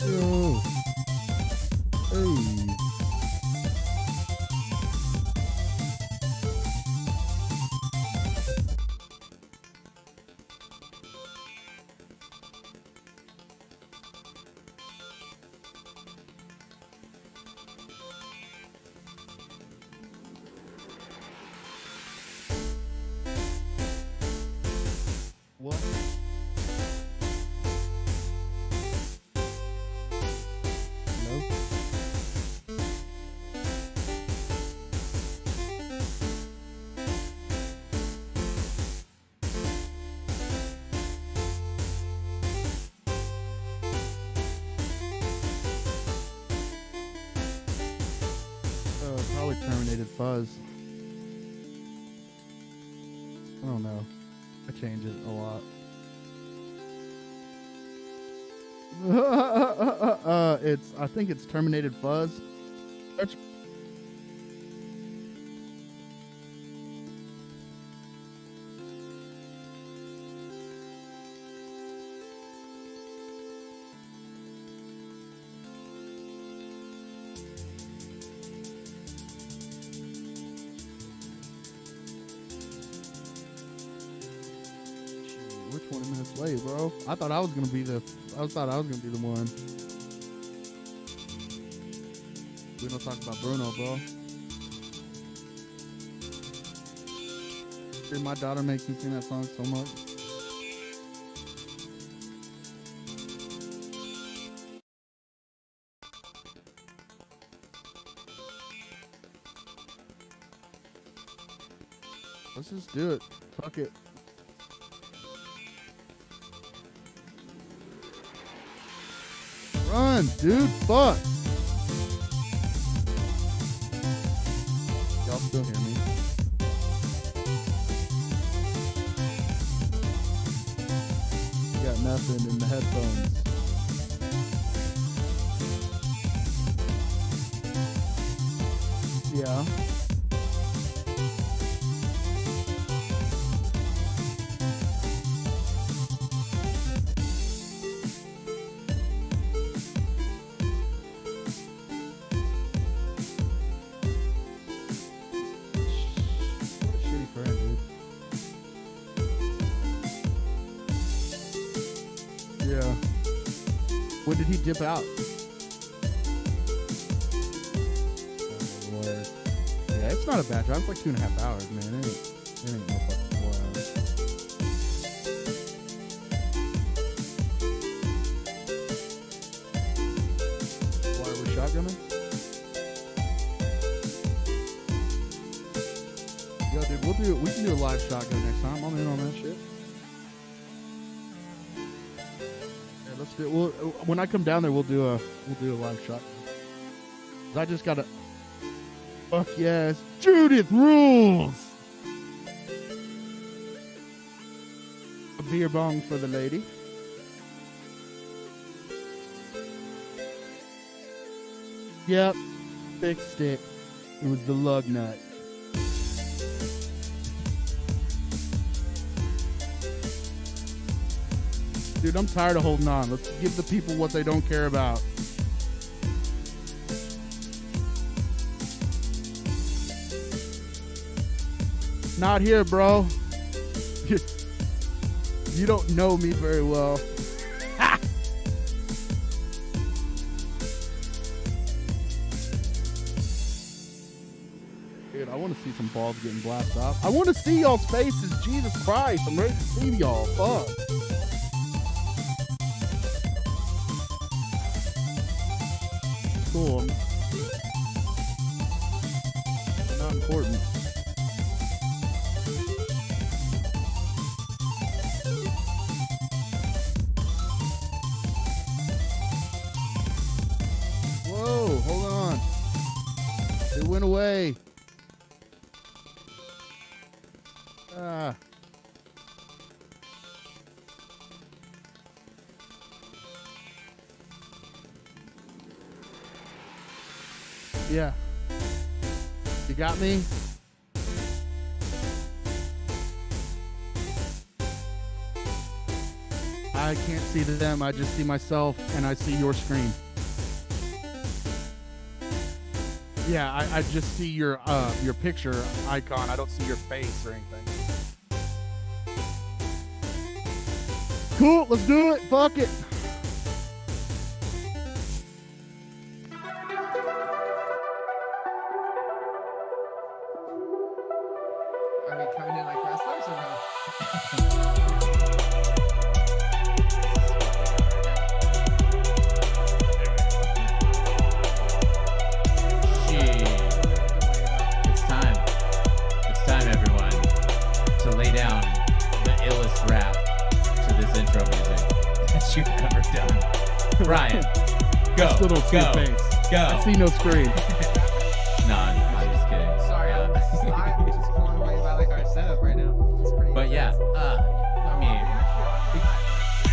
Yo. Hey. What? Hello? Probably terminated Fuzz. I don't know. I change it a lot. I think it's terminated Fuzz. Search. We're 20 minutes late, bro. I thought I was gonna be the one. We don't talk about Bruno, bro. Dude, my daughter makes me sing that song so much. Let's just do it. Fuck it. Run, dude. Fuck. Y'all still hear me? You got nothing in the headphones. Yeah. When did he dip out? Oh, Lord. Yeah, it's not a bad drive. It's like 2.5 hours, man. It ain't no fucking 4 hours. Why are we shotgunning? Yo, dude, we can do a live shotgun next time. I'm in on that shit. Let's do. When I come down there, we'll do a live shot. I just gotta. Fuck yes, Judith rules. A beer bong for the lady. Yep, fixed it. It was the lug nut. Dude, I'm tired of holding on. Let's give the people what they don't care about. Not here, bro. You don't know me very well. Ha! Dude, I want to see some balls getting blasted off. I want to see y'all's faces. Jesus Christ. I'm ready to see y'all. Fuck. Cool. Not important. Whoa, hold on. It went away. Ah. Yeah. You got me? I can't see them. I just see myself, and I see your screen. Yeah, I just see your picture icon. I don't see your face or anything. Cool, let's do it. Fuck it. Are we coming in like wrestlers or no? It's time, everyone, to lay down the illest rap to this intro music that you've ever done. Brian, go. I still don't see your face. Go. I see no screen. No, I'm just kidding. Sorry, I'm just blown away by like our setup right now. It's pretty But yeah, I mean,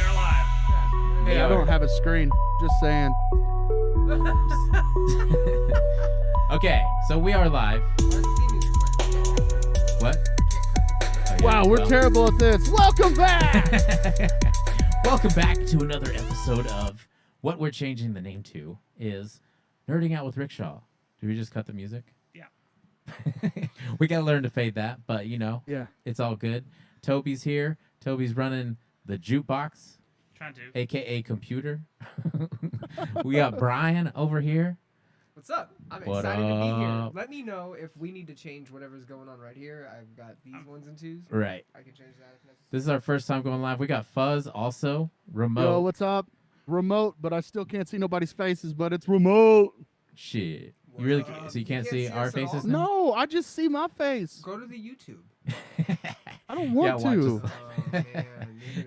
We're alive. Hey, I don't have a screen. Just saying. okay, so we are live. What? Oh, yeah, Wow, we're well. terrible at this. Welcome back. Welcome back to another episode of what we're changing the name to is Nerding Out with Rickshaw. Did we just cut the music? Yeah. We got to learn to fade that, but you know, Yeah. it's all good. Toby's here. Toby's running the jukebox, Trying to. aka computer. We got Brian over here. What's up? I'm What excited to be here. up? Let me know if we need to change whatever's going on right here. I've got these ones and twos. Right. I can change that if necessary. This is our first time going live. We got Fuzz also remote. Yo, what's up? Remote, but I still can't see nobody's faces, but it's remote. Shit. You really? So you can't see our us at all? faces now? No, I just see my face. Go to the YouTube. I don't want watch to. us. Oh man,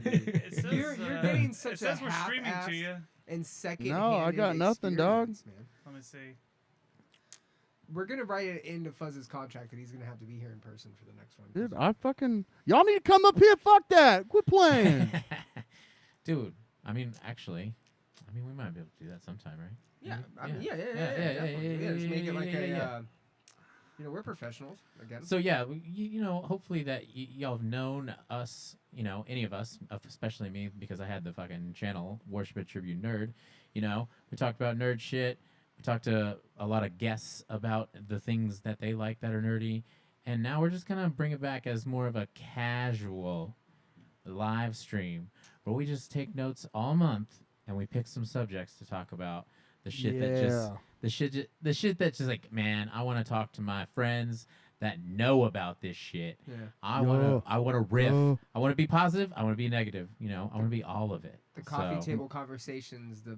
It says, you're getting such it says a we're streaming to half-assed you. and second. No, I got nothing, dog. Man. Let me see. We're gonna write it into Fuzz's contract that he's gonna have to be here in person for the next one. Dude, I fucking... Y'all need to come up here. Fuck that. Quit playing. Dude, I mean, actually, we might be able to do that sometime, right? Yeah, I mean, Yeah. definitely. Yeah, Just make it like yeah. we're professionals again. So yeah, you know, hopefully that y'all have known us, you know, any of us, especially me, because I had the fucking channel Worship at Tribute Nerd. You know, we talked about nerd shit. We talked to a lot of guests about the things that they like that are nerdy, and now we're just gonna bring it back as more of a casual live stream where we just take notes all month and we pick some subjects to talk about. The shit that just the shit that's just like, man, I want to talk to my friends that know about this shit. Yeah. I want to riff. I want to be positive. I want to be negative. You know, I want to be all of it. The coffee So, table conversations, the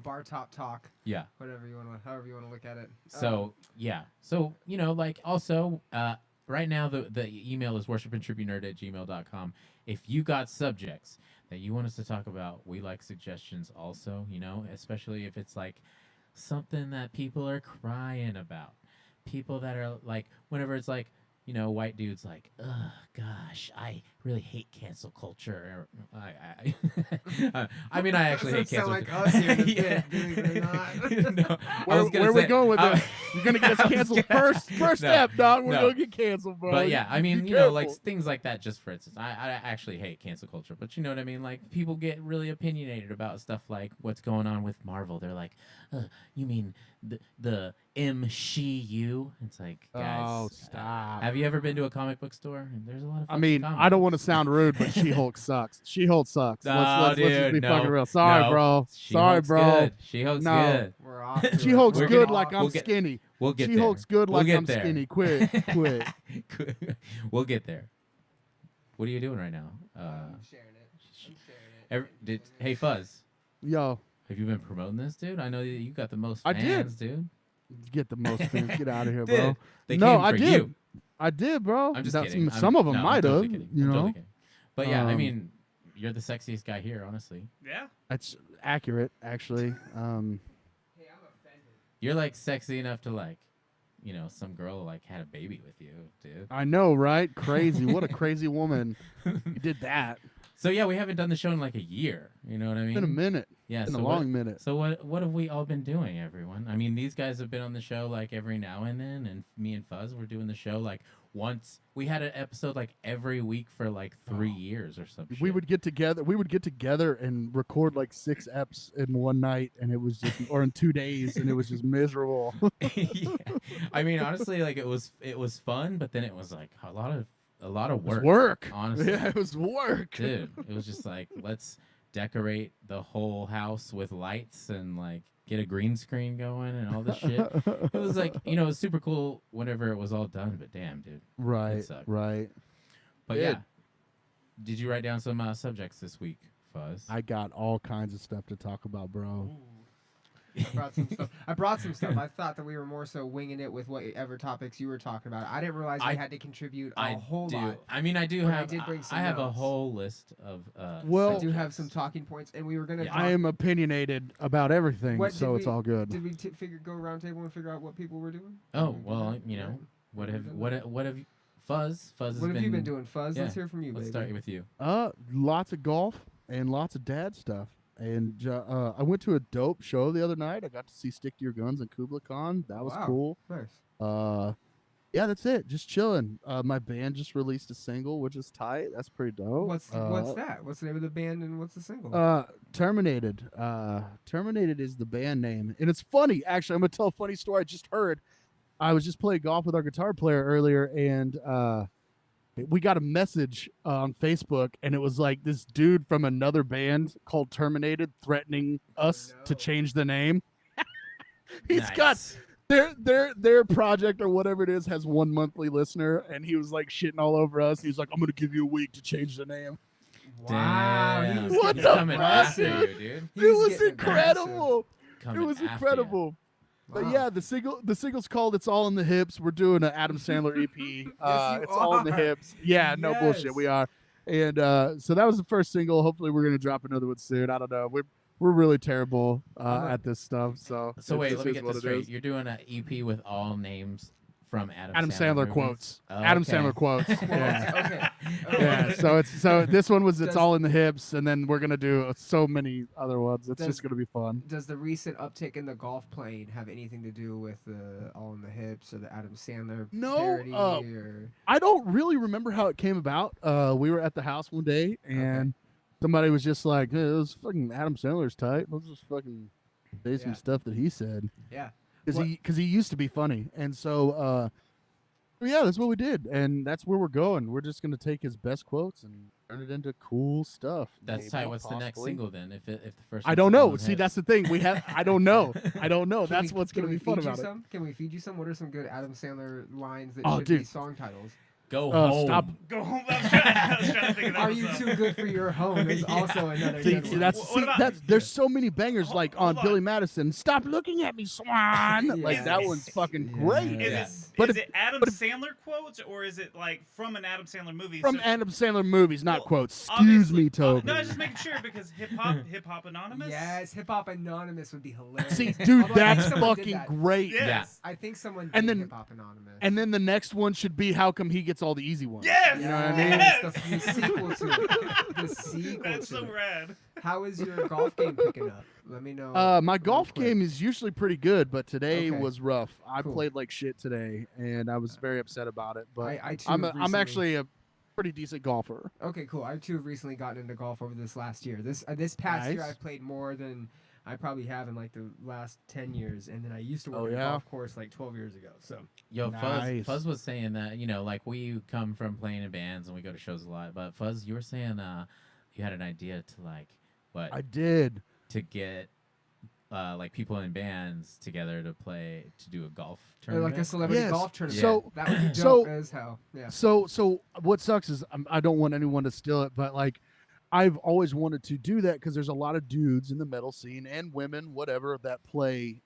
bar top talk, Yeah. however you want to look at it. So yeah. So you know, like also, right now the email is worshipandtribunerd@gmail.com. If you got subjects that you want us to talk about, we like suggestions also. You know, especially if it's like something that people are crying about. People that are like, whenever it's like, you know, white dudes like, ugh, gosh, I really hate cancel culture. I mean, I actually hate cancel like culture. us here in the Yeah. bit, believe it or not. No, Where we going with this? You're going to get us I was canceled gonna- first No, step, dog. We're no. going to get canceled, bro. But yeah, I mean, Be you know, like careful. things like that, just for instance. I actually hate cancel culture, but you know what I mean? Like, people get really opinionated about stuff like what's going on with Marvel. They're like, you mean the MCU? It's like, guys. Oh, stop. Have you ever been to a comic book store? There's a lot of I mean, fucking I don't comic want to sound rude, but She-Hulk sucks. She-Hulk sucks. No, Let's just dude, be no, fucking real. Sorry, no. bro. Sorry, She-Hulk's bro. Good. She-Hulk's No. good. We're off. to it. She-Hulk's We're good gonna- like I'm we'll get- skinny. We'll get She-Hulk's there. good like We'll I'm get there. skinny. Quit. We'll get there. What are you doing right now? I'm sharing it. Hey Fuzz, Yo, have you been promoting this, dude? I know that you got the most I fans, did. dude. get the most fans. Get out of here, Dude, bro. They No, came I for did. you. I did, bro. I'm just That's- kidding. Some of them I'm might totally have, kidding. you I'm know. totally kidding. But yeah, I Um, mean, you're the sexiest guy here, honestly. Yeah. That's accurate, actually. Hey, I'm offended. You're like sexy enough to like, you know, some girl like had a baby with you, dude. I know, right? Crazy. What a crazy woman. You did that. So yeah, we haven't done the show in like a year. You know what I mean? It's been a minute. Yeah, It's been so a long minute. So what have we all been doing, everyone? I mean, these guys have been on the show like every now and then, and me and Fuzz, we're doing the show like once. We had an episode like every week for like 3 years or something. We would get together. We would get together and record like 6 eps in one night, and it was just, or in 2 days, and it was just miserable. Yeah. I mean, honestly, like it was fun, but then it was like a lot of It was work. work. Honestly, Yeah, it was work. dude, it was just like, let's decorate the whole house with lights and like get a green screen going and all this shit. It was like, it was super cool whenever it was all done, but damn, dude. Right, sucked. right. But Did. yeah. Did you write down some subjects this week, Fuzz? I got all kinds of stuff to talk about, bro. I brought some stuff. I thought that we were more so winging it with whatever topics you were talking about. I didn't realize we had to contribute a whole lot. I mean, I do But I have. did bring some I have a notes. whole list of. Well, I do have some talking points, and we were gonna. I am opinionated about everything, What so did it's we- all good. Did we go around table and figure out what people were doing? Oh Did we do well, that? what have you, Fuzz? Fuzz has What have been. you been doing, Fuzz? yeah, Let's hear from you, Let's baby. start with you. Lots of golf and lots of dad stuff. And I went to a dope show the other night. I got to see Stick to Your Guns and Kubla Khan. That was Wow. cool. Nice. Yeah, that's it. Just chilling. My band just released a single, which is tight. That's pretty dope. What's that? What's the name of the band and what's the single? Terminated. Terminated is the band name. And it's funny, actually. I'm going to tell a funny story I just heard. I was just playing golf with our guitar player earlier, and we got a message on Facebook, and it was like this dude from another band called Terminated threatening us to change the name. He's got their project or whatever it is has 1 monthly listener, and he was like shitting all over us. He was like, "I'm gonna give you a week to change the name." Wow. Damn. He was What getting the coming fuck, after aggressive. you, dude. He It was getting incredible. Coming It was after ya. incredible. But Wow. yeah, the single's called "It's All in the Hips." We're doing an Adam Sandler EP. you It's all in the are. hips. Yeah, no bullshit. Yes. We are. And so that was the first single. Hopefully, we're gonna drop another one soon. I don't know. We're really terrible at this stuff. So Wait, it let me is get what this it straight. is. You're doing an EP with all names from Adam Sandler movies? quotes. Oh, Adam okay. Sandler quotes. Yeah. Okay. Yeah. So this one was "It's Does- All in the Hips," and then we're gonna do so many other ones. It's Does- just gonna be fun. Does the recent uptick in the golf playing have anything to do with the All in the Hips or the Adam Sandler No, parody? Or I don't really remember how it came about. We were at the house one day, and somebody was just like, "Hey, this fucking Adam Sandler's tight. Let's just fucking say some Yeah. stuff that he said." yeah. Because he used to be funny, and so yeah, that's what we did, and that's where we're going. We're just gonna take his best quotes and turn it into cool stuff. That's maybe, tight. What's the next possibly. single then? If the first. I one's don't All know. in See, Hips? that's the thing. We have. I don't know. I don't know. Can That's we- what's can gonna we be fun feed you about it. some? Can we feed you some? What are some good Adam Sandler lines that Oh, should be dude. song titles? Go home. Stop. Go home. I was trying to think of that. Are you too good for your home? Is Yeah. also another See, good see, one. that's What see, about- that's there's so many bangers Hold- like hold on Billy on. Madison. Stop looking at me, Swan. Like Yeah. that one's fucking Yeah. great. Is Yeah. it But is if- it Adam but if- Sandler quotes or is it like from an Adam Sandler movie? From So- Adam Sandler movies, not Well, quotes. Excuse obviously- me, Toby. No, I was just making sure because Hip Hop Anonymous. Yes, Hip Hop Anonymous would be hilarious. See, dude, Although I think that's someone did fucking that. great. Yes. I think someone And did then- Hip Hop Anonymous. And then the next one should be how come he gets all the easy ones. Yes. You know what I mean? Yes, Yes. the sequel to it. The sequel That's to so it. rad. How is your golf game picking up? Let me know. My real golf quick. game is usually pretty good, but today Okay. was rough. I Cool. played like shit today, and I was very upset about it. But I too I'm have I'm recently- actually a pretty decent golfer. Okay, cool. I too have recently gotten into golf over this last year. This past year, Nice. I've played more than I probably have in like the last 10 years, and then I used to work Oh, at a yeah? golf course like 12 years ago. So Yo, Nice. Fuzz was saying that, like we come from playing in bands and we go to shows a lot. But Fuzz, you were saying you had an idea to I did. to get like people in bands together to do a golf or tournament. like a celebrity Yes. golf tournament. So- that would be dope so- as hell. Yeah. So what sucks is I don't want anyone to steal it, but like I've always wanted to do that because there's a lot of dudes in the metal scene and women, whatever, that play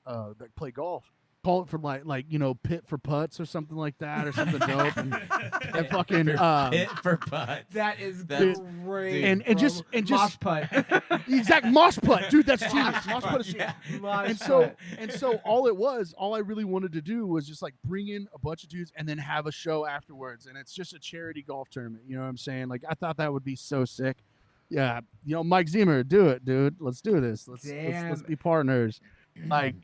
golf. Call it for like pit for putts or something like that or something dope. And fucking Pit for putts. That is That's- great. and bro. just mosh putt. the exact mosh putt, dude. That's genius. Mosh putt is Yeah. Mosh and so putt. and so all I really wanted to do was just like bring in a bunch of dudes and then have a show afterwards, and it's just a charity golf tournament. You know what I'm saying? Like I thought that would be so sick. Yeah, Mike Zimmer, do it, dude. Let's do this. Let's Damn. be partners. Like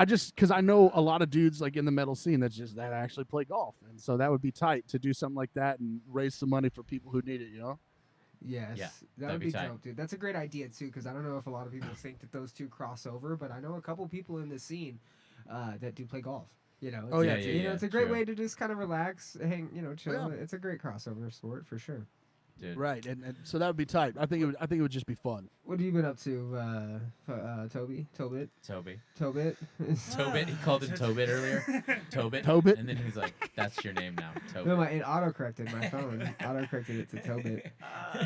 because I know a lot of dudes like in the metal scene that actually play golf, and so that would be tight to do something like that and raise some money for people who need it. Yes, Yeah, that would that'd be be tight. dope, dude. That's a great idea too, because I don't know if a lot of people think that those two cross over, but I know a couple people in the scene that do play golf. It's, Oh, yeah, it's a great true. way to just kind of relax, hang, chill. Yeah. It's a great crossover sport for sure. Dude. Right, and so that would be tight. I think it would just be fun. What have you been up to, Toby? Tobit? Toby. Tobit? Tobit. He called him Tobit earlier. Tobit. Tobit? And then he's like, "That's your name now, Tobit." No, it auto-corrected my phone. Auto-corrected it to Tobit.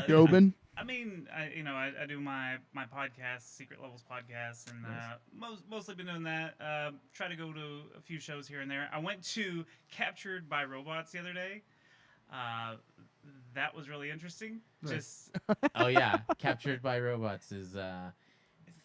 Jobin. I mean, I do my podcast, Secret Levels podcast, and mostly been doing that. Try to go to a few shows here and there. I went to Captured by Robots the other day. That was really interesting. Nice. Just Oh yeah, Captured by Robots is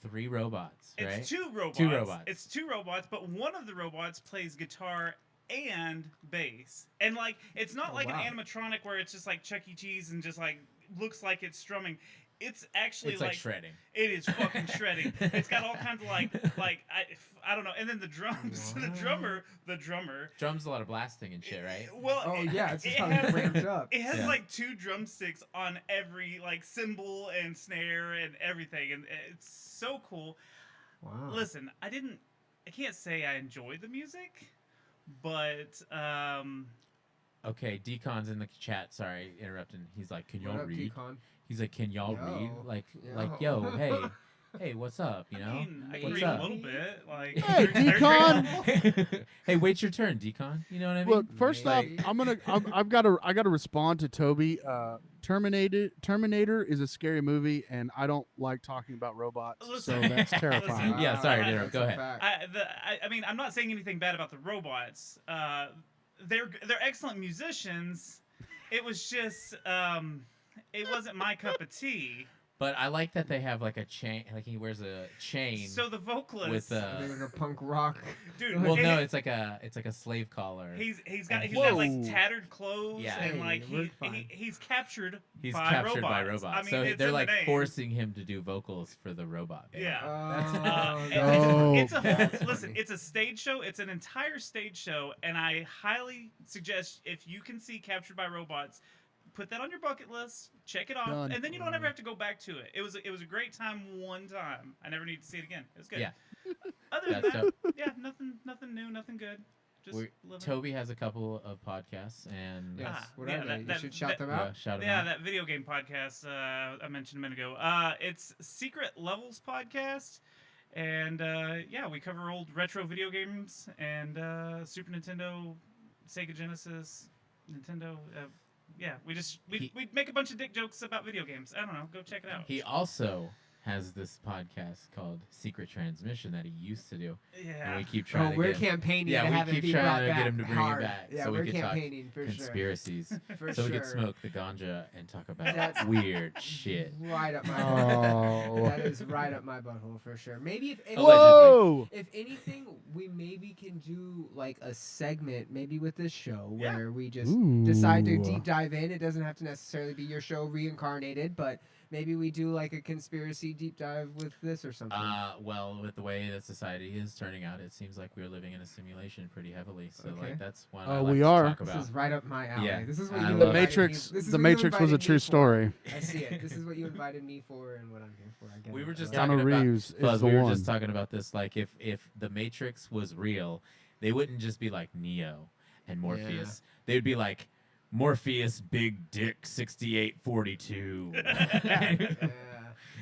3 robots, right? it's 2 robots. 2 robots. It's 2 robots, but one of the robots plays guitar and bass. And like it's not like wow. an animatronic where it's just like Chuck E. Cheese and just like looks like it's strumming. It's actually It's like shredding. It is fucking shredding. It's got all kinds of like I don't know. And then the drums, Wow. the drummer. Drums a lot of blasting and shit, right? Well, Oh, yeah, it's just it probably has, ramped up. it has Yeah. like 2 drumsticks on every like cymbal and snare and everything, and it's so cool. Wow. Listen, I can't say I enjoyed the music, but Okay, Decon's in the chat. Sorry, interrupting. He's like, "Can y'all What up, read?" T-Con? He's like, "Can y'all read?" Yo. Like, Yo. yo, hey, what's up? You know, I mean, I can what's read up? a little bit. Like, Hey, they're Decon! great. Hey, wait your turn, Decon. You know what I mean? Look, first off, Maybe. I've got to respond to Toby. Terminator is a scary movie, and I don't like talking about robots, so Listen, that's terrifying. listen. Yeah, sorry, Wow, Daryl, that's go a ahead. fact. I mean, I'm not saying anything bad about the robots. They're excellent musicians. It was just it wasn't my cup of tea. But I like that they have like a chain. Like he wears a chain So the vocalist, with They're in a punk rock. dude. Well, it- no, it's like a slave collar. He's got Whoa. like tattered clothes Yeah. and Hey, like we're fine. he's captured. He's by captured robots. by robots. I mean, So it's they're in the like name. forcing him to do vocals for the robot band. Yeah. Oh, no. It's a That's listen. funny. It's a stage show. It's an entire stage show, and I highly suggest if you can see Captured by Robots, put that on your bucket list. Check it off, Done. and then you don't ever have to go back to it. It was a great time one time. I never need to see it again. It was good. Yeah. Other than That's that, yeah, nothing new, nothing good. Just living. Toby has a couple of podcasts, and Yes. Ah, What yeah, are they? that- You that- should shout that- them yeah, out. shout him Yeah, out. that video game podcast I mentioned a minute ago. It's Secret Levels podcast, and yeah, we cover old retro video games and Super Nintendo, Sega Genesis, Nintendo. Yeah, we make a bunch of dick jokes about video games. I don't know. Go check it out. He also has this podcast called Secret Transmission that he used to do, and Yeah. we keep trying Oh, to we're get him. campaigning Yeah, to we have it keep be trying brought to back get him to bring it hard. back Yeah, so we we're could talk campaigning for conspiracies, For so we sure. could smoke the ganja and talk about That's- weird shit. Right up my Oh. That is right up my butthole for sure. Maybe if Whoa! if anything, we maybe can do like a segment, maybe with this show, Yeah. where we just decide to Ooh. deep dive in. It doesn't have to necessarily be your show reincarnated, but maybe we do like a conspiracy deep dive with this or something. Well, with the way that society is turning out, it seems like we're living in a simulation pretty heavily. So, Okay. like, that's one Oh, I like we to are. talk This about. is right up my alley. Yeah, This is what I you love The it. invited Matrix. Me. This is The what you Matrix was a invited true me for. story. I see it. This is what you invited me for and what I'm here for. I get We it. were just I talking love Keanu about Reeves is Fuzz, the we were one. just talking about this. Like, if the Matrix was real, they wouldn't just be like Neo and Morpheus. They'd be like Morpheus, Big Dick, 6842. it. Yeah.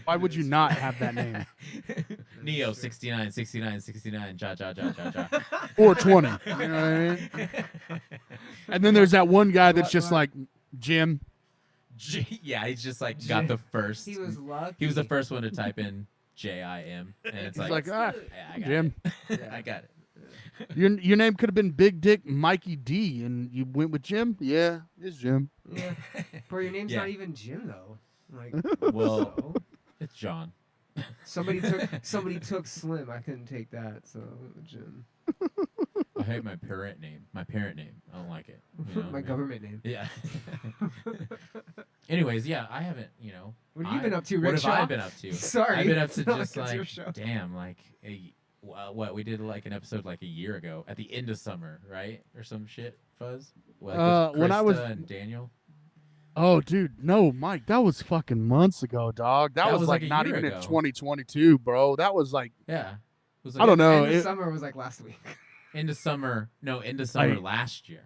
Why would you not have that name? Neo, true. 69, 69, 69, ja, ja, ja, ja, ja. Or 20. You know what I mean? And then there's that one guy that's just like Jim. Yeah, he's just like got the first. He was lucky. He was the first one to type in JIM, and it's He's like, like, ah, yeah, I got Jim. it. I got it. Your name could have been Big Dick Mikey D, and you went with Jim. Yeah, it's Jim. Yeah. Bro, your name's Yeah. not even Jim though. Like, Well, so? it's John. somebody took Slim. I couldn't take that, so I went with Jim. I hate my parent name. My parent name. I don't like it. You know what I My mean? government name. Yeah. Anyways, yeah, I haven't. What have you been up to, What have Rickshaw? I been up to? Sorry, I've been up it's to not just like it's your like, show. damn, like, what we did like an episode like a year ago at the end of summer, right, or some shit. Fuzz. Like with when I was Krista and Daniel. Oh, dude, no, Mike, that was fucking months ago, dog. That was like a not year even ago. in 2022, bro. That was like, Yeah. It was I don't know. End of summer was like last week. End of summer. No, end of summer last year.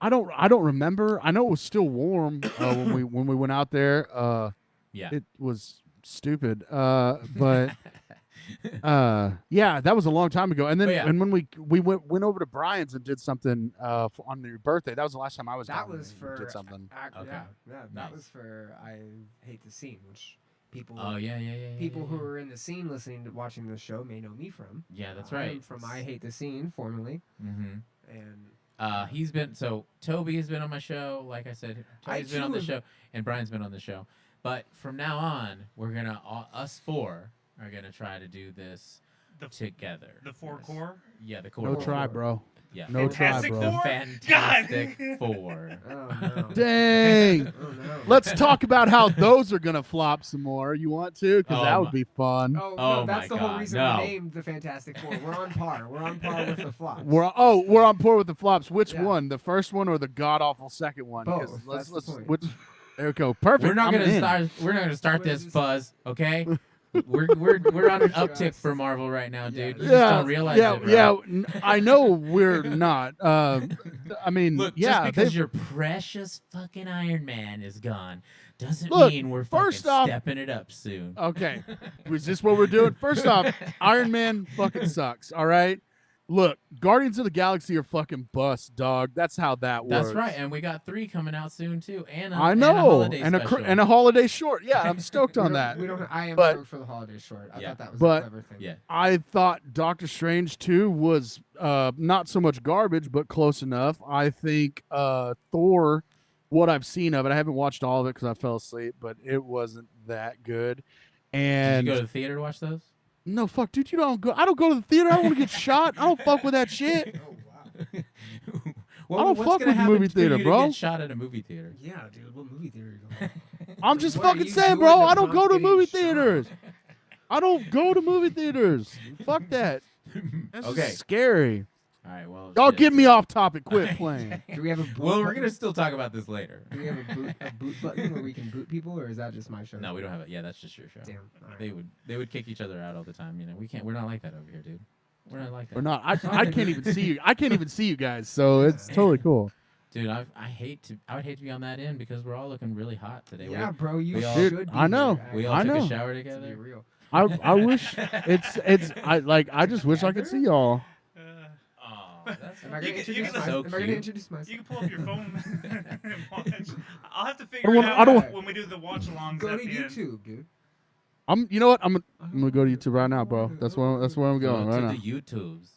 I don't remember. I know it was still warm when we went out there. Yeah. It was stupid. But yeah, that was a long time ago. And then and when we went over to Bryan's and did something on your birthday. That was the last time I was That down was there and for did something. Yeah, that Nice. was for I Hate the Scene, which people. Oh yeah. People who are in the scene listening to watching the show may know me from. Yeah, that's I'm right. from I Hate the Scene, formerly. Mm-hmm. And he's been Toby has been on my show. Like I said, Toby's been on the show, and Brian's been on the show. But from now on, we're gonna us four are gonna try to do this together. The four core. Yeah, the core. No four. try, bro. Yeah, No try, Fantastic bro. Four? Fantastic God. Four. oh no. Dang. Oh no. Let's talk about how those are gonna flop some more. You want to? Because that would be fun. Oh, Oh no, that's my the whole God, reason no. we named the Fantastic Four. We're on par. We're on par with the flops. We're on par with the flops. Which Yeah. one? The first one or the god awful second one? 'Cause Both. Let's That's the point. which. There we go. Perfect. We're not I'm gonna in. start. We're not gonna start What this is this? Fuzz. Okay. We're on an uptick for Marvel right now, dude. You just don't realize it, bro. I know we're not. I mean, Look, yeah, just because they- your precious fucking Iron Man is gone doesn't Look, mean we're first fucking off- stepping it up soon. Okay, is this what we're doing? First off, Iron Man fucking sucks. All right, look, Guardians of the Galaxy are fucking bust, dog. That's how that works. That's right, and we got 3 coming out soon too, and I and a know, holiday and special. a holiday short. Yeah, I'm stoked on that. I am But- stoked for the holiday short. I Yeah. thought that was But- a clever thing. Yeah. I thought Doctor Strange 2 was not so much garbage, but close enough. I think Thor, what I've seen of it, I haven't watched all of it because I fell asleep, but it wasn't that good. Did And you go to the theater to watch those? no, fuck, dude, you don't go. I don't go to the theater. I don't want to get shot. I don't fuck with that shit. Oh wow. Well, I don't what's fuck gonna with happen movie for theater, you bro. To get shot at a movie theater. Yeah, dude. What movie theater are you going? I'm just What are fucking you saying, doing bro. to I don't go prompt to getting movie shot? theaters. I don't go to movie theaters. Fuck that. That's just Okay. scary. All right. Well. Y'all shit. get me off topic. Quit playing. Do we have a boot Well, we're button? gonna still talk about this later. Do we have a boot button where we can boot people, or is that just my show? No, we don't have it. Yeah, that's just your show. Damn. All right. They would kick each other out all the time. You know, we can't. We're not like that over here, dude. We're not like that. Or not. I can't even see you. I can't even see you guys. So it's totally cool. Dude, I would hate to be on that end because we're all looking really hot today. Yeah, bro. You we all- should. Dude, be I know. here, We all I took know. a shower to be together. real. I wish I just wish I could see y'all. Oh, that's Am I You gonna can- you introduce can- myself? so Am I gonna cute. introduce myself? You can pull up your phone and watch. I'll have to I figure don't it wanna- out I don't- when we do the watch-alongs Go at to the end. YouTube, dude. You know what? I'm gonna go to YouTube right now, bro. That's where I'm going Go right to now. the YouTubes.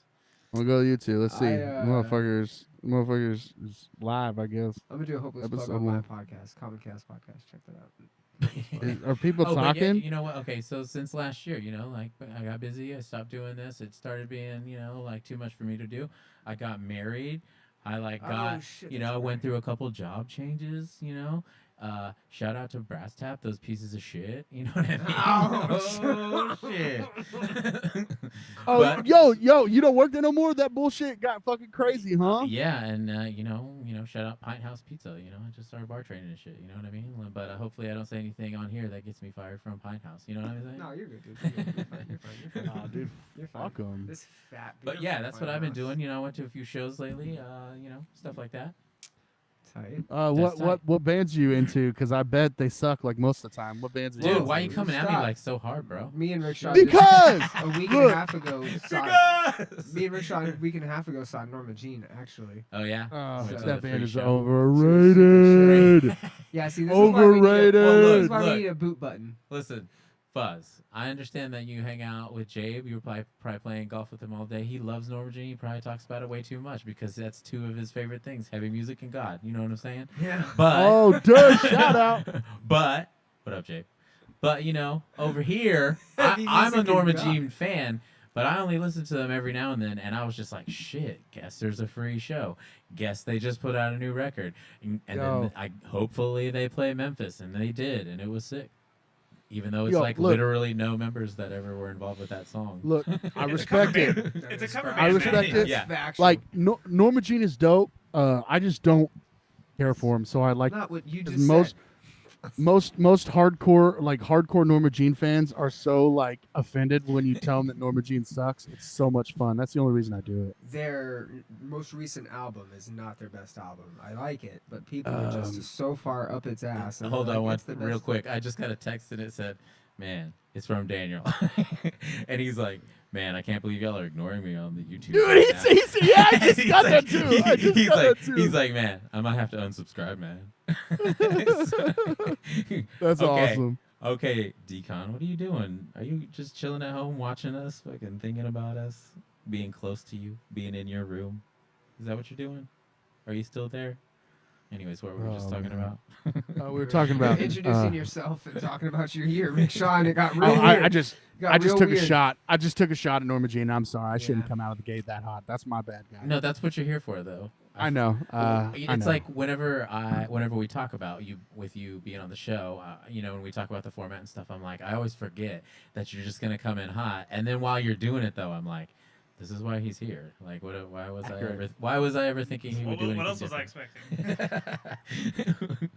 I'm gonna go to YouTube. Let's see. I, Motherfuckers is live, I guess. I'm gonna do a hopeless plug Episode on my one. podcast, Common Cast Podcast. Check that out. Are people Oh, but yeah, talking? you know what? Okay, so since last year, you know, like I got busy, I stopped doing this. It started being, you know, like too much for me to do. I got married. I like Oh, got, shit, you know, that's I went right. through a couple job changes. You know, shout out to Brass Tap, those pieces of shit. You know what I mean? Oh, shit. Oh, But- yo, you don't work there no more? That bullshit got fucking crazy, huh? Yeah, and you know, shout out Pint House Pizza. You know, I just started bar training and shit. You know what I mean? But hopefully, I don't say anything on here that gets me fired from Pint House. You know what I'm saying? No, you're good, dude. You're good. You're fine. You're fine. You're fine. Nah, dude, You're fine. fuck 'em. This fat. But yeah, that's what I've been doing. You know, I went to a few shows lately. You know, stuff like that. Tight. What bands are you into? Because I bet they suck like most of the time. What bands are you Dude, into? why you coming at me Stop. like so hard, bro? Me and Rickshaw. Because a week and look. a half ago saw. Because Me and Rickshaw a week and a half ago saw Norma Jean actually. Oh yeah. Oh, So- that free band is show. overrated. Yeah, see, this Overrated. is why we Look. need a boot button. Listen, Fuzz. I understand that you hang out with Jabe. You were probably playing golf with him all day. He loves Norma Jean. He probably talks about it way too much because that's 2 of his favorite things: heavy music and God. You know what I'm saying? Yeah. But Oh, duh, shout out. But what up, Jabe? But you know, over here, Heavy I'm a music and Norma God. Jean fan. But I only listen to them every now and then, and I was just like, shit, guess there's a free show. Guess they just put out a new record. And Yo. then hopefully they play Memphis, and they did, and it was sick. Even though it's Yo, like look. literally no members that ever were involved with that song. Look, I It's a cover respect it. band. It's a cover band. I respect man. it. Yeah. Factual. Like Norma Jean is dope. I just don't care for him. So I like not what you 'cause just most said. most hardcore Norma Jean fans are so like offended when you tell them that Norma Jean sucks. It's so much fun. That's the only reason I do it. Their most recent album is not their best album. I like it, but people are just so far up its ass. And Hold they're on like, one it's the real best quick. I just got a text and it said, "Man, it's from Daniel," and he's like, "Man, I can't believe y'all are ignoring me on the YouTube." Dude, right now." yeah, I just He's got like- that too. I just he's got like, that too. he's like, "Man, I might have to unsubscribe, man." That's Okay. awesome. Okay, Decon, what are you doing? Are you just chilling at home watching us, fucking thinking about us, being close to you, being in your room? Is that what you're doing? Are you still there? Anyways, what were we just talking man. about? We were talking about introducing yourself and talking about your year, Rickshaw, and it got real I weird. just Got I just real took weird. a shot. I just took a shot at Norma Jean. I'm sorry. I shouldn't Yeah. come out of the gate that hot. That's my bad, guy. No, that's what you're here for, though. I know. I It's know. like whenever we talk about you with you being on the show, when we talk about the format and stuff, I'm like, I always forget that you're just gonna come in hot, and then while you're doing it, though, I'm like, this is why he's here. Like, why was I ever thinking he would do anything What else was I different? expecting?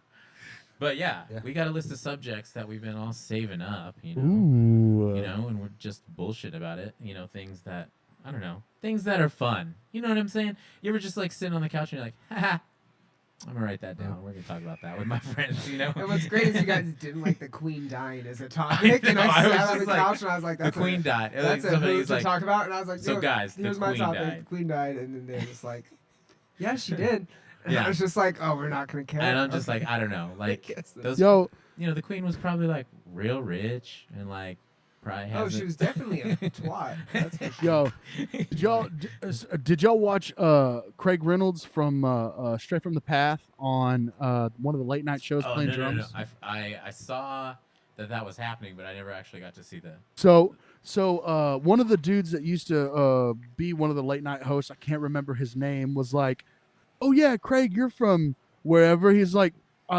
But yeah, Yeah. we got a list of subjects that we've been all saving up, Ooh. and we're just bullshit about it. Things that I don't know, things that are fun. You know what I'm saying? You ever just like sitting on the couch and you're like, haha, I'm gonna write that down. We're gonna talk about that with my friends. And what's great is you guys didn't like the Queen dying as a topic, and know, I I was sat on just the like, couch and I was like, The "That's Queen died. That's a Somebody who was to like, talk about," and I was like, "So "Yo, guys, the here's my Queen topic. died." The Queen died," and then they're just like, "Yeah, she did." And Yeah. I was just like, "Oh, we're not gonna care." and I'm just Okay. like, I don't know, like Yes, those. Yo, The Queen was probably like real rich and like probably has. Oh, she was definitely a twat. That's for sure. yo, did y'all watch Craig Reynolds from Straight from the Path on one of the late night shows playing drums? No. I saw that was happening, but I never actually got to see that. So one of the dudes that used to be one of the late night hosts, I can't remember his name, was like, "Oh yeah, Craig, you're from wherever." He's like,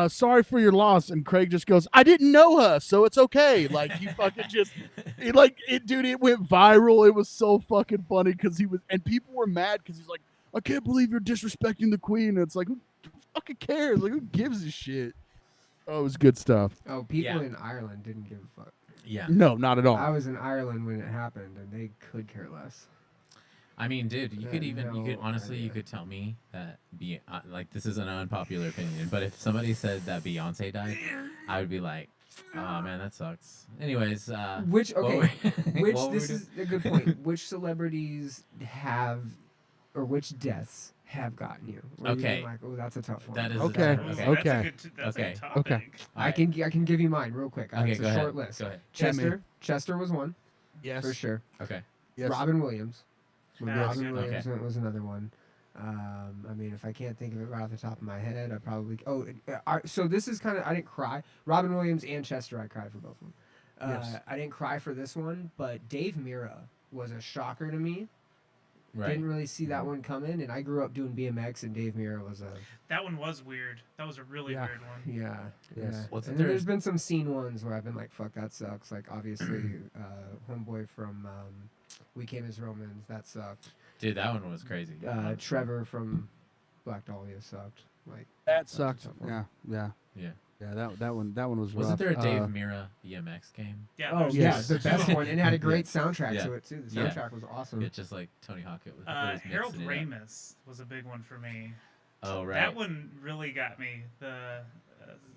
"Sorry for your loss," and Craig just goes, "I didn't know her, so it's okay." Like you fucking just, dude, it went viral. It was so fucking funny because and people were mad because he's like, "I can't believe you're disrespecting the Queen." And it's like, who fucking cares? Like, who gives a shit? Oh, it was good stuff. Oh, people Yeah. in Ireland didn't give a fuck. Yeah, No, not at all. I was in Ireland when it happened, and they could care less. I mean, dude, you could No honestly, you idea. could tell me that like this is an unpopular opinion, but if somebody said that Beyonce died, I would be like, oh man, that sucks. Anyways, Which what okay, were- which what were this we is a good point. Which celebrities have, or which deaths have gotten you? Where you've been Okay. like, oh, that's a tough one. That is Okay. Ooh, Okay. Okay. That's Okay. a good topic. Okay. I can give you mine real quick. Okay, It's go a ahead. short list. Go ahead. Hit me. Chester was one Yes. for sure. Okay. Yes. Robin Williams. Yes. Robin Okay. Williams was another one. I mean, if I can't think of it right off the top of my head, I probably. So this is kind of. I didn't cry. Robin Williams and Chester, I cried for both of them. Yes. I didn't cry for this one, but Dave Mirra was a shocker to me. Right. Didn't really see that one coming, and I grew up doing BMX, and Dave Mirra was a That one was weird. That was a really Yeah. weird one. yeah. Yes. Yeah. Wasn't And there- there's been some scene ones where I've been like, "Fuck, that sucks." Like obviously, homeboy from We Came as Romans, that sucked. Dude, that one was crazy. Trevor from Black Dahlia sucked. Like That that's a sucked. tough one. Yeah. Yeah. That one was rough. Wasn't there a Dave Mirra BMX game? Yeah. Oh there's yeah, Yes. the best one, and it had a great soundtrack Yeah. to it too. The Yeah. soundtrack was awesome. It's just like Tony Hawk. It was Harold mixing it up. Ramis was a big one for me. Oh right. That one really got me. The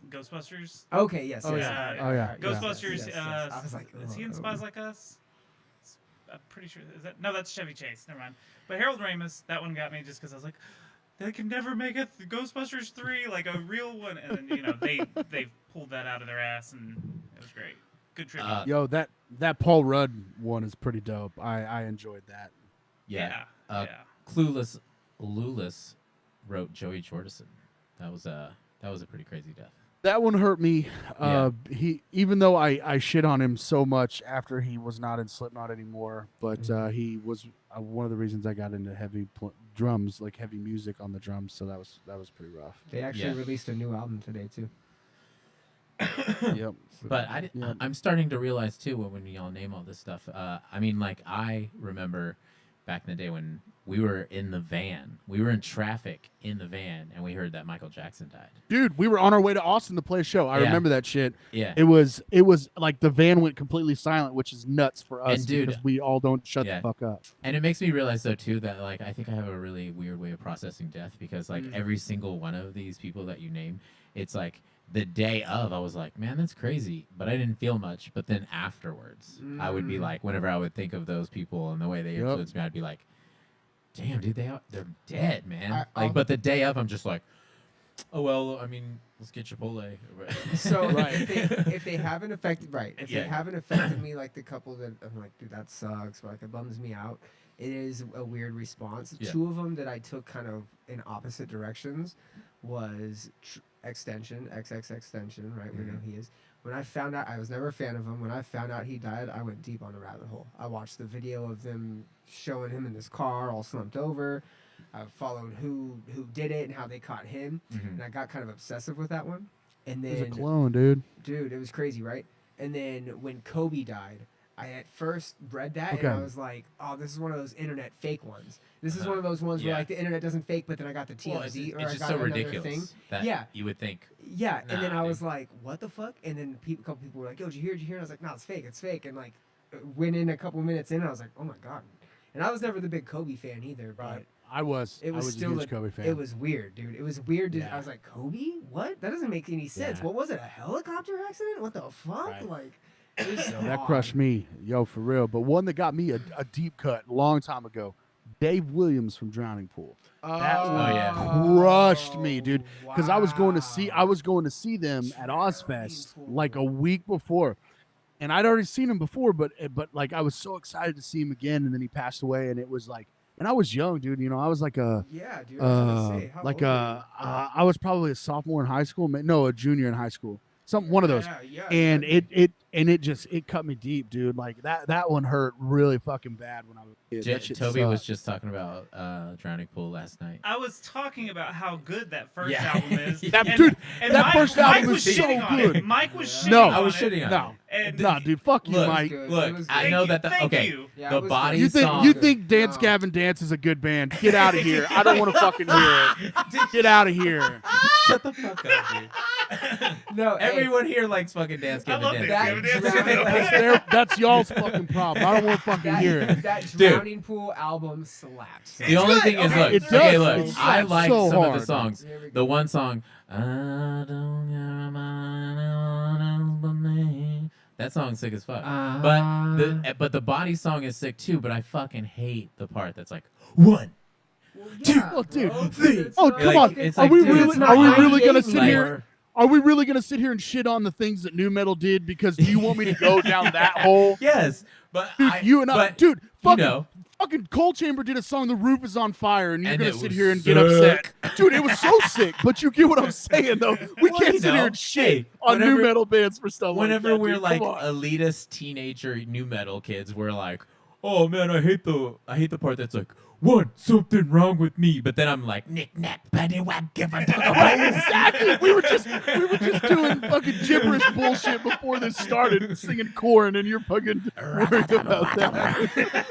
Ghostbusters. Okay, yes. Oh, yes, yeah. Oh, yeah. Ghostbusters. I was like, is he in oh. Spies Like Us? I'm pretty sure. Is that no? That's Chevy Chase. Never mind. But Harold Ramis, that one got me just because I was like, they can never make it Ghostbusters 3 like a real one, and then they pulled that out of their ass, and it was great. Good tribute. Yo, that Paul Rudd one is pretty dope. I enjoyed that. Yeah. yeah. Clueless wrote Joey Jordison. That was a pretty crazy death. That one hurt me. Yeah. He even though I shit on him so much after he was not in Slipknot anymore, but he was one of the reasons I got into heavy drums, like heavy music on the drums. So that was pretty rough. They actually Yeah. released a new album today too. Yep. But Yeah. I'm starting to realize too when y'all name all this stuff. I mean, like I remember back in the day when we were in the van, we were in traffic in the van, and we heard that Michael Jackson died. Dude, we were on our way to Austin to play a show. I Yeah. remember that shit. Yeah. It was like the van went completely silent, which is nuts for us And dude, because we all don't shut yeah. the fuck up. And it makes me realize though too that like I think I have a really weird way of processing death because like Mm. every single one of these people that you name, it's like the day of I was like, man, that's crazy, but I didn't feel much. But then afterwards, I would be Mm. like, whenever I would think of those people and the way they Yep. influenced me, I'd be like, damn, dude, they're dead, man. I'll- But the day of, I'm just like, oh well, I mean, let's get Chipotle. So Right. if they haven't affected if Yeah. they haven't affected me like the couple that I'm like, dude, that sucks, but like it bums me out. It is a weird response. Yeah. Two of them that I took kind of in opposite directions was Extension, XX Extension, right? We know he is. When I found out, I was never a fan of him. When I found out he died, I went deep on a rabbit hole. I watched the video of them showing him in this car, all slumped over. I followed who did it and how they caught him, and I got kind of obsessive with that one. And It was a then, clone, dude. dude, it was crazy, right? And then when Kobe died, I at first read that Okay. and I was like, oh, this is one of those internet fake ones. This is Uh-huh. one of those ones where Yeah. like the internet doesn't fake, but then I got the TMZ Well, it's or I just got so another ridiculous thing. that Yeah. you would think. Yeah, and then Nah, I was dude. like, what the fuck? And then a couple people were like, yo, did you hear? And I was like, no, it's fake. And like, went in a couple minutes in, and I was like, oh my god. And I was never the big Kobe fan either, but I was. it was I still was a huge Kobe fan. it was weird, dude. It was weird. Yeah. I was like, Kobe? What? That doesn't make any sense. Yeah. What was it? A helicopter accident? What the fuck? Right. Like, it was Yo, that odd. crushed me, yo, for real. But one that got me a deep cut a long time ago, Dave Williams from Drowning Pool. That Oh, one yeah. crushed me, dude. Because I was going to see wow. them at Ozfest Pool. like a week before, and I'd already seen him before, but like I was so excited to see him again, and then he passed away, and it was like, and I was young, dude. You know, I was like a Yeah, dude. I was gonna say, how like old were I was probably a sophomore in high school, no, a junior in high school, one of those. Yeah, And yeah. it cut me deep, dude. Like that one hurt really fucking bad when I was a kid. That shit Toby was sucked. just talking about Drowning Pool last night. I was talking about how good that first Yeah. album is. That- and, dude, and that Mike, first Mike album was is so shitting on good. it. Mike was shitting No. on I was it. shitting on No. it. And Nah, dude, fuck you, Look, Mike. Good. Look, It was I good. know that. Thank Okay, you. Yeah, the it was body good. song. You think Dance No. Gavin Dance is a good band? Get out of here. I don't want to fucking hear it. Get out of here. Shut the fuck up, dude. No, hey, Everyone here likes fucking Dance I Gavin love Dance. Dance that Gavin Dance. drowning, That's y'all's fucking problem. I don't want to fucking hear it. that Dude. Drowning Pool album slaps. The only good. thing is, Okay, look, it okay, does. look, It I slaps like so some of hard. the songs. Here we go. The one song, I don't care about anyone else but me. That song's sick as fuck. But the body song is sick too. But I fucking hate the part that's like 1, Well, Dude, yeah, oh, dude. bro, Three. it's Oh, not come like- on. it's Are like, we dude, really? it's Are we not really gonna 98 sit like- here? Are we really gonna sit here and shit on the things that new metal did? Because do you want me to go down that hole? Yes, but Dude, you and I, but, dude, fucking, know. fucking Cold Chamber did a song, "The Roof Is on Fire," and you're And gonna it sit was here and get sick. upset, dude. It was so sick, but you get what I'm saying, though. We Well, can't you sit here know, and shit hey, on new whenever- metal bands for stuff Whenever like that. we're dude. like Come on. elitist teenager new metal kids, we're like, oh man, I hate the part that's like, what, something wrong with me, but then I'm like, knick knack, paddywhack, whack, give a dog a Right, bone. exactly. We were just doing fucking gibberish bullshit before this started, singing Korn, and you're fucking worried about that.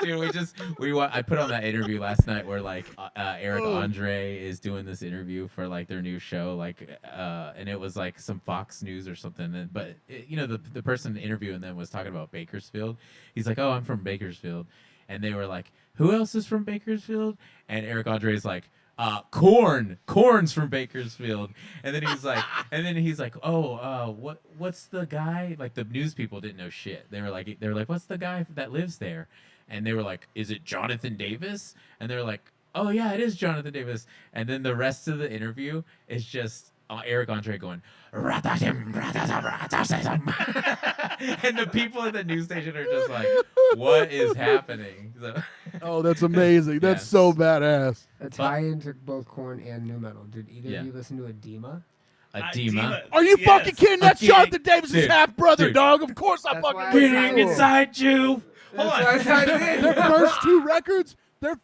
Dude, I put on that interview last night where like Eric Oh. Andre is doing this interview for like their new show, like and it was like some Fox News or something. But you know, the person interviewing them was talking about Bakersfield. He's like, oh, I'm from Bakersfield, and they were like, who else is from Bakersfield? And Eric Andre's like, Korn's from Bakersfield. And then he's like, oh, what's the guy? Like the news people didn't know shit. They were like, what's the guy that lives there? And they were like, is it Jonathan Davis? And they're like, oh yeah, it is Jonathan Davis. And then the rest of the interview is just Eric Andre going, "Ratatim, ratatam, ratatam." And the people at the news station are just like, what is happening? So, Oh, that's amazing. That's Yes. so badass. A tie-in to both Korn and new metal. Did either Yeah. of you listen to Edema? Edema. Are you fucking kidding? That's Okay. Jonathan Davis's Dude. half brother, Dude. dog. Of course I That's fucking why I kidding. said Getting cool. inside you. Hold That's on. what I typed in. Their first two records,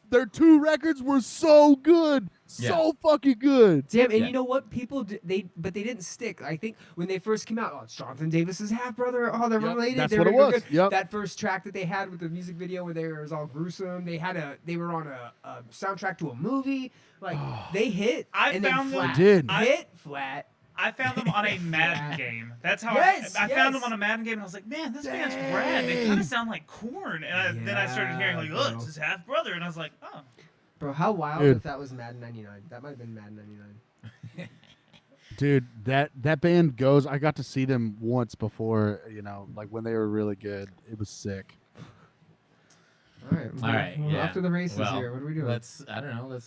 Their 2 records were so good, so fucking good. Damn, and Yeah. you know what? People they didn't stick. I think when they first came out, oh, it's Jonathan Davis's half brother. Oh, they're Yep, related. that's They're what it real was. good. Yep. That first track that they had with the music video where they was all gruesome. They were on a soundtrack to a movie. Like they hit. I and found then them- flat. They did. Hit flat. I found them on a Madden game. That's how Yes, I found them yes. on a Madden game, and I was like, man, this band's rad. They kind of sound like Corn. And then I started hearing like, Yeah, oh, it's his half brother, and I was like, oh. Bro, how wild Dude. if that was Madden 99. That might have been Madden 99. Dude, that band goes. I got to see them once before, like when they were really good. It was sick. All right. All right, Well, yeah. After the races Well, here, what are we doing? Let's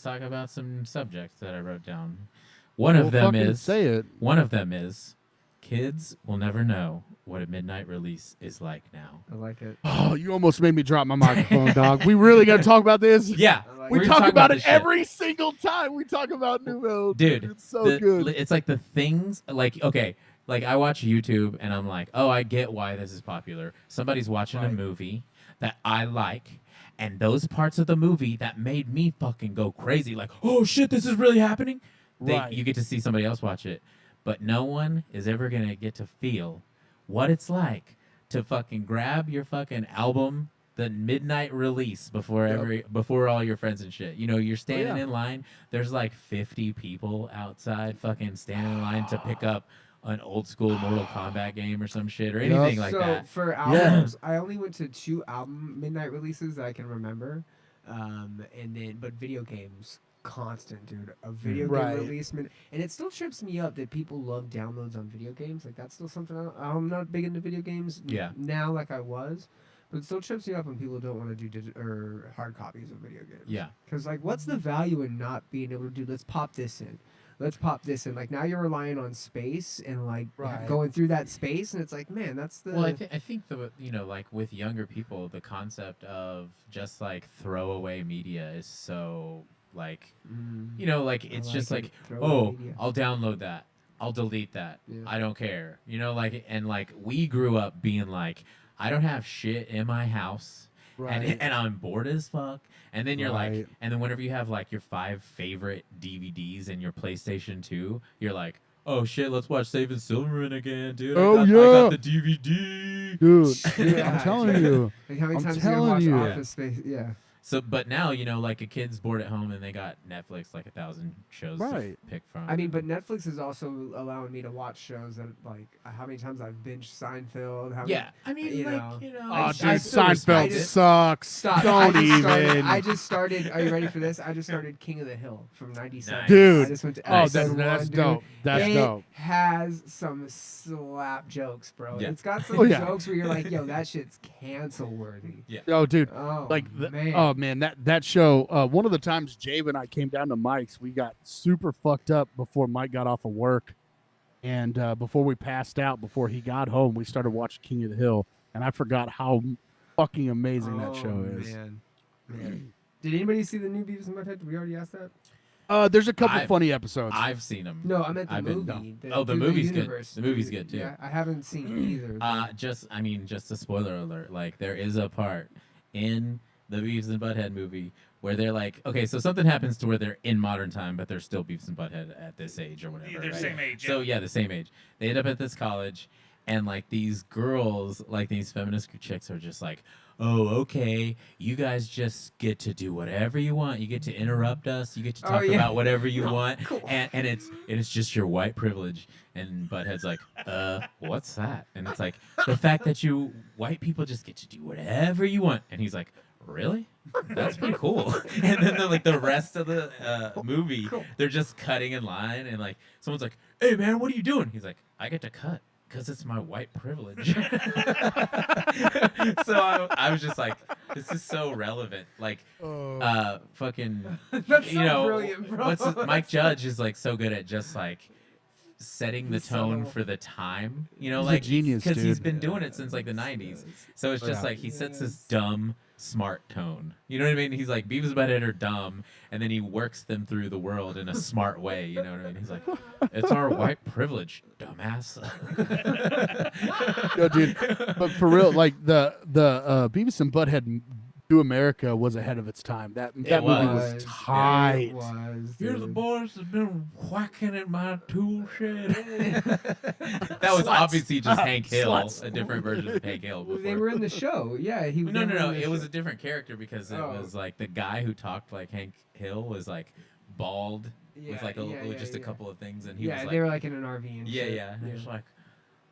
talk about some subjects that I wrote down. One of them fucking is say it. One of them is kids will never know what a midnight release is like now. I like it. Oh, you almost made me drop my microphone, dog. We really got to talk about this? Yeah, I like We we're talk gonna about it this shit. every single time we talk about New Metal. Dude, It's so good. It's like the things like okay, like I watch YouTube and I'm like, oh, I get why this is popular. Somebody's watching a Right. movie that I like, and those parts of the movie that made me fucking go crazy, like, oh shit, this is really happening. Right. You get to see somebody else watch it, but no one is ever gonna get to feel what it's like to fucking grab your fucking album, the midnight release before all your friends and shit. You're standing yeah. in line. There's like 50 people outside fucking standing in line to pick up an old school Mortal Kombat game or some shit or anything like so that. for albums, I only went to 2 album midnight releases that I can remember, but video games constant, dude. A video Right. game release, and it still trips me up that people love downloads on video games. Like that's still something I'm not big into video games now like I was, but it still trips me up when people don't want to do or hard copies of video games. Yeah. Because like, what's the value in not being able to do? Let's pop this in. Like now you're relying on space and like Right. going through that space, and it's like, man, that's the. Well, I think the like with younger people, the concept of just like throwaway media is so like like it's like just it. like Throwaway media. I'll download that, I'll delete that, Yeah. I don't care, like we grew up being like I don't have shit in my house. Right. And I'm bored as fuck. And then you're like, Right. and then whenever you have like your 5 favorite DVDs and your PlayStation 2, you're like, oh shit, let's watch Saving Silverman again, dude. Oh, I yeah. got the DVD. Dude, Yeah, I'm telling dude. you. Like how many I'm times you gonna telling watch you. Office Space? Yeah. So, but now, like a kid's bored at home and they got Netflix, like 1,000 shows Right. to pick from. I mean, but Netflix is also allowing me to watch shows that like how many times I've binged Seinfeld. How yeah, I mean, you like, know. Oh, I dude, still respect Seinfeld it. sucks. Stop. Don't I even. just started. Are you ready for this? I just started King of the Hill from '97. Nice. Dude. I just went to Oh, episode that's 1, dude. dope. That's it dope. has some slap jokes, bro. Yeah. It's got some Oh, yeah. jokes where you're like, yo, that shit's cancel worthy. Oh, dude. Oh, Like, man. oh man, that show. One of the times Jabe and I came down to Mike's, we got super fucked up before Mike got off of work, and before we passed out, before he got home, we started watching King of the Hill, and I forgot how fucking amazing that show is. Man. Did anybody see the new Beavis and Butthead? Did we already asked that? There's a couple I've- funny episodes. I've seen them. No, I meant the I've been- movie. Oh, the through movie's good. universe. The movie's good, too. Yeah, I haven't seen either. Just a spoiler alert. Like, there is a part in the Beavis and Butthead movie where they're like, okay, so something happens to where they're in modern time, but they're still Beavis and Butthead at this age or whatever. They're right? same age. So yeah, the same age. They end up at this college, and like these girls, like these feminist chicks, are just like, "Oh, okay, you guys just get to do whatever you want. You get to interrupt us. You get to talk yeah. about whatever you want, Cool. and it's just your white privilege." And Butthead's like, what's that?" And it's like the fact that you white people just get to do whatever you want. And he's like, "Really? That's pretty cool." And then the rest of the movie, Cool. they're just cutting in line, and like someone's like, "Hey man, what are you doing?" He's like, "I get to cut because it's my white privilege." So I was just like, this is so relevant. Like, fucking, That's so you know, brilliant, bro. Mike Judge is like so good at just like setting the He's tone so- for the time, you know, He's a like genius, because he's dude. been doing it since like the 90s. So it's just Yeah. like he sets this Yes. dumb, smart tone. You know what I mean? He's like, Beavis and Butthead are dumb, and then he works them through the world in a smart way. You know what I mean? He's like, "It's our white privilege, dumbass." Yo, dude, but for real, like the Beavis and Butthead To America was ahead of its time. That movie was It tight. was, You're the dude. boys that been whacking at my tool shed. That was obviously just Hank Hill, Sluts. a different version of Hank Hill. Well, Before. they were in the show. Yeah, he. No, they were in the It was show. a different character because it Oh. was like the guy who talked like Hank Hill was like bald with Yeah, like yeah, just a yeah. couple of things, and he Yeah, was like, they were like in an RV and yeah, shit. yeah. And he was like,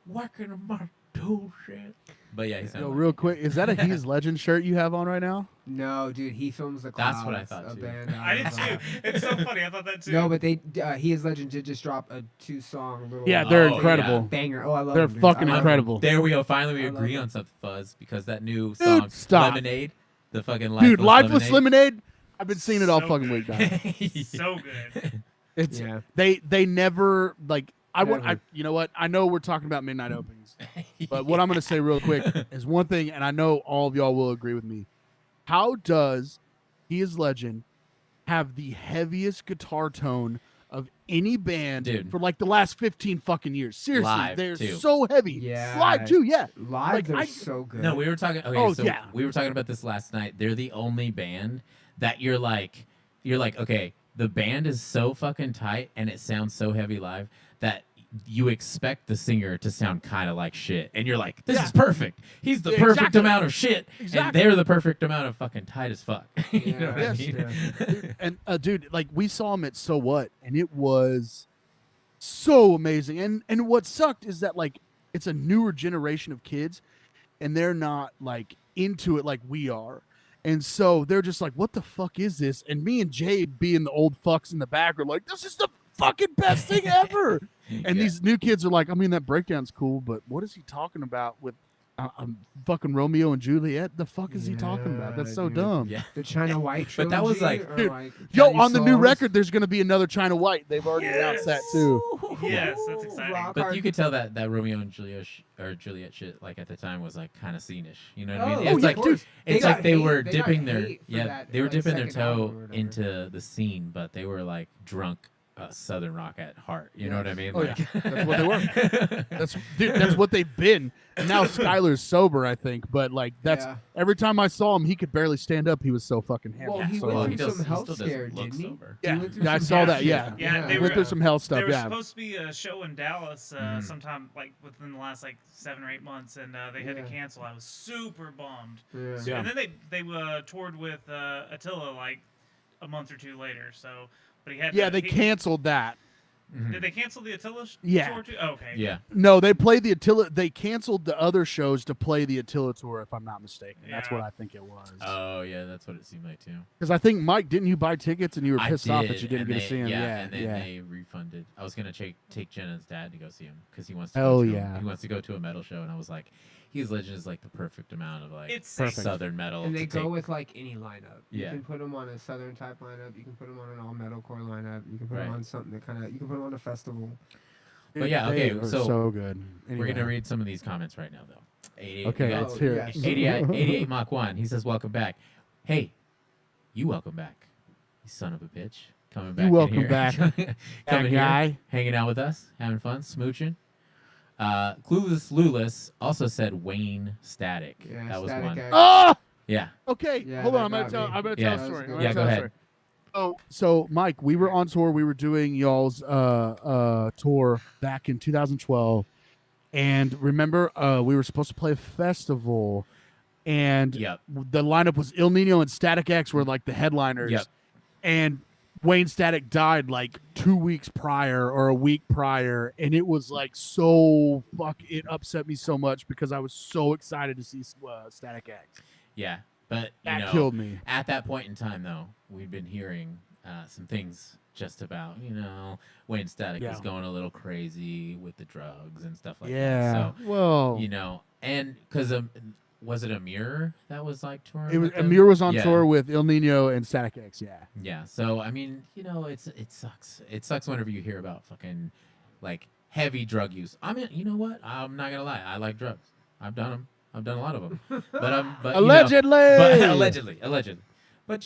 whacking at my tool shed. But yeah, he sounded Yo, like real Hank Hill. quick, is that a He's Legend shirt you have on right now? No, dude, he films the clouds. That's what I thought, a too. band I did out of, too. It's so funny. I thought that too. No, but they He Is Legend did just drop a 2-song little Yeah, they're Oh, incredible. banger. Oh, I love They're them, dude. fucking I love incredible. There we go. Finally, we I love agree it. on something, Fuzz, because that new song, stop. Lemonade, the fucking Dude, Lifeless Lemonade. Lemonade. I've been seeing it all So fucking good. week now. So good. It's Yeah. they never like. I Never. you know what? I know we're talking about midnight openings, but what I'm gonna say real quick is one thing, and I know all of y'all will agree with me. How does He Is Legend have the heaviest guitar tone of any band Dude. for like the last 15 fucking years? Seriously, Live, they're too. so heavy. Yeah. Live too, yeah. Live, Like, they're I- so good. No, we were talking. Okay, Oh, so yeah. we were talking about this last night. They're the only band that you're like, okay, the band is so fucking tight and it sounds so heavy live that you expect the singer to sound kind of like shit, and you're like, this Yeah. is perfect. He's the Yeah, perfect exactly. amount of shit, and Exactly. they're the perfect amount of fucking tight as fuck. You know Yeah. what I Yes. mean? And dude, like we saw him at So What, and it was so amazing. And what sucked is that like it's a newer generation of kids, and they're not like into it like we are. And so they're just like, what the fuck is this? And me and Jay, being the old fucks in the back, are like, this is the fucking best thing ever. And Yeah. these new kids are like, I mean, that breakdown's cool, but what is he talking about with fucking Romeo and Juliet? The fuck is he talking about? That's so dude. dumb. Yeah. The China White But that was trilogy, like- or Dude, like Yo, Candy on the new Souls. record, there's going to be another China White. They've already announced that too. Yes, that's exciting. Rock But hard. you could tell that Romeo and Juliet shit, like at the time, was like kind of scenish. You know what I mean? Oh, It's yeah, like of course. it's got like they hate- were got dipping their hate for that, they were like, dipping their second album toe or whatever. into the scene, but they were like drunk Southern rock at heart. You know what I mean? Oh, Like, yeah. That's what they were. That's what they've been. And now Skylar's sober, I think. But like that's Yeah. every time I saw him, he could barely stand up. He was so fucking hammered. Well, he so, went like, through some he health still scare, doesn't look didn't he? sober. yeah, He went through yeah, I some saw health that. shit. Yeah, Yeah, they went were- through some hell stuff. There was Yeah, supposed to be a show in Dallas Mhm. sometime like within the last like 7 or 8 months, and they had to Yeah. cancel. I was super bummed. Yeah. Yeah. And then they toured with Attila like a month or 2 later. So, but he had yeah, to, they he- canceled that. Mhm. Did they cancel the Attila Yeah. tour too? Oh, okay. Yeah. No, they played the Attila. They canceled the other shows to play the Attila tour, if I'm not mistaken. That's Yeah. what I think it was. Oh yeah, that's what it seemed like too. Because I think Mike, didn't you buy tickets and you were I pissed off did, that you didn't and get to they- see him? Yeah, and then yeah. they refunded. I was gonna take Jenna's dad to go see him because he wants to. Hell go to yeah. He wants to go to a metal show, and I was like, He's Legend is like the perfect amount of like It's Perfect. Southern metal. And they to go take- with like any lineup. Yeah. You can put them on a Southern type lineup. You can put them on an all metalcore lineup. You can put Right. them on something that kind of. You can put them on a festival. But yeah, They okay, are so good. We're Anyway. gonna read some of these comments right now, though. 88, Okay, we got let's hear yes. it. 88 Mach 1. He says, "Welcome back." Hey, you welcome back, you son of a bitch. Coming back. in welcome here. back, Coming guy. here, hanging out with us, having fun, smooching. Clueless Lulus also said Wayne Static. Yeah, that was Static one. X. Ah! Yeah. Okay, Yeah, hold that on. I'm gonna got tell. me. I'm gonna Yeah. tell a story. I'm Yeah, gonna go tell a ahead. story. So Mike, we were on tour. We were doing y'all's tour back in 2012, and remember, we were supposed to play a festival, and Yep. the lineup was Il Nino and Static X were like the headliners, Yep. and Wayne Static died like 2 weeks prior or a week prior, and it was like so it upset me so much because I was so excited to see Static X. Yeah. But you That know, killed me. at that point in time, though, we've been hearing some things just about, Wayne Static Yeah. is going a little crazy with the drugs and stuff like Yeah. that. Well, So, and because was it Amir that was like touring? it was with them? Amir was on Yeah. tour with Il Nino and Static X. Yeah. Yeah. So I mean, it sucks. It sucks whenever you hear about fucking like heavy drug use. I mean, you know what? I'm not gonna lie. I like drugs. I've done them. I've done a lot of them. But Allegedly. But allegedly. But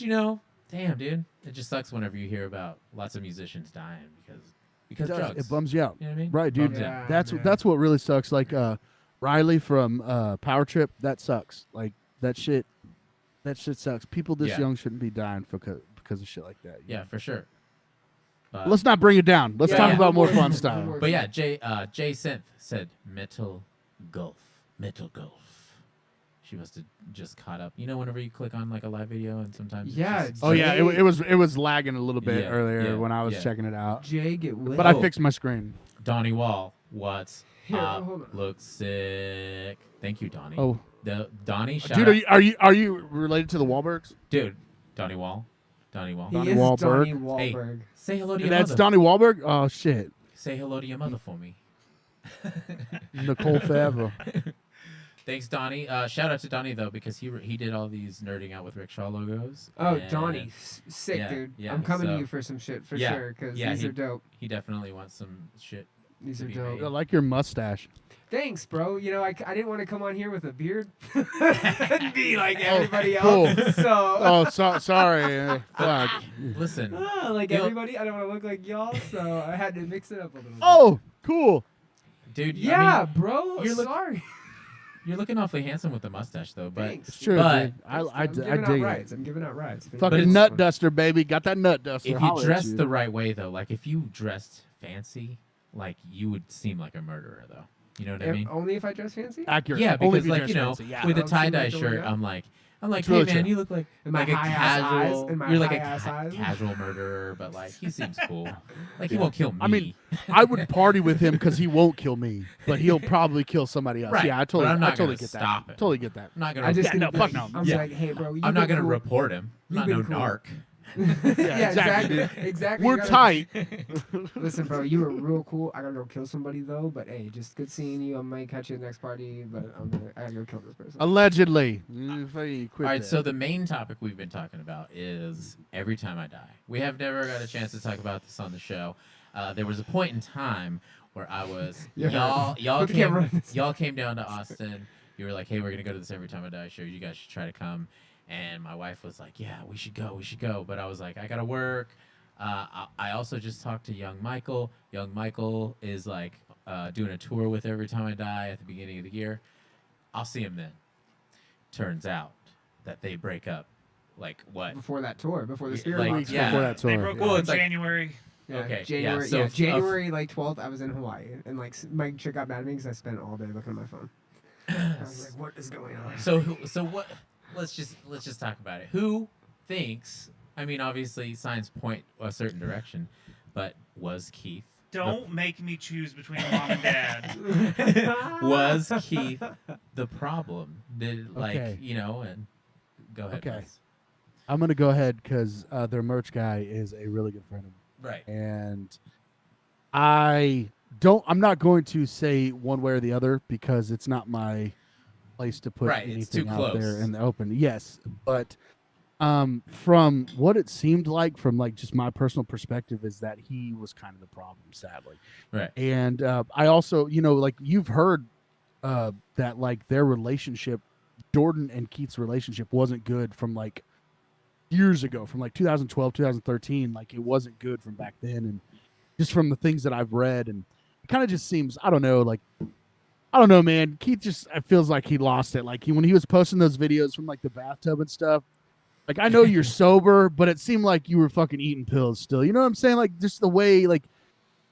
damn, dude, it just sucks whenever you hear about lots of musicians dying because It does. drugs. It bums you out. You know what I mean? Right, dude. Bums you out. Yeah. That's what really sucks. Like Riley from Power Trip, that sucks. Like that shit. That shit sucks. People this Yeah. young shouldn't be dying because of shit like that. Yeah, for sure. But, Let's not bring it down. Let's Yeah, talk yeah. about more One fun more- stuff. one more. but yeah, Jay Synth said Metal Gulf. She must have just caught up. You know, whenever you click on like a live video and sometimes it's Yeah, just- Oh yeah, Jay- it was lagging a little bit Yeah, earlier yeah, when I was yeah. checking it out. Jay, get with But it. I Oh. fixed my screen. Donnie Wall, what's Here, up? hold on. Looks sick. Thank you, Donnie. Oh, The Donnie, shout dude, out. are you related to the Wahlbergs? Dude, Donnie Wall. He Donnie is Wahlberg. Donnie Hey. Wahlberg. Say hello to And your that's mother. Donnie Wahlberg. Oh shit, Say hello to your mother for me. Nicole Favreau. Thanks, Donnie. Shout out to Donnie though, because he did all these nerding out with Rickshaw logos. Oh, and Donnie, sick yeah, dude. yeah, I'm coming so- to you for some shit for Yeah, sure because yeah, these he- are dope. He definitely wants some shit. These to are be dope. made. I like your mustache. Thanks, bro. You know, I didn't want to come on here with a beard and be like everybody cool. else. So, Oh, sorry. Fuck. Listen, like You know- everybody, I don't want to look like y'all, so I had to mix it up a little. Oh, cool. dude. yeah, I mean, bro. you're Sorry. you're looking awfully handsome with the mustache though. But Thanks. It's true, But- dude. I I'm giving out dig it. rides. I'm giving out rides. Fucking it's- nut duster, baby. Got that nut duster. if you Holla at dress you. the right way though, like if you dressed fancy, like you would seem like a murderer though. You know what I mean? Only if I dress fancy. accurate. Yeah, Only because if like dress you know, fancy, yeah. with a I'll seem tie dye like the shirt, way I'm like, It's hey really man, true. you look like And my like a high-ass eyes, casual. and my You're like a high-ass eyes. casual murderer, but like he seems cool. Like he Yeah. won't kill me. I mean, I would party with him because he won't kill me, but he'll probably kill somebody else. Right, Yeah, I but totally, I'm not I totally gonna get stop that. it. Totally get that. I'm not gonna. I just Yeah, no, gonna fuck be- no. I'm Yeah. like, hey, bro. I'm not gonna cool. report him. I'm You've not been no cool. narc. Yeah, exactly. Exactly. We're You gotta- tight. Listen, bro, you were real cool. I gotta go kill somebody though. But hey, just good seeing you. I might catch you at the next party, but I gotta go kill this person. Allegedly. Quit All right, that. so the main topic we've been talking about is Every Time I Die. We have never got a chance to talk about this on the show. There was a point in time where I was Yeah. y'all Put the camera on came this. y'all came down to Austin. You were like, hey, we're gonna go to this Every Time I Die show. You guys should try to come. And my wife was like, yeah, we should go. But I was like, I gotta work. I also just talked to young Michael. Young Michael is like doing a tour with Every Time I Die at the beginning of the year. I'll see him then. Turns out that they break up. Like what? Before that tour, before the Yeah, Spirit like, Monster. yeah. before that They tour. broke Well, up in it's like- January. Yeah, Okay, yeah, January. so Yeah, f- January like 12th. I was in Hawaii, and like my chick got mad at me because I spent all day looking at my phone. I was like, what is going on? So what? Let's just talk about it. Who thinks? I mean, obviously, signs point a certain direction, but was Keith? Don't make me choose between mom and dad. Was Keith the problem? Did like Okay. and go ahead. Okay. Fuzz. I'm gonna go ahead because their merch guy is a really good friend of mine, Right. and I'm not going to say one way or the other because it's not my place to put Right, it's too anything out there close. in the open. Yes, but from what it seemed like, from like just my personal perspective, is that he was kind of the problem, sadly. Right. And I also, like you've heard that like their relationship, Jordan and Keith's relationship, wasn't good from like years ago, from like 2012, 2013. Like it wasn't good from back then, and just from the things that I've read, and it kind of just seems, I don't know, man. Keith just, it feels like he lost it. Like when he was posting those videos from like the bathtub and stuff. Like I know you're sober, but it seemed like you were fucking eating pills still. You know what I'm saying? Like just the way, like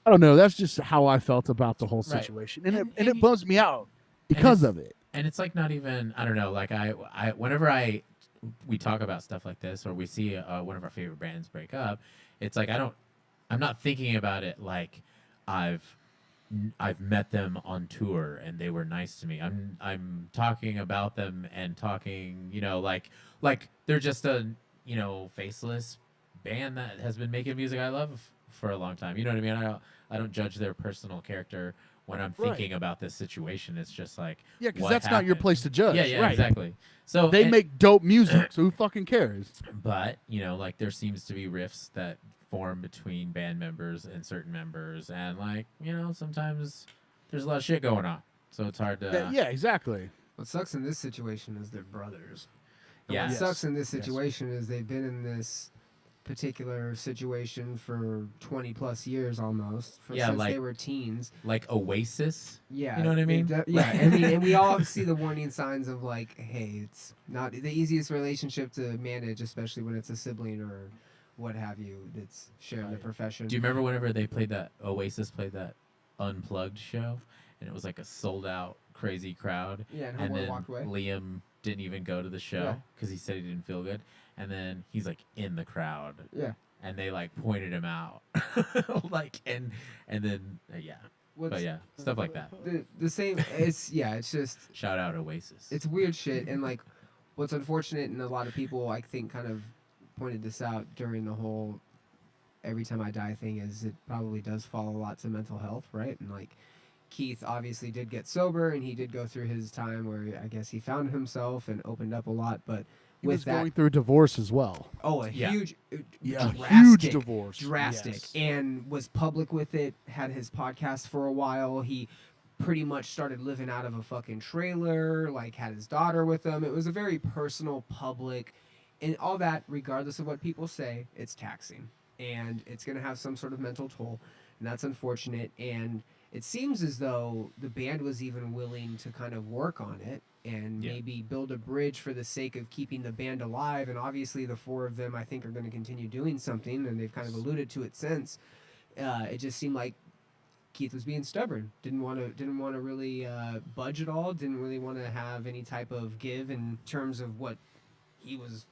I don't know. That's just how I felt about the whole Right. situation, and And it you- bums me out because of it. And it's like not even, I don't know, like I whenever we talk about stuff like this, or we see one of our favorite bands break up, it's like I'm not thinking about it like I've met them on tour and they were nice to me. I'm talking about them and talking, like they're just a faceless band that has been making music I love for a long time. You know what I mean? I don't judge their personal character when I'm Right. thinking about this situation. It's just like, Yeah, because what that's not your happened? place to judge. Yeah, right. exactly. So They and- make dope music, so who fucking cares? but like there seems to be rifts that form between band members and certain members, and like sometimes there's a lot of shit going on, so it's hard to. Yeah, exactly. What sucks in this situation is they're brothers. And Yeah. what Yes. sucks in this Yes. situation is they've been in this particular situation for 20 plus years almost, Yeah, since like- they were teens. Like Oasis. Yeah, You know what I mean? Yeah, I mean, and we all see the warning signs of like, hey, it's not the easiest relationship to manage, especially when it's a sibling or what have you that's sharing the profession. Do you remember whenever they played that Oasis played that Unplugged show, and it was like a sold out crazy crowd, Yeah, and and Homeboy then walked away. Liam didn't even go to the Yeah. show because he said he didn't feel good, and then he's like in the crowd, Yeah. and they like pointed him out, like and then yeah, but yeah, stuff like that. The same. It's just Shout out Oasis. it's weird shit, and like what's unfortunate, and a lot of people I think kind of pointed this out during the whole every time I die thing, is it probably does fall a lot to mental health, right? And like Keith obviously did get sober, and he did go through his time where I guess he found himself and opened up a lot, but He with was that, going through a divorce as well. oh, a Yeah. huge, Yeah, drastic, huge divorce. drastic, Yes. and was public with it. Had his podcast for a while. He pretty much started living out of a fucking trailer. Like had his daughter with him. It was a very personal, public, and all that. Regardless of what people say, it's taxing, and it's gonna have some sort of mental toll, and that's unfortunate. And it seems as though the band was even willing to kind of work on it and Yeah. maybe build a bridge for the sake of keeping the band alive. And obviously the four of them, I think, are going to continue doing something, and they've kind of alluded to it since. It just seemed like Keith was being stubborn, didn't want to really budge at all, didn't really want to have any type of give in terms of what he was,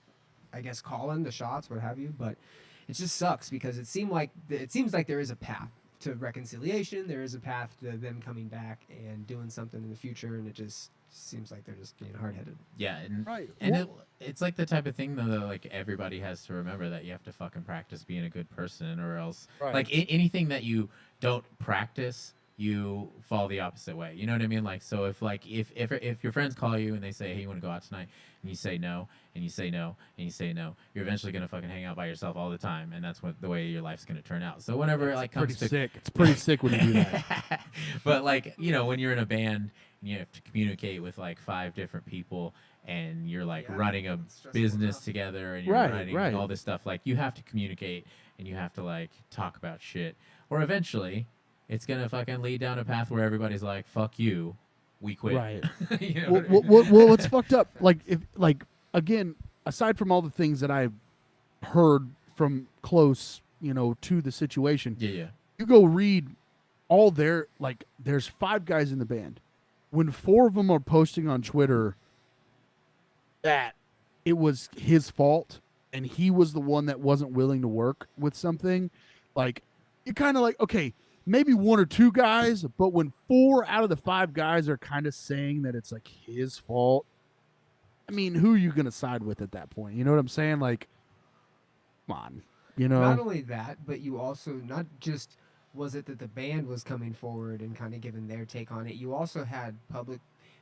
I guess, calling the shots, what have you. But it just sucks because it seems like there is a path to reconciliation. There is a path to them coming back and doing something in the future, and it just seems like they're just being hard-headed. Yeah, and Right. and Well- it's like the type of thing though that like everybody has to remember that you have to fucking practice being a good person, or else Right. like anything that you don't practice, you fall the opposite way. You know what I mean? Like, so if your friends call you and they say, hey, you want to go out tonight, and you say no, and you say no, and you say no, you're eventually gonna fucking hang out by yourself all the time, and that's what the way your life's gonna turn out. So whenever it like Pretty comes to sick. It's pretty sick when you do that. but like, you know, when you're in a band and you have to communicate with like 5 different people, and you're like Yeah, running a it's stressful business enough. together, and you're Right, running right. all this stuff, like you have to communicate and you have to like talk about shit, or eventually it's gonna fucking lead down a path where everybody's like, fuck you, we quit. Right. You know well, what I mean? well, what's fucked up? Like, if again, aside from all the things that I've heard from close, to the situation, Yeah. you go read all their there's 5 guys in the band. When 4 of them are posting on Twitter that it was his fault and he was the one that wasn't willing to work with something, like you're kind of like, okay, maybe 1 or 2 guys, but when 4 out of the 5 guys are kind of saying that it's like his fault, I mean, who are you going to side with at that point? You know what I'm saying? Like, come on, Not only that, but you also, not just was it that the band was coming forward and kind of giving their take on it, you also had public,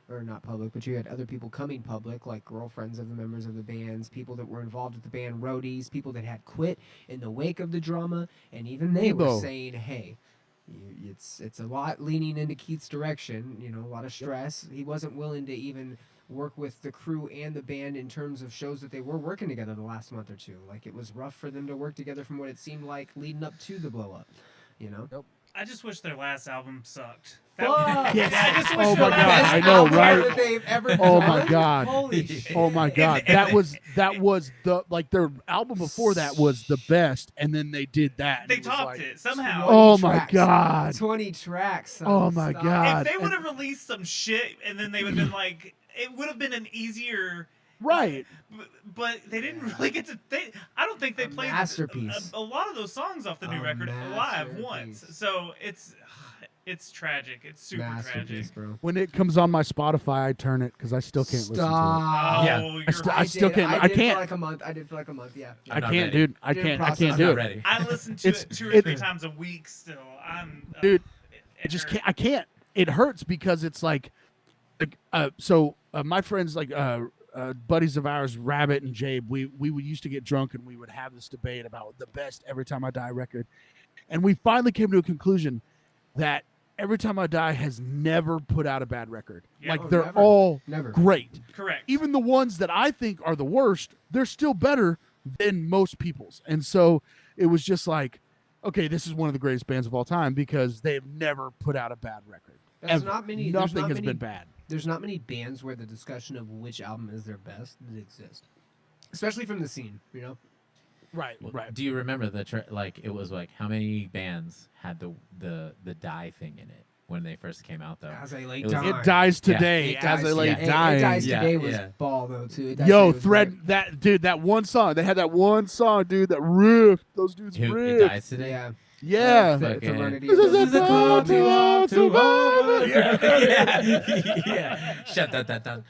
or not public, but you had other people coming public, like girlfriends of the members of the bands, people that were involved with the band, roadies, people that had quit in the wake of the drama, and even they were Debo. saying, hey, it's a lot leaning into Keith's direction, a lot of stress. He wasn't willing to even work with the crew and the band in terms of shows that they were working together the last month or 2. Like, it was rough for them to work together from what it seemed like leading up to the blow up, I just wish their last album sucked. Fuck! Yes. I just wish Oh their my last God, I album know, album right? that they've ever Oh my done? God. Holy shit! Oh my God, that was the their album before that was the best, and then they did that. and They it was topped like, it somehow. Oh 20 my tracks. God. 20 tracks. son. Oh my Stop. God. If they would have released some shit, and then they would have been like, it would have been an easier. Right. But they didn't really get to. I don't think they A played masterpiece. a lot of those songs off the new A record live once. masterpiece. So it's tragic. It's super Masterpiece, tragic. bro. When it comes on my Spotify, I turn it because I still can't listen to Stop. Oh, Yeah. you're I still can't- I did can't. For like a month. I did for like a month. Yeah. it. I'm I not can't, ready. dude. I Didn't can't. I process can't I'm do not it, ready. I listen to It's- it 2 or it- 3 times a week still. dude. It I just hurts. can't. I can't. It hurts because it's like my friends buddies of ours, Rabbit and Jabe, we would used to get drunk and we would have this debate about the best Every Time I Die record, and we finally came to a conclusion that Every Time I Die has never put out a bad record. Yeah. Like Oh, they're never. all Never. great. Correct. Even the ones that I think are the worst, they're still better than most people's. And so it was just like, okay, this is one of the greatest bands of all time because they've never put out a bad record. There's Ever. not many. Nothing has been bad. There's not many bands where the discussion of which album is their best that exist, especially from the scene. You know. Right, Well, right. Do you remember like it was like how many bands had the die thing in it when they first came out though? As I lay It was- dying. It dies today It as Dies I lay Today. dying. It Dies Yeah, Today was yeah. ball though too. It Dies Yo, Today was Thread, great. that dude, that one song. They had that one song, dude, that riff. Those dudes Who it riff. dies today? Yeah. Yeah. It's a Fucking- Renity. This is a This is call to survival. yeah. Shut that down.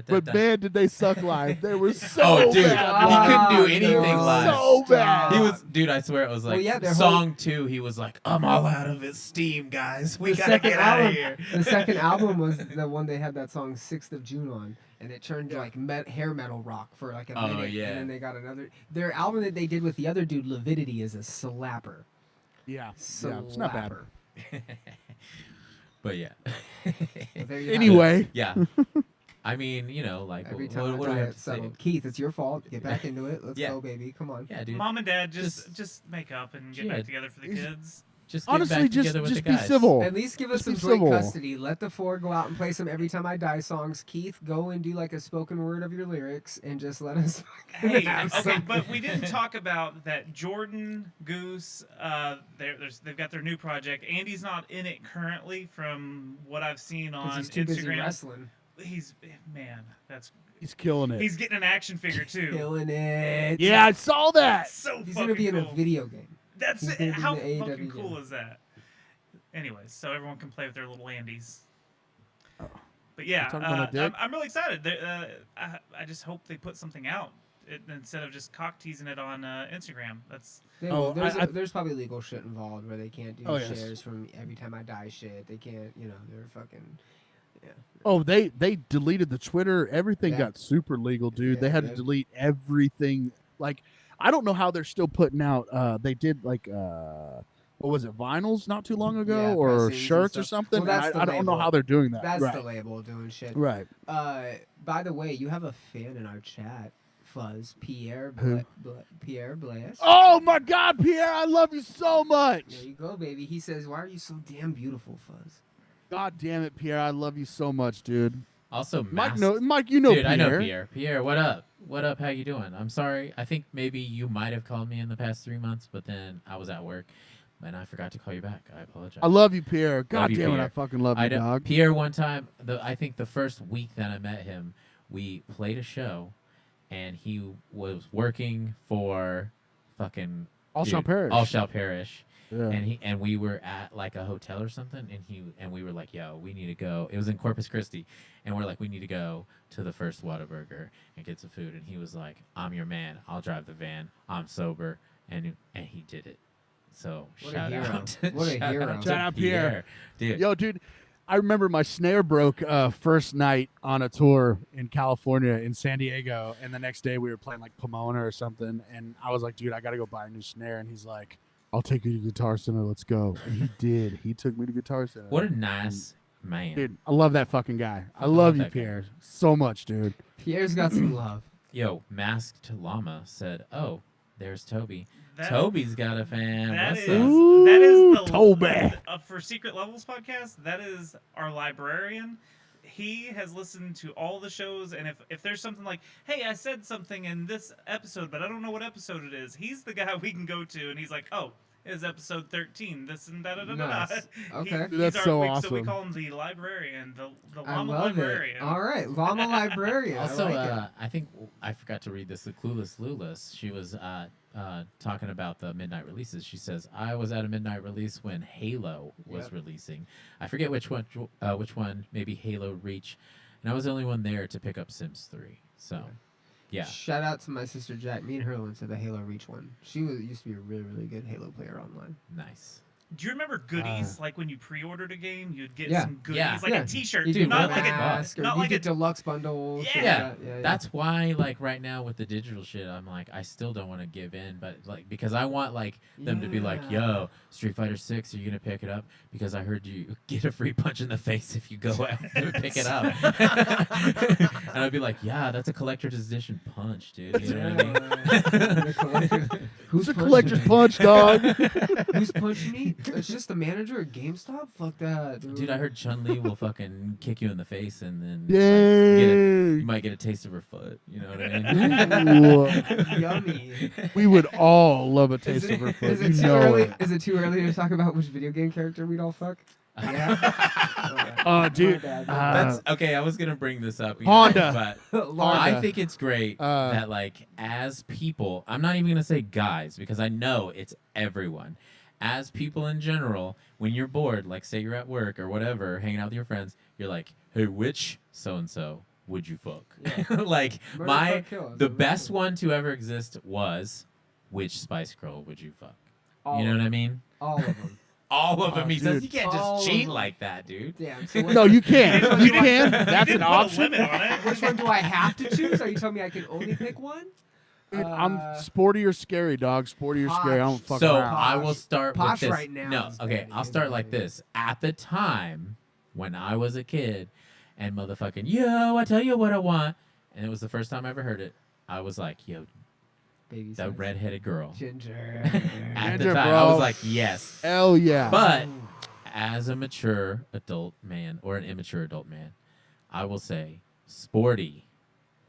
But man, did they suck live. They were so Oh, dude, bad. he couldn't do Oh, anything no. live. So bad. He was, dude. I swear it was like Well, yeah, their song 2. He was like, "I'm all out of his steam, guys. We The gotta second get out of album- here." The second album was the one they had that song 6th of June on, and it turned to like hair metal rock for like a Oh, minute, yeah. and then they got another. Their album that they did with the other dude, Lividity, is a slapper. Yeah. Yeah, it's not bad. Slapper. But yeah. But there you have it. Anyway, Yeah. I mean, you know, like Every what, time what I do we die, have it's to say? settled. Keith, it's your fault. Get back into it. Let's Yeah. go, baby. Come on. Yeah, dude. Mom and Dad just make up and get Yeah. back together for the kids. Just get honestly, back just together with the be guys. civil. At least give us Just some be joint civil. custody. Let the four go out and play some Every Time I Die songs. Keith, go and do like a spoken word of your lyrics and just let us Hey, have okay, some- but we didn't talk about that Jordan Goose. They've got their new project. Andy's not in it currently, from what I've seen 'cause on he's too busy Instagram. wrestling. He's man, that's He's killing it. he's getting an action figure too. Killing it. Yeah, I saw that. That's so He's fucking gonna be in cool. a video game. That's he's it. gonna be in How the AEW fucking cool game. is that? Anyways, so everyone can play with their little Andys. Oh. But yeah, Talking about my dick? I'm really excited. I just hope they put something out instead of just cock teasing it on Instagram. That's Oh, There's probably legal shit involved where they can't do Oh, yes. shares from Every Time I Die shit. They can't, they're fucking, yeah. Oh, they deleted the Twitter. Everything Yeah. got super legal, dude. Yeah, they had yeah. to delete everything. Like, I don't know how they're still putting out. They did like what was it, vinyls not too long ago, Yeah, or pressings and shirts or stuff. something. Well, that's and the I don't know label. how they're doing that. That's right. the label doing shit. Right. By the way, you have a fan in our chat, Fuzz, Pierre Who? Pierre Blaise. Oh my God, Pierre, I love you so much. There you go, baby. He says, "Why are you so damn beautiful, Fuzz?" God damn it, Pierre, I love you so much, dude. Also, Mike, masked. Mike, you know Dude, Pierre. I know Pierre. Pierre, what up? What up? How you doing? I'm sorry. I think maybe you might have called me in the past 3 months, but then I was at work and I forgot to call you back. I apologize. I love you, Pierre. God you, damn it, Pierre. I fucking love you, know- dog. Pierre, one time, I think the first week that I met him, we played a show, and he was working for fucking All shall dude, perish. All Shall Perish. Yeah. And we were at like a hotel or something, and we were like, yo, we need to go. It was in Corpus Christi, and we're like, we need to go to the First Whataburger and get some food. And he was like, I'm your man. I'll drive the van. I'm sober, and he did it. So What a shout hero. out, to, What a shout hero. out to Shout out Pierre. dude. Yo, dude, I remember my snare broke first night on a tour in California in San Diego, and the next day we were playing like Pomona or something, and I was like, dude, I gotta go buy a new snare, and he's like, I'll take you to Guitar Center, let's go. And he did. He took me to Guitar Center. What a nice man. Dude, I love that fucking guy. I love love you, that guy. Pierre, so much, dude. Pierre's got some love. Yo, Masked Llama said, oh, there's Toby. that, Toby's got a fan. That What's is up? Ooh, that is the Toby. For Secret Levels podcast. That is our librarian. He has listened to all the shows, and if there's something like, hey, I said something in this episode, but I don't know what episode it is, he's the guy we can go to, and he's like, oh, it's episode 13, this and da da da da. Nice. Okay. Dude, that's he's so So we awesome. call him the librarian, the I llama love librarian. it. All right, llama librarian. Also, I like it. I think I forgot to read this. The Clueless Lulus. She was talking about the midnight releases. She says, "I was at a midnight release when Halo was Yep. releasing. I forget which one. Maybe Halo Reach, and I was the only one there to pick up Sims 3. So, yeah. Shout out to my sister Jack. Me and her went to the Halo Reach one. She used to be a really, really good Halo player online. Nice. Do you remember goodies? Like when you pre-ordered a game, you'd get Yeah. some goodies, Yeah. like Yeah. a T-shirt, You Dude, get not what like the a mask, or not you like get a deluxe bundles. shit like Yeah. that. Yeah. That's why, like right now with the digital shit, I'm like, I still don't want to give in, but like because I want like them to be like, "Yo, Street Fighter 6, are you gonna pick it up? Because I heard you get a free punch in the face if you go after pick it up." And I'd be like, "Yeah, that's a collector's edition punch, dude." You know what I mean? Who's a punching collector's me? punch, dog. Who's punching me? It's just the manager at GameStop? Fuck that, dude. Dude, I heard Chun-Li will fucking kick you in the face and then like, you might get a taste of her foot. You know what I mean? Ooh. Yummy. We would all love a taste Is of her it, foot. is, You it too know early, it. is it too early to talk about which video game character we'd all fuck? Yeah. Dude, That's okay. I was gonna bring this up, you Honda. know, but I Honda. think it's great that like as people, I'm not even gonna say guys because I know it's everyone. As people in general, when you're bored, like say you're at work or whatever, hanging out with your friends, you're like, "Hey, which so and so would you fuck?" Yeah. Like Murder, my fuck, kill. the best one to ever exist was, "Which Spice Girl would you fuck?" All You know of what I them. mean? All of them. All of them. He says dude. you can't All just of cheat them. like that, dude. Damn. So what, No, you can. You You didn't- can. you That's didn't an put a option. limit on it. which one do I have to choose? Are you telling me I can only pick one? Dude, I'm sporty or scary, dog. Sporty or scary. I don't fuck So around. I will start with Posh this. right now No, is okay, bad. I'll start like this. At the time when I was a kid and motherfucking, yo, I tell you what I want, and it was the first time I ever heard it, I was like, yo, Baby that size. redheaded girl. Ginger. At the Ginger, time, bro. I was like, yes. Hell yeah. But as a mature adult man or an immature adult man, I will say sporty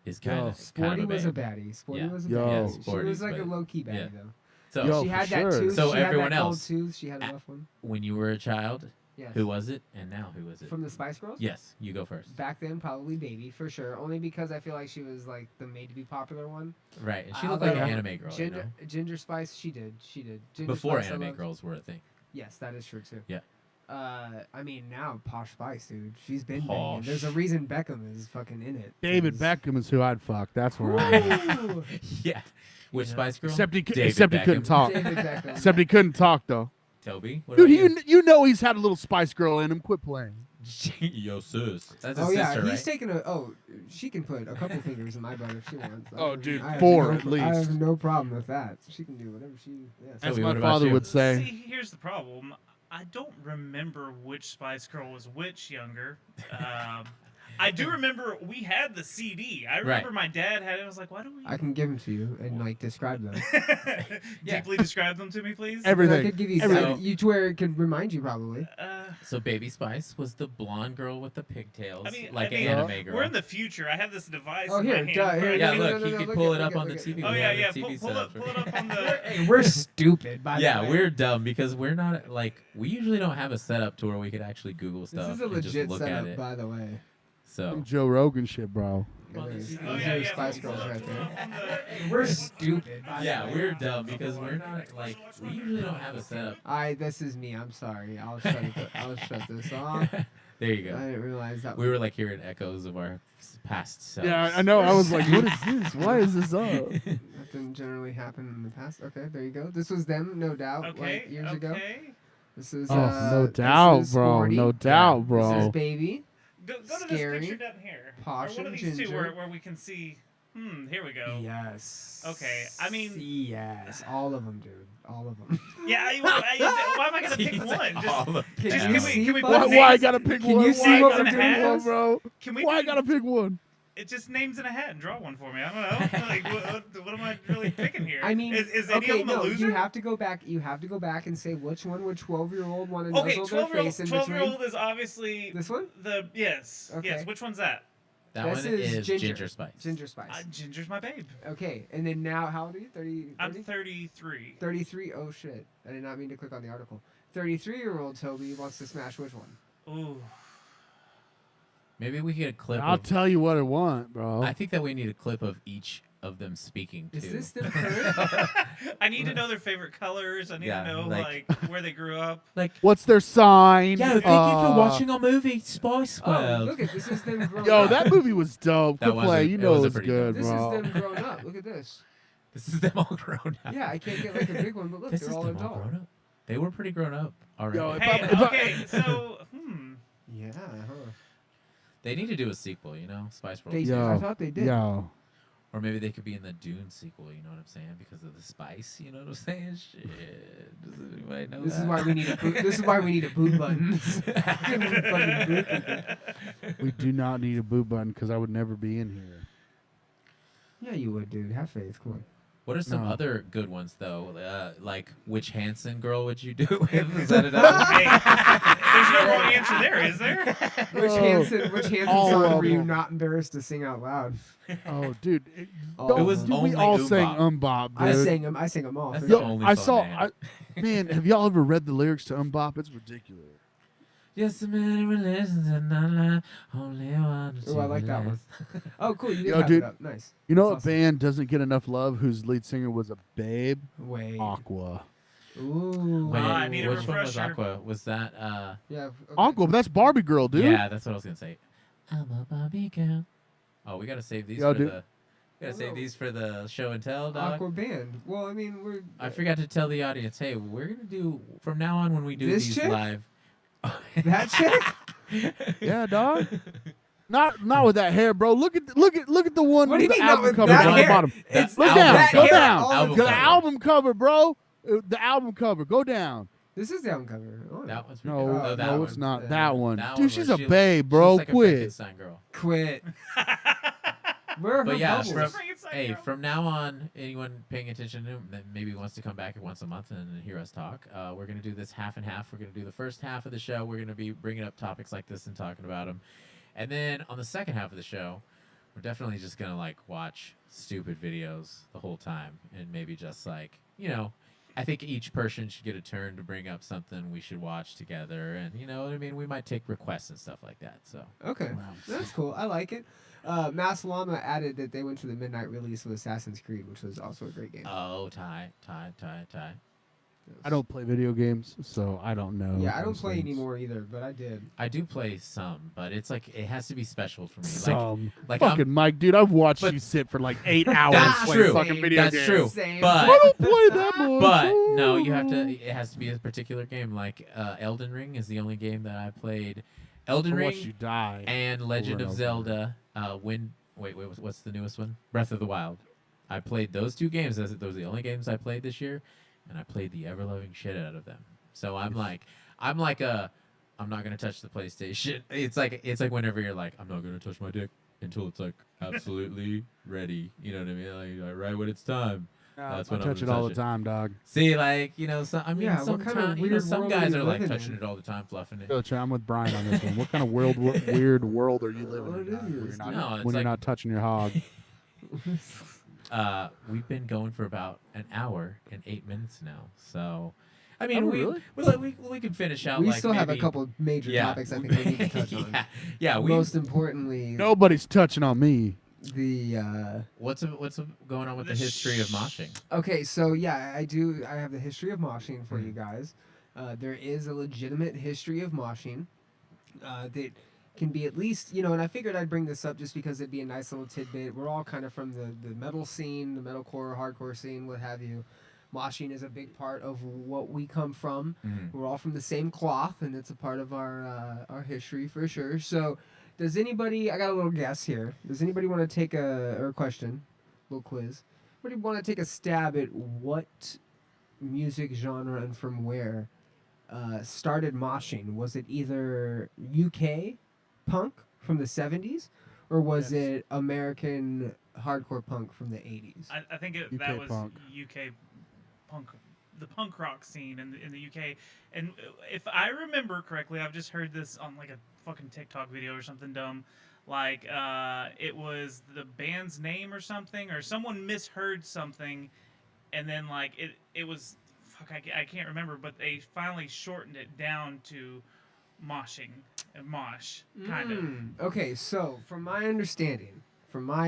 is kind of Sporty kind of was a babe. baddie. Sporty Yeah. was a Yo. baddie. Yeah, she Sporty's was like a babe. low key baddie Yeah. though. So Yo, she for had that sure. tooth. So she had everyone that gold else- tooth. She had a rough one. when you were a child, Yes. who was it? And now who is it? From the Spice Girls? Yes, you go first. Back then, probably Baby for sure. Only because I feel like she was like the made to be popular one. Right, and she I'll looked like go an anime girl, you know? Ginger Spice, she did. Ginger Before Spice, I anime loved. girls were a thing. Yes, that is true too. Yeah. I mean, now Posh Spice, dude. She's been banging. Posh. There's a reason Beckham is fucking in it. David 'cause- Beckham is who I'd fuck. That's where I'm at. Ooh. Yeah. Which know, Spice Girl? Except he David couldn't Beckham. talk. David Beckham. Except he couldn't talk though. Toby? What Dude, about you know he's had a little Spice Girl in him. Quit playing. you? Yo, sis. That's his Oh yeah, sister, he's right? taking a. Oh, she can put a couple fingers in my butt if she wants. Oh, dude, I have 4 no- at least. I have no problem with that. She can do whatever she. Yes. As Toby, my what about father you? would say. See, here's the problem. I don't remember which Spice Girl was which younger. I do remember we had the CD. I remember my dad had it. I was like, why do we? I can give them to you and like describe them. Yeah. Deeply describe them to me, please. I Everything. could give you. Everything. You to where it could remind you probably. So Baby Spice was the blonde girl with the pigtails, I mean, like I mean, an anime girl. We're in the future. I have this device. Oh, in here, my duh, hand. here, yeah, no, look, no, no, you no, can look pull at- it up look on at- the look TV. at- Oh We yeah, have yeah. a TV Pull setup. it up on the. Hey, we're stupid. By the Yeah, way. we're dumb because we're not like we usually don't have a setup to where we could actually Google This stuff is a and just legit look at setup, it. by the way. So Some Joe Rogan shit, bro. Well, There's- this- Oh those yeah, are yeah. Spice pull Girls up- right pull there. up on the- We're stupid. By the yeah, way. we're dumb because we're not like we usually don't have a setup. This is me. I'm sorry. I'll shut it. I'll shut this off. There you I go. didn't realize that. We were like hearing echoes of our past selves. Yeah, I know. I was like, what is this? Why is this up? That didn't generally happen in the past. Okay, there you go. This was them, no doubt, Okay. like years ago. Okay. This is. Oh, no doubt, this is bro. Sporty. No doubt, This is bro. Baby. Go to Scary, this picture down here. Posh or one of and these two ginger. where we can see. Here we go. Yes. Okay, I mean- Yes, all of them, dude. All of them. Yeah. Why am I gonna pick He's one? like, Just, all of Can them. you can see, we bud? put Why names? I gotta pick Can one? you Why see I what gotta we're pick doing, one, Fuzz? bro? Can we? Why I do- gotta pick one? It's just names in a hat and draw one for me. I don't know. Like, what am I really picking here? I mean, is any okay, of them a no, loser? you have to go back. You have to go back and say which one would 12-year-old want to Okay, nuzzle their face in between. 12-year-old is obviously This one? the yes. Okay. Yes. Which one's that? That This one is is Ginger. Ginger Spice. Ginger Spice. Ginger's my babe. Okay, and then now, how old are you? 30? I'm 30? 33. 33? Oh, shit. I did not mean to click on the article. 33-year-old Toby wants to smash which one? Ooh. Maybe we get a clip. I'll of, tell you what I want, bro. I think that we need a clip of each of them speaking too. Is this them current? I need to know their favorite colors. I need Yeah, to know like- like where they grew up. like? What's their sign? Yeah, thank you for watching our movie Spice Oh, World. look at this. Is them grown Yo, up. that movie was dope. That Good play. wasn't- You it know was it a was pretty good, good- This bro. is them grown up. Look at this. This is them all grown up. Yeah, I can't get like a big one, but look, This they're is all them all adult. grown up. They were pretty grown up already. Yo, Hey, if I- okay, so Yeah, huh? They need to do a sequel, you know, Spice World. They- sequel. I thought they did. Yo, Or maybe they could be in the Dune sequel, you know what I'm saying? Because of the spice, you know what I'm saying? Shit. Does anybody know This that? is why we need a boot. This is why we need a boot button. Fucking boot people. we do not need a boot button because I would never be in here. Yeah, you would, dude. Have faith. Come on. What are some No. other good ones though? Like which Hanson girl would you do with? Is that another? hey, there's no wrong answer there, is there? Which Oh, Hanson all song of were you them. not embarrassed to sing out loud? Oh, dude, All It was dude, we only all Umbop. sang Umbop, dude. I sang them all. That's for the Yo, sure. only I song saw, they had. man, have y'all ever read the lyrics to Umbop? It's ridiculous. Just a many relations and not like only one. Oh, I like that one. Oh, cool. You did Yo, have dude. it up. Nice. You know That's what awesome. band doesn't get enough love whose lead singer was a babe? Wait. Aqua. Ooh. Wait, I need a which one was refresher. Aqua? Was that Yeah. Okay. Aqua, but that's Barbie Girl, dude. Yeah, that's what I was gonna say. I'm a Barbie girl. Oh, we gotta save these Yo, for dude. the. We gotta Oh, save no. these for the show and tell, dog. Aqua band. Well, I mean, we're. I forgot to tell the audience. Hey, we're gonna do from now on when we do This these chick? live. That chick? Yeah, dog. Not with that hair, bro. Look at the one What do you with the mean not album with cover that down at the hair? bottom. It's Look album down, that go cover. hair down. all Album The cover. album cover, bro. The album cover. Go down. This is the album cover. Oh, That one's pretty No, good. Oh, that no, one. it's not Uh, that one. That Dude, one she's where a she- babe, bro. She's like a Quit. Frankenstein girl. Quit. Where are her But yeah, bubbles? from, Frankenstein hey, girl. from now on, anyone paying attention to him that maybe wants to come back once a month and hear us talk, we're going to do this half and half. We're going to do the first half of the show. We're going to be bringing up topics like this and talking about them. And then on the second half of the show, we're definitely just going to like watch stupid videos the whole time and maybe just like, you know, I think each person should get a turn to bring up something we should watch together. And you know what I mean? We might take requests and stuff like that. So Okay, Wow. that's cool. I like it. Mass Llama added that they went to the midnight release of Assassin's Creed, which was also a great game. oh, Ty. I don't play video games, so I don't know. Yeah, I don't those play things. anymore either, but I did. I do play some, but it's like it has to be special for me. Some like fucking Mike, dude. I've watched but- you sit for like 8 hours That's playing true. fucking video That's games. true. Same. I But don't play that much. but no, you have to. It has to be a particular game. Like Elden Ring is the only game that I played. Elden I Ring watched you die. and Legend over of and over. Zelda. Wait, what's the newest one? Breath of the Wild. I played those two games. Those are the only games I played this year, and I played the ever loving shit out of them. So I'm not gonna touch the PlayStation. It's like whenever you're like, I'm not gonna touch my dick until it's like absolutely ready. You know what I mean? Like right when it's time. That's I when I'm touch it gonna all touch the it. time, dog. See, like you know, I mean, Yeah, what kind of sometimes you know, weird some world are guys you are like living touching in? it all the time, fluffing it. Coach, I'm with Brian on this one. What kind of weird world are you living What in? dog, is When this? you're No, not, it's when you're like- not touching your hog. We've been going for about an hour and 8 minutes now, so I mean, Oh, we really? we can finish out. We like still have a maybe- couple major yeah. topics I think we need to touch on. yeah. We Most importantly, Nobody's touching on me. the what's going on with the history of moshing? okay, so yeah, I have the history of moshing for Mhm. you guys. There is a legitimate history of moshing that can be at least, you know, and I figured I'd bring this up just because it'd be a nice little tidbit. We're all kind of from the metal scene, the metalcore, hardcore scene, what have you. Moshing is a big part of what we come from. We're all from the same cloth, and it's a part of our history for sure. So, does anybody? I got a little guess here. Does anybody want to take a question, little quiz? Anybody want to take a stab at what music genre and from where started moshing? Was it either UK punk from the 70s, or was Yes. it American hardcore punk from the 80s? I think UK that was punk. UK punk, the punk rock scene in the UK. And if I remember correctly, I've just heard this on like a fucking TikTok video or something dumb. Like it was the band's name or something, or someone misheard something, and then like it was fuck I can't remember, but they finally shortened it down to moshing, mosh kind of. Okay, so from my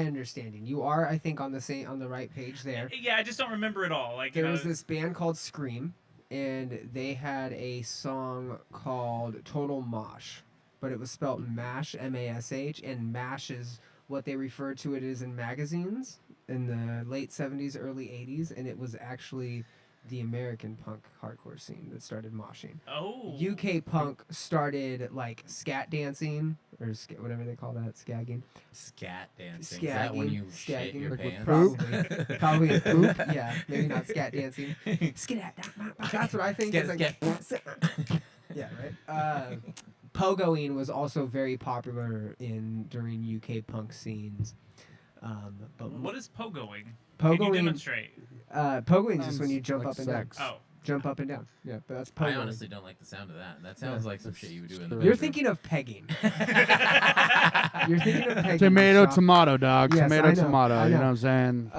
understanding, you are, I think, on the right page there. Yeah, I just don't remember it all. Like you There know, was this band called Scream, and they had a song called Total Mosh, but it was spelled Mash, M-A-S-H, and Mash is what they referred to it as in magazines in the late 70s, early 80s, and it was actually the American punk hardcore scene that started moshing. Oh. UK punk started like scat dancing or whatever they call that, skagging. Scat dancing. Is that when you shit your Like with pants? Probably a poop. Yeah, maybe not scat dancing. That's what I think. Scat, It's like, yeah, right. Pogoing was also very popular during UK punk scenes. But What is pogoing? Can you pogoing? demonstrate? Pogoing is just when Sounds you jump like up and sex. down. Oh. Jump up and down. Yeah, but that's I pogoing. honestly don't like the sound of that. That sounds like some shit you would do in the You're You're bedroom. thinking of pegging. You're thinking of pegging. Tomato, Shop. tomato, dog. Yes, Tomato, I know, tomato. I You know know. what I'm saying?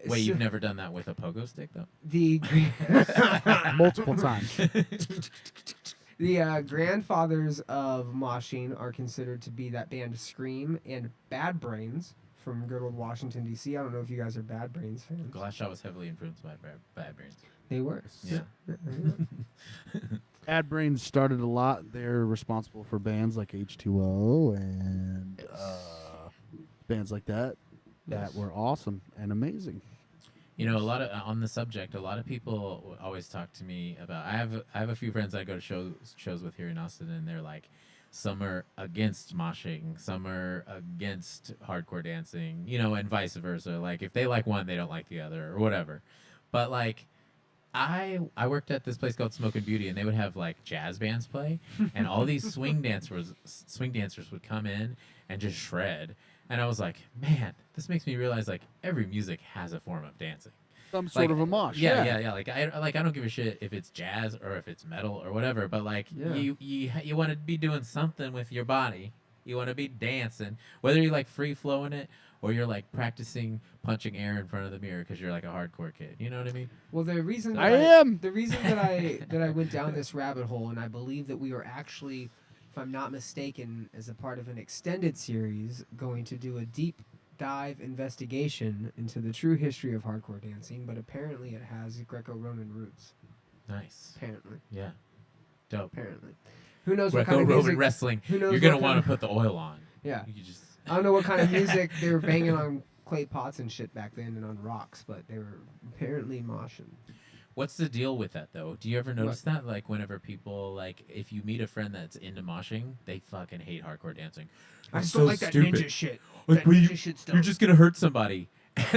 Wait, So you've never done that with a pogo stick though? the Multiple times. the grandfathers of moshing are considered to be that band Scream and Bad Brains from good old Washington D.C. I don't know if you guys are Bad Brains fans. Glassshot was heavily influenced by Bad Brains. They were. Yeah. Bad Brains started a lot. They're responsible for bands like H2O and bands like that that were awesome and amazing. You know, a lot of on the subject, a lot of people always talk to me about. I have a few friends I go to shows with here in Austin, and they're like, some are against moshing, some are against hardcore dancing, you know, and vice versa. Like if they like one, they don't like the other, or whatever. But like, I worked at this place called Smoke and Beauty, and they would have like jazz bands play, and all these swing dancers would come in and just shred. And I was like, man, this makes me realize like every music has a form of dancing. Some sort Like, of a mosh. Yeah. Like I don't give a shit if it's jazz or if it's metal or whatever. But like Yeah. you want to be doing something with your body. You want to be dancing, whether you're like free flowing it or you're like practicing punching air in front of the mirror because you're like a hardcore kid. You know what I mean? Well, the reason that I am. The reason that I went down this rabbit hole, and I believe that we are actually, if I'm not mistaken, as a part of an extended series, going to do a deep dive investigation into the true history of hardcore dancing, but apparently it has Greco-Roman roots. Nice. Apparently. Yeah. Dope. Apparently. Who knows what kind of Greco-Roman music? wrestling. Who knows You're gonna what want kind to put the oil on. Yeah. You could just. I don't know what kind of music they were banging on clay pots and shit back then and on rocks, but they were apparently moshing. What's the deal with that though? Do you ever notice that? Like whenever people like, if you meet a friend that's into moshing, they fucking hate hardcore dancing. I It's just don't so like that stupid. ninja shit. Like, That well, ninja shit stuff. You're just gonna hurt somebody.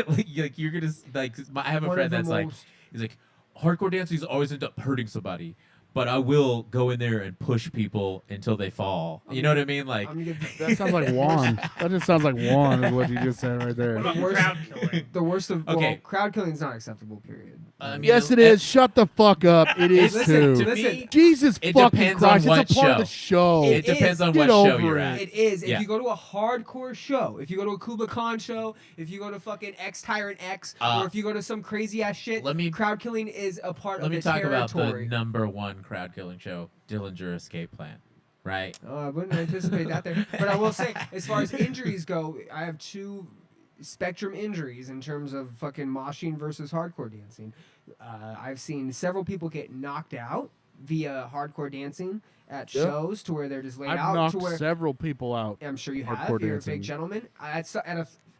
like you're gonna like. I have a One friend of the that's like, most- he's like, hardcore dancers always end up hurting somebody, but I will go in there and push people until they fall. You know what I mean? Like, I'm gonna give That sounds like Juan. That just sounds like Juan is what you just said right there. What about worst- crowd killing? the worst of Okay. well, crowd killing is not acceptable. Period. I mean, Yes, it is. Shut the fuck up. It is Listen, too. to me, Jesus It fucking depends on Christ. what It's a part of the show. it It depends is. on Get what show over you're it. at. It is. If Yeah. you go to a hardcore show, if you go to a Kublai Khan show, if you go to fucking X Tyrant X, or if you go to some crazy ass shit, crowd killing is a part Let of me the talk territory. about the #1 crowd killing show, Dillinger Escape Plan. Right? I wouldn't anticipate that there. But I will say, as far as injuries go, I have two spectrum injuries in terms of fucking moshing versus hardcore dancing. I've seen several people get knocked out via hardcore dancing at shows to where they're just laid I've out. knocked to where several people out. I'm sure you have. hardcore You're dancing. a big gentleman.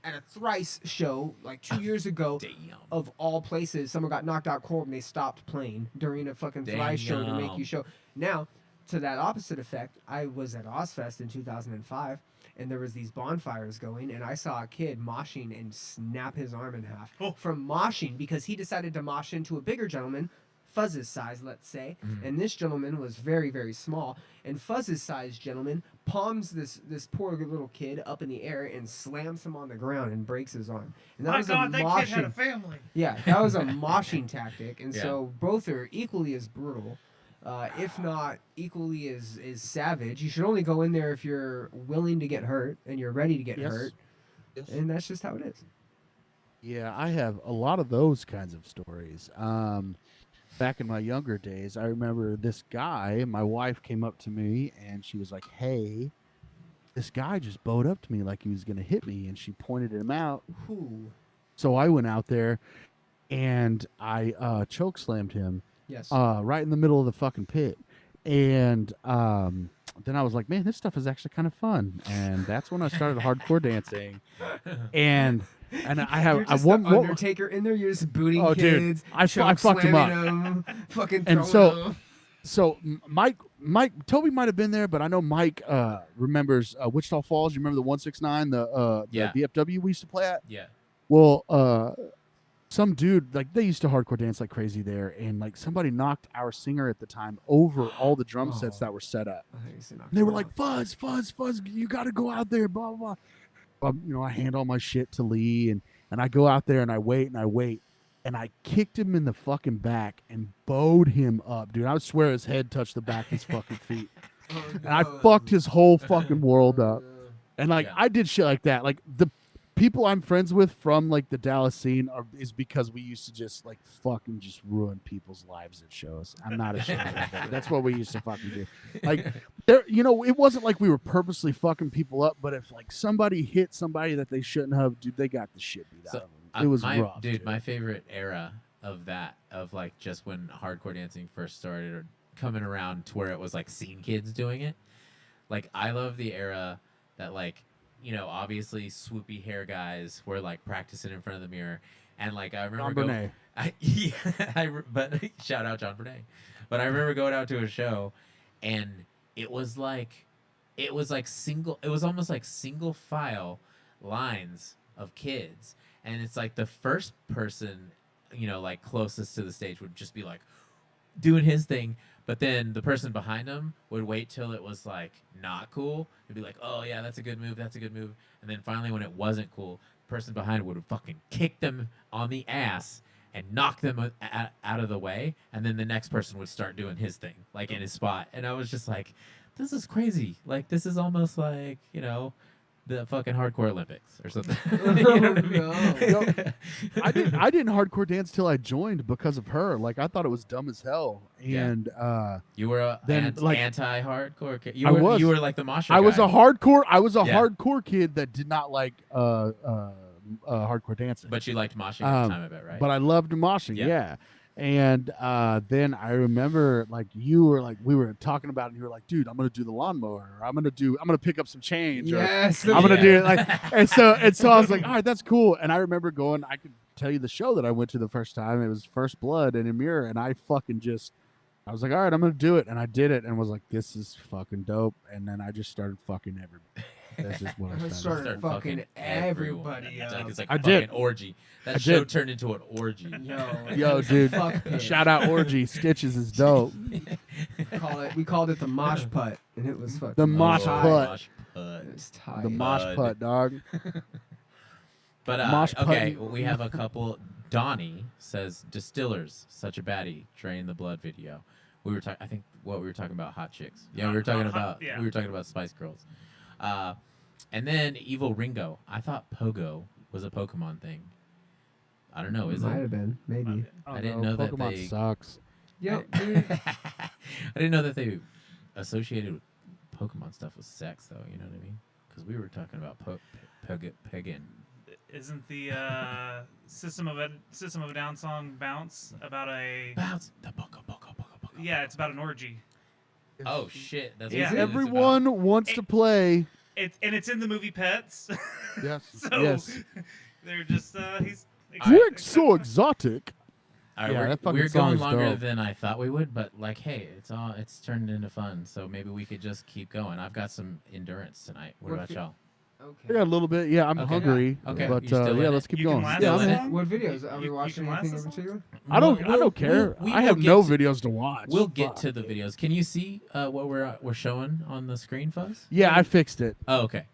At a Thrice show like 2 years ago, Damn. of all places, someone got knocked out cold and they stopped playing during a fucking Thrice show to make Damn. you show. Now, to that opposite effect, I was at Ozfest in 2005, and there was these bonfires going, and I saw a kid moshing and snap his arm in half from moshing because he decided to mosh into a bigger gentleman, Fuzz's size, let's say, and this gentleman was very, very small, and Fuzz's size gentleman palms this poor little kid up in the air and slams him on the ground and breaks his arm. And that My was God, a that moshing. kid had a family. Yeah, that was a moshing tactic, and Yeah. so both are equally as brutal, if not equally as savage. You should only go in there if you're willing to get hurt and you're ready to get Yes. hurt, and that's just how it is. Yeah, I have a lot of those kinds of stories. Back in my younger days, I remember this guy, my wife came up to me and she was like, hey, this guy just bowed up to me like he was going to hit me. And she pointed him out. Ooh. So I went out there and I choke slammed him Yes. right in the middle of the fucking pit. And then I was like, man, this stuff is actually kind of fun. And that's when I started hardcore dancing. And I have You're just one the Undertaker in there. You're just booting Oh, dude, kids. I choke fucked him up. slamming 'em. Fucking And throwing so- them. So Toby might have been there, but I know Mike remembers Wichita Falls. You remember the 169, the VFW we used to play at? Yeah. Well, some dude, like, they used to hardcore dance like crazy there, and like somebody knocked our singer at the time over all the drum sets that were set up. I think you said knock And they were them like, out. Fuzz, you got to go out there, blah, blah, blah. I hand all my shit to Lee, and I go out there and I wait. And I kicked him in the fucking back and bowed him up, dude. I swear his head touched the back of his fucking feet. Oh, And I no. fucked his whole fucking world Oh, up. no. And like Yeah. I did shit like that. Like the people I'm friends with from like the Dallas scene is because we used to just like fucking just ruin people's lives at shows. I'm not ashamed of that. That's what we used to fucking do. Like there, it wasn't like we were purposely fucking people up, but if like somebody hit somebody that they shouldn't have, dude, they got the shit beat So, out of them. It was my, rough, dude. My favorite era of that, of like just when hardcore dancing first started or coming around to where it was like scene kids doing it. Like I love the era that like, obviously swoopy hair guys were like practicing in front of the mirror, and like I remember John Bonet. but shout out John Bonet. But I remember going out to a show, and it was almost like single file lines of kids. And it's like the first person, like closest to the stage would just be like doing his thing. But then the person behind him would wait till it was like not cool. It'd be like, oh yeah, that's a good move. That's a good move. And then finally when it wasn't cool, the person behind him would fucking kick them on the ass and knock them out of the way. And then the next person would start doing his thing, like in his spot. And I was just like, this is crazy. Like, this is almost like, the fucking hardcore Olympics or something. You know what I mean? I didn't hardcore dance till I joined because of her. Like I thought it was dumb as hell. Yeah. And You were a Then, like, anti-hardcore kid. I was. You were like the Mosher I was guy, a hardcore Yeah. hardcore kid that did not like hardcore dancing. but you liked moshing at the time, I bet, right? But I loved moshing, Yeah. yeah. And then I remember like we were talking about it and you were like, dude, I'm gonna do the lawnmower, or I'm gonna pick up some change, or Yes. I'm gonna Yeah. do it like and so I was like, all right, that's cool. And I remember going, I could tell you the show that I went to the first time. It was First Blood in Emir, and I was like, all right, I'm gonna do it. And I did it and was like, this is fucking dope. And then I just started fucking everybody. That's just what I I started. started fucking everybody It's up. like, it's like I a fucking did. orgy. That I show did. turned into an orgy. Yo, dude, Fuck pit. shout out Orgy. Stitches is dope. We called it the mosh putt, and it was fucking The mosh tight. putt. Mosh putt. It was tight. The mosh Bud. putt, dog. But Mosh okay, putting. we have a couple. Donnie says Distillers, such a baddie, drain the blood video. We were talking. I think what we were talking about hot chicks. Yeah, we were talking about. Yeah. We were talking about Spice Girls. And then Evil Ringo. I thought Pogo was a Pokemon thing. I don't know. Is Might it? have been, maybe. I didn't know that Pokemon they- sucks. Yo, I dude. didn't know that they associated with Pokemon stuff with sex, though. You know what I mean? Because we were talking about Peggin. Isn't the System of a Down song "Bounce" about a? Bounce the Poco. Yeah, it's about an orgy. Oh shit! That's Yeah. what it is about. Everyone wants to play. It's in the movie Pets. Yes. So Yes. they're just he's. Rick's so exotic. All right, Yeah, that fucking we're song going is longer dope. than I thought we would, but like, hey, it's turned into fun, so maybe we could just keep going. I've got some endurance tonight. What What about fi- y'all? I Okay. got a little bit. Yeah, I'm Okay. hungry. Okay. But You still yeah, in let's it? keep You can going. last Yeah, this I'm in. long? What videos? Are we You watching can last anything this in long? particular? I don't care. we I will have get no to- videos to watch. We'll get Fuck. to the videos. Can you see what we're showing on the screen, Fuzz? Yeah, I fixed it. Oh, okay.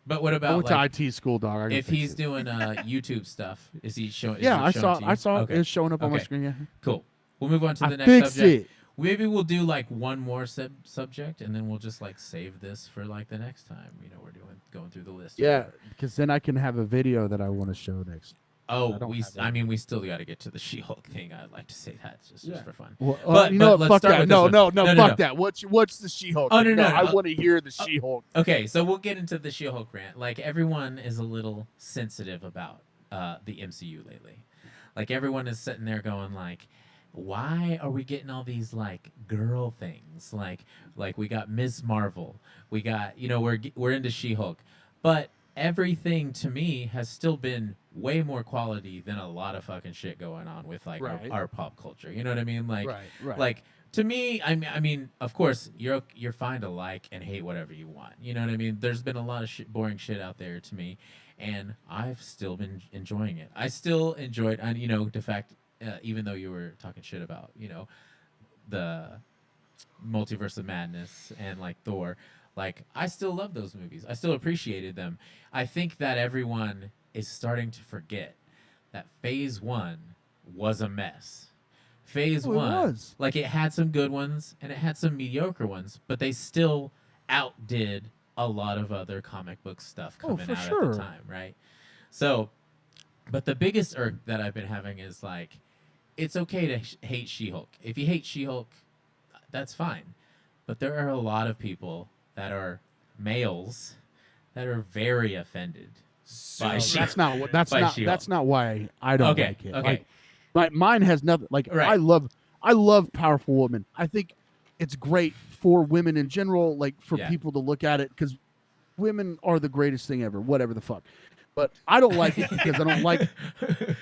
But what I about went like to IT school, dog. I can if fix he's it. doing YouTube stuff? Is he showing? Yeah, I is it showing saw. to you? I saw Okay. it showing up on my Okay. screen. Yeah, Cool. We'll move on to I the next fixed subject. it. Maybe we'll do like one more subject, and then we'll just like save this for like the next time. We're going through the list. or Yeah, whatever. because then I can have a video that I want to show next. Oh, I don't have it. I mean, we still got to get to the She-Hulk thing. I'd like to say that just Yeah. for fun. Well, But- you know but what? let's Fuck start that. with No, this no, one. no, No, no, fuck no. that. What's the She-Hulk? Oh, no, no, I no. want to hear the She-Hulk. Okay, so we'll get into the She-Hulk rant. Like everyone is a little sensitive about the MCU lately. Like everyone is sitting there going like, why are we getting all these like girl things? Like we got Ms. Marvel. We got we're into She-Hulk. But everything to me has still been way more quality than a lot of fucking shit going on with like Right. our pop culture. You know what I mean? Like, Right. like to me, I mean, of course, you're fine to like and hate whatever you want. You know what I mean? There's been a lot of boring shit out there to me, and I've still been enjoying it. I still enjoyed, and you know, the fact, even though you were talking shit about, you know, the Multiverse of Madness and like Thor, like I still love those movies. I still appreciated them. I think that everyone is starting to forget that Phase 1 was a mess. Phase Oh, it 1, was. like it had some good ones and it had some mediocre ones, but they still outdid a lot of other comic book stuff coming for out at sure. the time, right? So, but the biggest irk that I've been having is like, it's okay to hate She-Hulk. If you hate She-Hulk, that's fine. But there are a lot of people that are males that are very offended by No, She-Hulk. that's not what. That's By not. She-Hulk. That's not why I don't Okay, like it. okay. Like, mine has nothing. Like, Right. I love powerful women. I think it's great for women in general. Like for Yeah. people to look at it because women are the greatest thing ever. Whatever the fuck. But I don't like it because I don't like.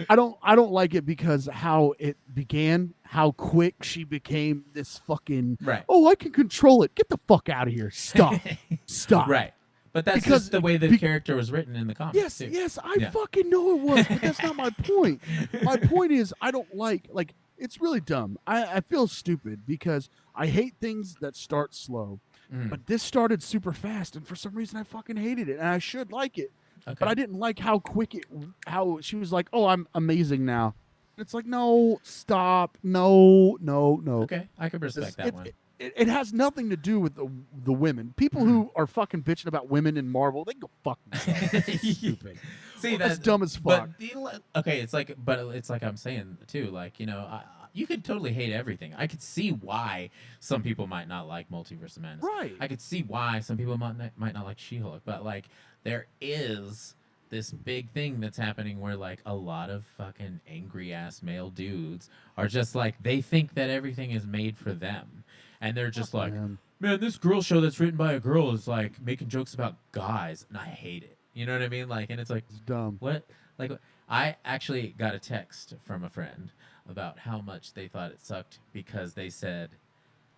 I don't like it because how it began, how quick she became this fucking. Right. Oh, I can control it. Get the fuck out of here. Stop. Stop. Right. But that's Because- just the way the character was written in the comics. Yes, too. yes, I Yeah. fucking know it was, but that's not my point. My point is, I don't like it's really dumb. I feel stupid because I hate things that start slow, Mm. but this started super fast, and for some reason I fucking hated it, and I should like it, Okay. but I didn't like how quick how she was like, oh, I'm amazing now. It's like, no, stop, no. Okay, I could respect that one. It has nothing to do with the women. People who are fucking bitching about women in Marvel, they can go fuck themselves. That's stupid. See, That's dumb as fuck. But okay, it's like I'm saying too. Like, you know, you could totally hate everything. I could see why some people might not like Multiverse of Madness. Right. I could see why some people might not like She-Hulk. But like, there is this big thing that's happening where like a lot of fucking angry ass male dudes are just like, they think that everything is made for them. And they're just like, Man. man, this girl show that's written by a girl is like making jokes about guys, and I hate it. You know what I mean? Like, and it's like, It's dumb. what? Like, I actually got a text from a friend about how much they thought it sucked because they said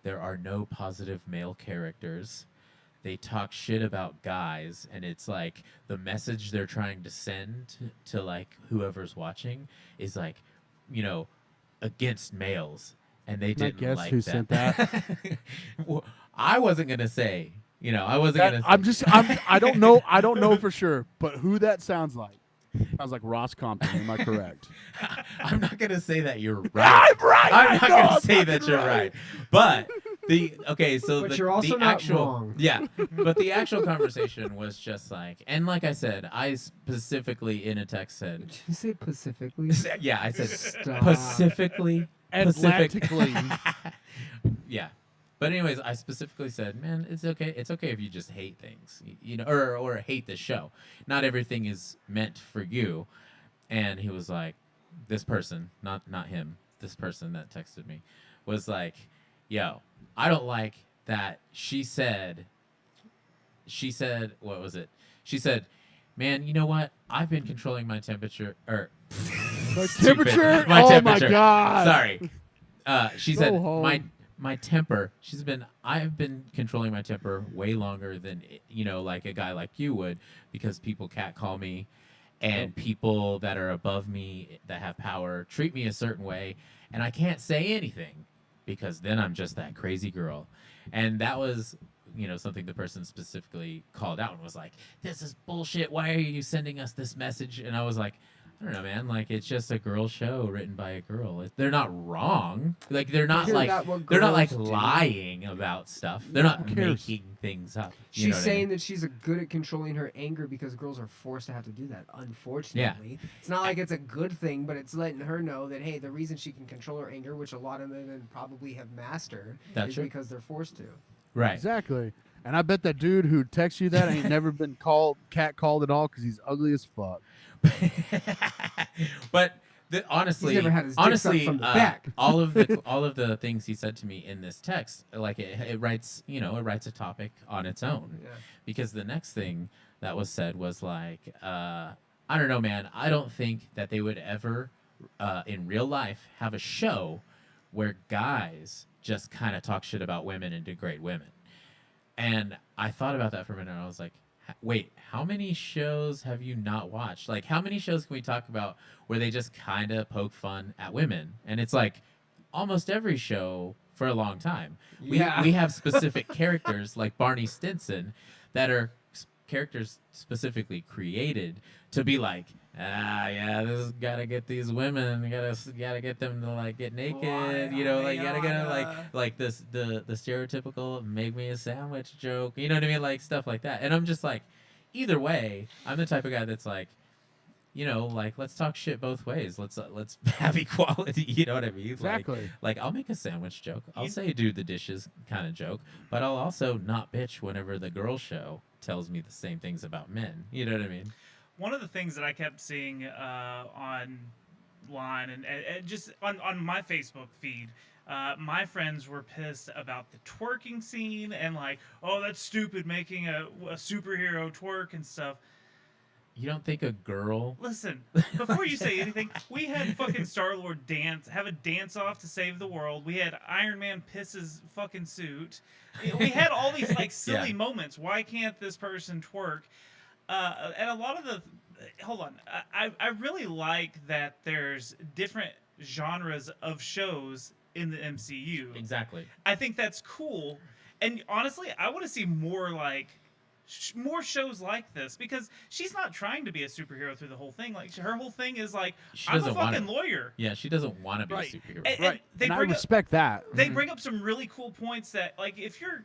there are no positive male characters. They talk shit about guys, and it's like the message they're trying to send to like whoever's watching is like, you know, against males. And they Can I didn't guess like who that. sent that? Well, I wasn't gonna say. You know, I wasn't That- gonna. I don't know. I don't know for sure, but who that sounds like? Sounds like Ross Compton. Am I correct? I'm not gonna say that you're right. I'm right. I'm I not know gonna I'm say that fucking you're right. But so But the, you're also the not actual wrong. yeah. But the actual conversation was just like, and like I said, I specifically in a text said, Did you say Pacifically? yeah, I said Stop. specifically Atlantically. yeah. But anyways, I specifically said, man, it's okay. It's okay if you just hate things, you know, or hate the show. Not everything is meant for you. And he was like, this person, not him, this person that texted me was like, yo, I don't like that she said, what was it? She said, man, you know what? I've been controlling my temperature, or My stupid. temperature? My Oh my temperature. God. Sorry. She Go said home. my temper. I've been controlling my temper way longer than, you know, like a guy like you would, because people catcall me, and people that are above me that have power treat me a certain way, and I can't say anything because then I'm just that crazy girl. And that was, you know, something the person specifically called out and was like, this is bullshit. Why are you sending us this message? And I was like, I don't know, man. Like, it's just a girl show written by a girl. They're not wrong. Like, they're not Isn't like that what they're not like girls do? lying about stuff. They're not Who cares? making things up. You She's know what I saying mean? that she's good at controlling her anger because girls are forced to have to do that, unfortunately. It's not like it's a good thing, but it's letting her know that, hey, the reason she can control her anger, which a lot of women probably have mastered, That's is true. because they're forced to. Right. Exactly. And I bet that dude who texts you that ain't never been catcalled at all because he's ugly as fuck. But honestly, He's never had his dick sucked from the back. all of the things he said to me in this text, like it writes, you know, it writes a topic on its own. Yeah. Because the next thing that was said was like, I don't know, man. I don't think that they would ever, in real life, have a show where guys just kind of talk shit about women and degrade women. And I thought about that for a minute. And I was like, wait, how many shows have you not watched? Like, how many shows can we talk about where they just kind of poke fun at women? And it's like almost every show for a long time. Yeah. We have specific characters like Barney Stinson that are characters specifically created to be like, yeah, this has gotta get these women, gotta get them to like get naked, you know, like you gotta get them like this the stereotypical make me a sandwich joke, you know what I mean, like stuff like that. And I'm just like, either way, I'm the type of guy that's like, you know, like let's talk shit both ways. Let's have equality. You know what I mean? Exactly. Like I'll make a sandwich joke. I'll say do the dishes kind of joke, but I'll also not bitch whenever the girl show tells me the same things about men. You know what I mean? One of the things that I kept seeing online and just on my Facebook feed, my friends were pissed about the twerking scene and like, oh, that's stupid, making a superhero twerk and stuff. You don't think a girl? Listen, before you say anything, we had fucking Star-Lord have a dance-off to save the world. We had Iron Man piss his fucking suit. We had all these like silly moments. Why can't this person twerk? And a lot of the... Hold on. I really like that there's different genres of shows in the MCU. Exactly. I think that's cool. And honestly, I want to see more like... more shows like this, because she's not trying to be a superhero through the whole thing. Like her whole thing is like, I'm a fucking lawyer. Yeah, she doesn't want to be a superhero. Right. And I respect that. They bring up some really cool points that, like, if you're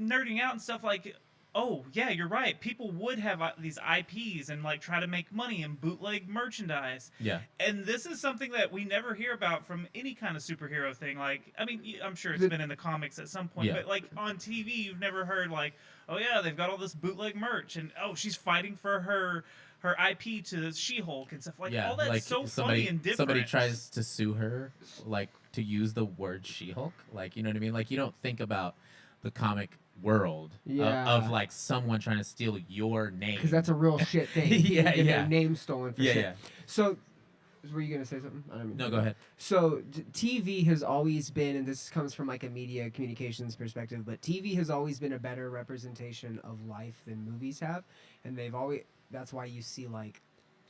nerding out and stuff, like, oh yeah, you're right. People would have these IPs and like try to make money and bootleg merchandise. Yeah. And this is something that we never hear about from any kind of superhero thing. Like, I mean, I'm sure it's been in the comics at some point, but like on TV, you've never heard like, oh yeah, they've got all this bootleg merch, and oh, she's fighting for her IP to She-Hulk and stuff like all that's like so funny and different. Somebody tries to sue her, like to use the word She-Hulk, like, you know what I mean? Like, you don't think about the comic world of like someone trying to steal your name, because that's a real shit thing. Your name stolen for shit. So, were you gonna say something? I don't mean no, go ahead. So TV has always been, and this comes from like a media communications perspective, but TV has always been a better representation of life than movies have, and they've always. That's why you see like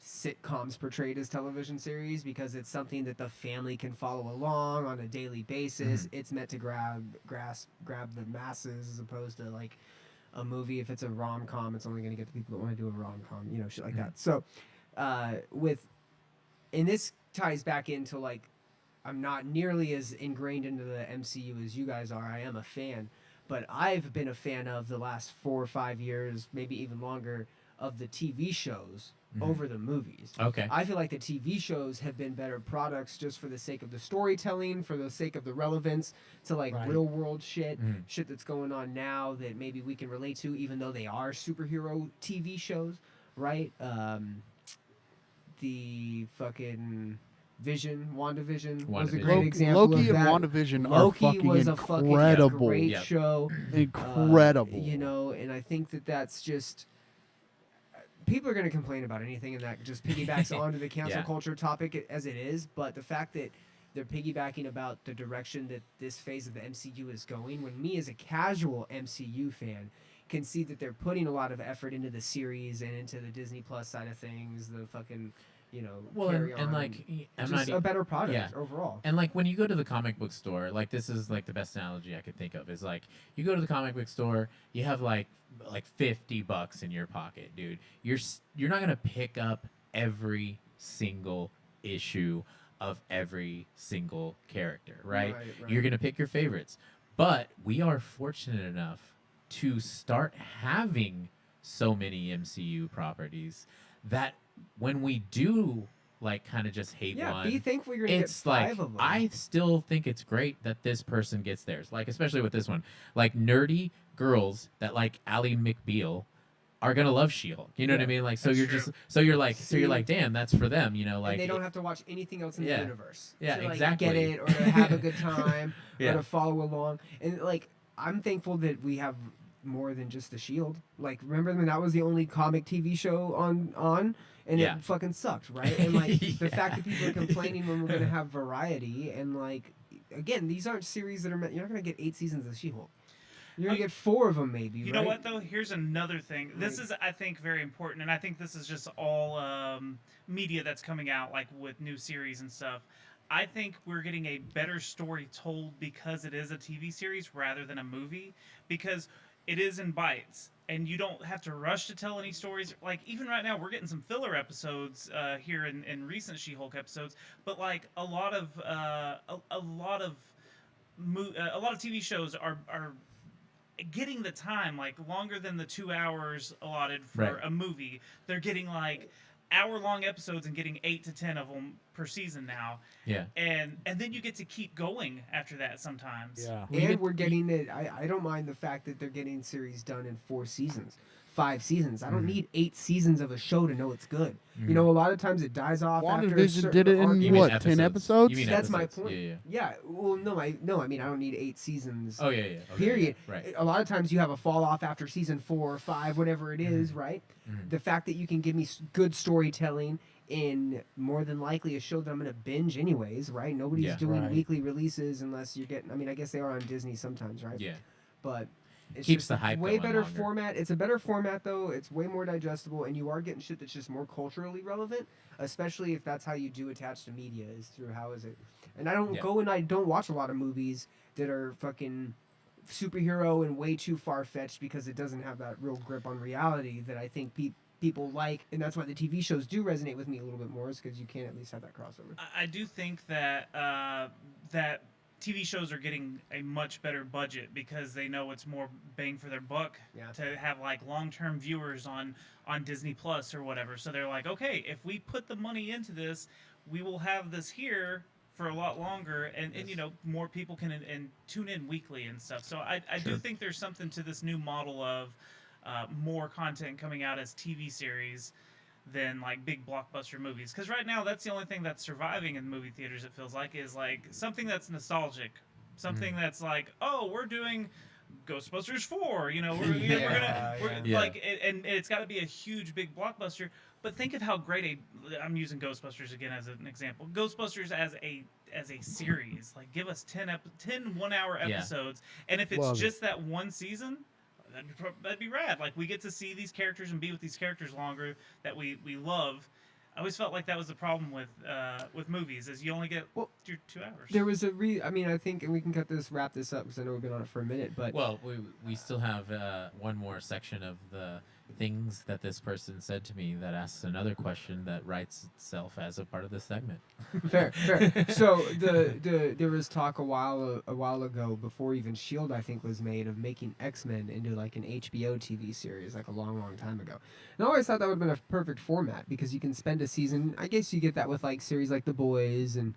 sitcoms portrayed as television series, because it's something that the family can follow along on a daily basis. It's meant to grab the masses, as opposed to like a movie. If it's a rom-com, it's only going to get the people that want to do a rom-com, you know, shit like that. So and this ties back into like, I'm not nearly as ingrained into the MCU as you guys are. I am a fan, but I've been a fan of the last 4 or 5 years, maybe even longer, of the TV shows over the movies. Okay. I feel like the TV shows have been better products just for the sake of the storytelling, for the sake of the relevance to like real world shit that's going on now that maybe we can relate to, even though they are superhero TV shows, right? The fucking WandaVision was a great example Loki of that. and WandaVision Loki are fucking was incredible. a great show. Incredible. You know, and I think that's just... People are going to complain about anything, and that just piggybacks onto the cancel culture topic as it is, but the fact that they're piggybacking about the direction that this phase of the MCU is going, when me as a casual MCU fan can see that they're putting a lot of effort into the series and into the Disney Plus side of things, the fucking, you know, and like, I'm just not a better product overall. And like when you go to the comic book store, like this is like the best analogy I could think of, is like you go to the comic book store, you have like $50 in your pocket, dude. You're not gonna pick up every single issue of every single character, right? You're gonna pick your favorites. But we are fortunate enough to start having so many MCU properties that when we do like kind of just hate one, be thankful you're gonna get 5 of them. I still think it's great that this person gets theirs. Like, especially with this one, like nerdy girls that like Ally McBeal are gonna love She-Hulk. You know what I mean? Like, so you're like, damn, that's for them. You know, like, and they don't have to watch anything else in the universe. Yeah, to, like, exactly. Get it, or to have a good time, or to follow along. And like, I'm thankful that we have more than just the Shield. Like, remember when that was the only comic TV show on, and Yeah. it fucking sucked, right? And like the Yeah. fact that people are complaining when we're gonna have variety, and like again, these aren't series that are meant. You're not gonna get 8 seasons of She-Hulk. You're gonna get 4 of them, maybe. You right? know what though? Here's another thing. This is, I think, very important, and I think this is just all media that's coming out, like with new series and stuff. I think we're getting a better story told because it is a TV series rather than a movie, because it is in bites, and you don't have to rush to tell any stories. Like, even right now, we're getting some filler episodes here in recent She-Hulk episodes, but like a lot of TV shows are getting the time, like longer than the 2 hours allotted for Right. a movie. They're getting like hour-long episodes and getting 8 to 10 of them per season now. Yeah. And then you get to keep going after that sometimes. Yeah. And we're getting it. I don't mind the fact that they're getting series done in 4 seasons, 5 seasons. I don't need 8 seasons of a show to know it's good. You know, a lot of times it dies off after a WandaVision certain did it arc. in You mean what, 10 episodes? You mean That's my episodes. point. Yeah. Yeah. Well, no, I mean I don't need 8 seasons. Oh yeah. Okay, Period. yeah, right. A lot of times you have a fall off after season 4 or 5, whatever it is, right? The fact that you can give me good storytelling in more than likely a show that I'm going to binge anyways, right? Nobody's Yeah. doing Right. weekly releases unless you're getting. I mean, I guess they are on Disney sometimes, right? Yeah. But it's Keeps just the hype way going better longer. format. It's a better format though. It's way more digestible, and you are getting shit that's just more culturally relevant, especially if that's how you do attach to media, is through how is it. And I don't Yeah. go and I don't watch a lot of movies that are fucking superhero and way too far fetched because it doesn't have that real grip on reality that I think people like, and that's why the TV shows do resonate with me a little bit more, is because you can at least have that crossover. I do think that that TV shows are getting a much better budget because they know it's more bang for their buck Yeah. to have like long-term viewers on Disney Plus or whatever. So they're like, okay, if we put the money into this, we will have this here for a lot longer, and you know, more people can and tune in weekly and stuff. So I do think there's something to this new model of more content coming out as TV series than like big blockbuster movies, because right now that's the only thing that's surviving in movie theaters, it feels like, is like something that's nostalgic, something that's like, oh, we're doing Ghostbusters 4, you know, we're Yeah. like, and it's got to be a huge big blockbuster. But think of how great I'm using Ghostbusters again as an example, Ghostbusters as a series. Like, give us 10 1-hour Yeah. episodes, and if it's Love it. just that one season, that'd be rad. Like, we get to see these characters and be with these characters longer that we love. I always felt like that was the problem with movies, is you only get Well, your 2 hours. There was I mean, I think, and we can wrap this up because I know we've been on it for a minute, but Well, we still have one more section of the things that this person said to me that asks another question that writes itself as a part of this segment. fair. So there was talk a while ago, before even Shield I think was made, of making X-Men into like an HBO TV series, like a long time ago. And I always thought that would have been a perfect format because you can spend a season. I guess you get that with like series like The Boys and,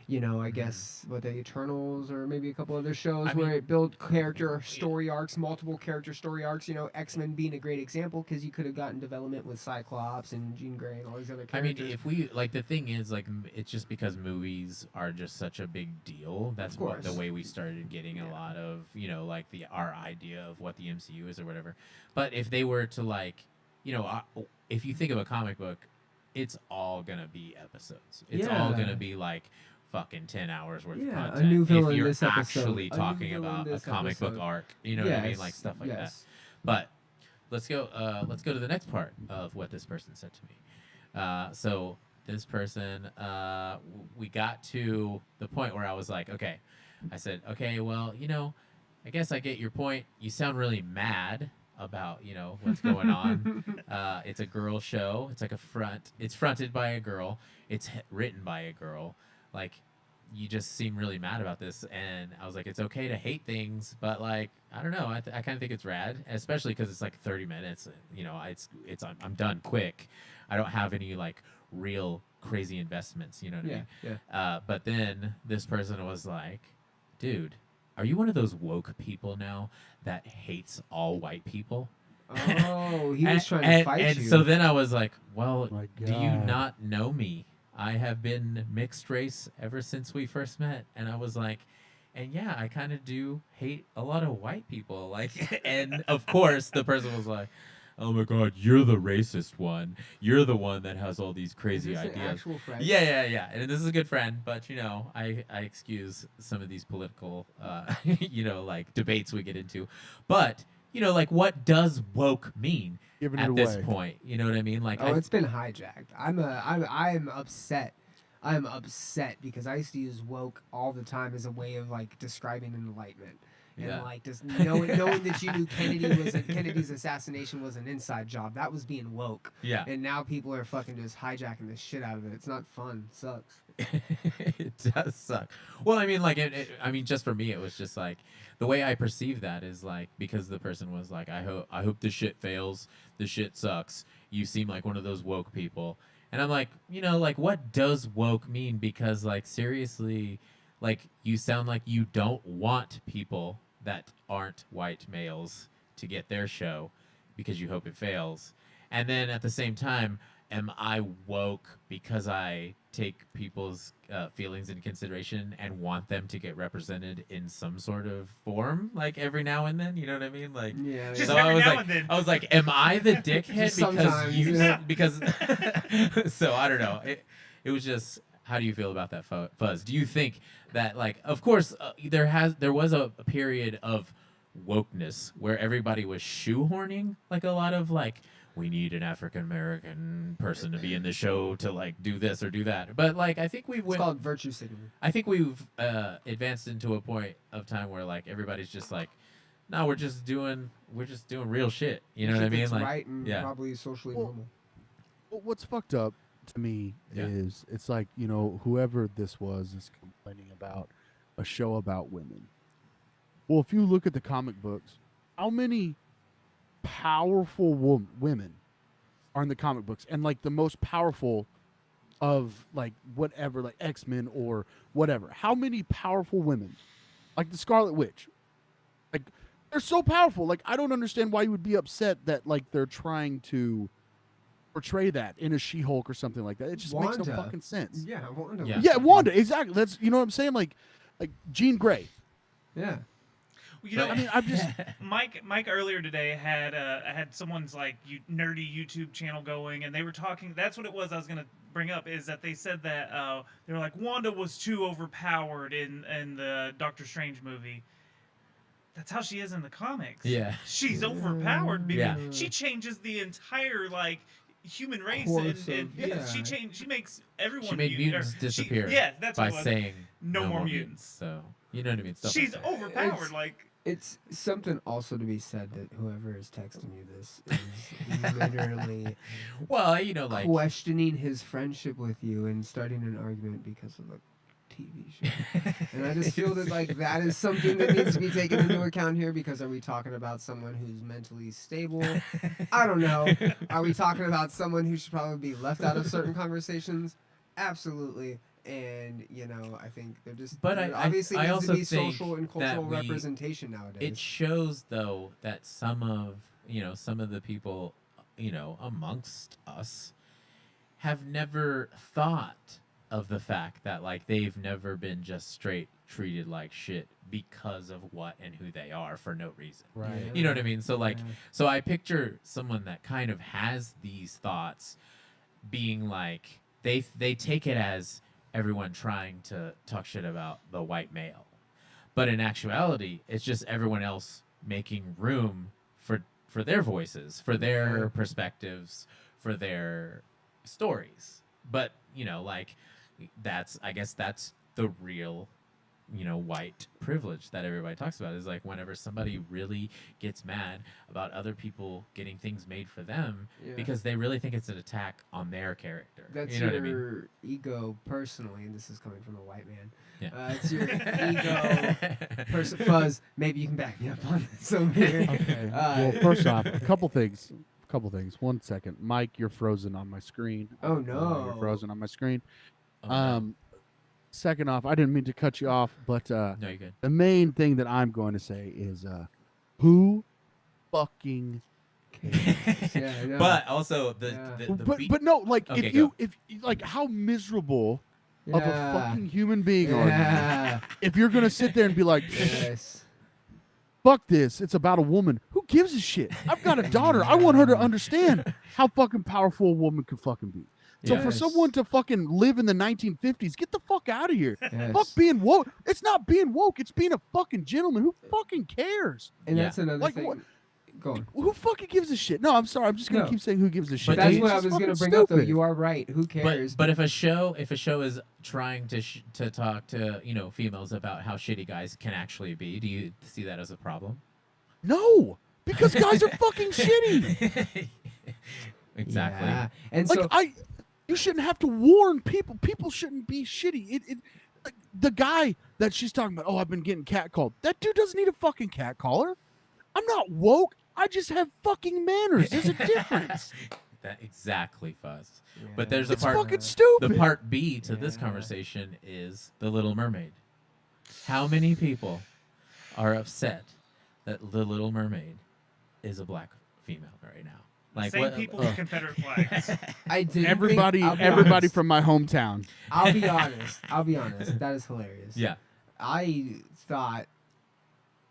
you know, I guess what, the Eternals, or maybe a couple other shows where it built character story arcs, multiple character story arcs. You know, X-Men being a great example because you could have gotten development with Cyclops and Jean Grey and all these other I characters. mean, if we like, the thing is, like, it's just because movies are just such a big deal. That's Of what the course. way we started getting a lot of, you know, like our idea of what the MCU is or whatever. But if they were to, like, you know, if you think of a comic book, it's all gonna be episodes. It's all Yeah. gonna be like fucking 10 hours worth of Yeah, a content. new if villain you're this episode, actually a new talking villain about a this comic book episode. arc, you know what I mean, like stuff like that. yes. But let's go to the next part of what this person said to me. So this person, we got to the point where I was like, okay, I said, okay, well, you know, I guess I get your point. You sound really mad about, you know, what's going on. It's a girl show. It's like it's fronted by a girl. It's written by a girl. Like, you just seem really mad about this. And I was like, it's okay to hate things, but like, I don't know. I kind of think it's rad, especially because it's like 30 minutes. You know, I'm done quick. I don't have any like real crazy investments. You know what I mean? Yeah. But then this person was like, dude, are you one of those woke people now that hates all white people? Oh, he was trying to fight and you. so then I was like, well, My do you God. not know me? I have been mixed race ever since we first met. And I was like, And yeah, I kind of do hate a lot of white people. Like, and of course, the person was like, "Oh my God, you're the racist one. You're the one that has all these crazy Is this ideas." an actual friend? Yeah. And this is a good friend, but I excuse some of these political, like debates we get into. But like, what does woke mean Giving it at this away. point? You know what I mean? Like, Oh, it's been hijacked. I'm upset. I'm upset because I used to use woke all the time as a way of like describing enlightenment. And Yeah. like just knowing that you knew Kennedy's assassination was an inside job. That was being woke. yeah. And now people are fucking just hijacking the shit out of it. It's not fun. It sucks. It does suck. Well, I mean, like, just for me, it was just like the way I perceive that is like because the person was like, I hope this shit fails. This shit sucks. You seem like one of those woke people, and I'm like, like, what does woke mean? Because like seriously, like you sound like you don't want people that aren't white males to get their show because you hope it fails, and then at the same time, am I woke because I take people's feelings into consideration and want them to get represented in some sort of form, like every now and then? You know what I mean? Like, Yeah. Just so every I was now like, and then. I was like, am I the dickhead Just because sometimes, you? yeah. Because so I don't know. It was just. How do you feel about that, Fuzz? Do you think that, like, of course, there was a period of wokeness where everybody was shoehorning like a lot of like, we need an African American person to be in the show to like do this or do that. But like I think It's called virtue signaling. I think we've advanced into a point of time where like everybody's just like, no, we're just doing real shit. You know what I Shit mean? that's Like, right and yeah. probably socially Well, normal. What's fucked up to me Yeah. is it's like, whoever this was is complaining about a show about women. Well, if you look at the comic books, how many powerful women are in the comic books? And like the most powerful of like whatever, like X-Men or whatever. How many powerful women? Like the Scarlet Witch. Like they're so powerful. Like I don't understand why you would be upset that like they're trying to portray that in a She-Hulk or something like that. It just makes no Wanda. fucking sense. Yeah, Wanda. Yeah. was Yeah, fucking- Wanda, exactly. That's what I'm saying. Like Jean Grey. Yeah. You know, I mean, I'm just Mike earlier today had someone's like nerdy YouTube channel going, and they were talking. That's what it was. I was gonna bring up is that they said that they were like Wanda was too overpowered in the Doctor Strange movie. That's how she is in the comics. Yeah. She's overpowered because Yeah. she changes the entire like human race, Course and of- yeah. she makes everyone. She made mutants disappear. Yeah, that's by what it was. saying No more mutants. So you know what I mean. Stuff She's like that. overpowered. It's- Like It's something also to be said that whoever is texting you this is literally Well, like questioning his friendship with you and starting an argument because of a TV show. And I just feel that like that is something that needs to be taken into account here, because are we talking about someone who's mentally stable? I don't know. Are we talking about someone who should probably be left out of certain conversations? Absolutely. And I think they're just. But there I obviously needs also to be think social and that cultural we- representation nowadays. it shows though that some of the people amongst us have never thought of the fact that like they've never been just straight treated like shit because of what and who they are for no reason. right. You know what I mean? So like Yeah. so I picture someone that kind of has these thoughts being like they take it as everyone trying to talk shit about the white male. But in actuality, it's just everyone else making room for their voices, for their perspectives, for their stories. But, I guess that's the real white privilege that everybody talks about, is like whenever somebody really gets mad about other people getting things made for them Yeah. because they really think it's an attack on their character. That's you know your what I mean? ego personally, and this is coming from a white man. Yeah. It's your ego Fuzz, maybe you can back me up on this over here. Okay. Uh, Well, first off, a couple things. 1 second. Mike, you're frozen on my screen. Oh, You're no. frozen on my screen. Oh, no. Second off, I didn't mean to cut you off, but No, you're good. the main thing that I'm going to say is who fucking cares? Yeah, I know. But also Yeah. the but beat. but no, like Okay, if you like how miserable of a Yeah. fucking human being are you? Yeah. If you're gonna sit there and be like, Yes. fuck this, it's about a woman. Who gives a shit? I've got a daughter. I want her to understand how fucking powerful a woman can fucking be. So for Yes. someone to fucking live in the 1950s, get the fuck out of here. Yes. Fuck being woke. It's not being woke. It's being a fucking gentleman. Who fucking cares? And Yeah. that's another Like, thing. what- Go on. Who fucking gives a shit? No, I'm sorry. I'm just gonna No. keep saying who gives a shit. But That's do what you- I It's was just going to fucking bring up, though. stupid. You are right. Who cares? But if a show is trying to talk to females about how shitty guys can actually be, do you see that as a problem? No, because guys are fucking shitty. Exactly. Yeah. And Like so, you shouldn't have to warn people. People shouldn't be shitty. Like, the guy that she's talking about. Oh, I've been getting catcalled. That dude doesn't need a fucking catcaller. I'm not woke. I just have fucking manners. There's a difference. That exactly, Fuzz. Yeah. But there's It's a part. fucking stupid. The part B to this Yeah. conversation is The Little Mermaid. How many people are upset that The Little Mermaid is a black female right now? Like Same what? people with Confederate flags. I didn't Everybody, think, I'll be everybody honest. from my hometown. I'll be honest. That is hilarious. Yeah. I thought,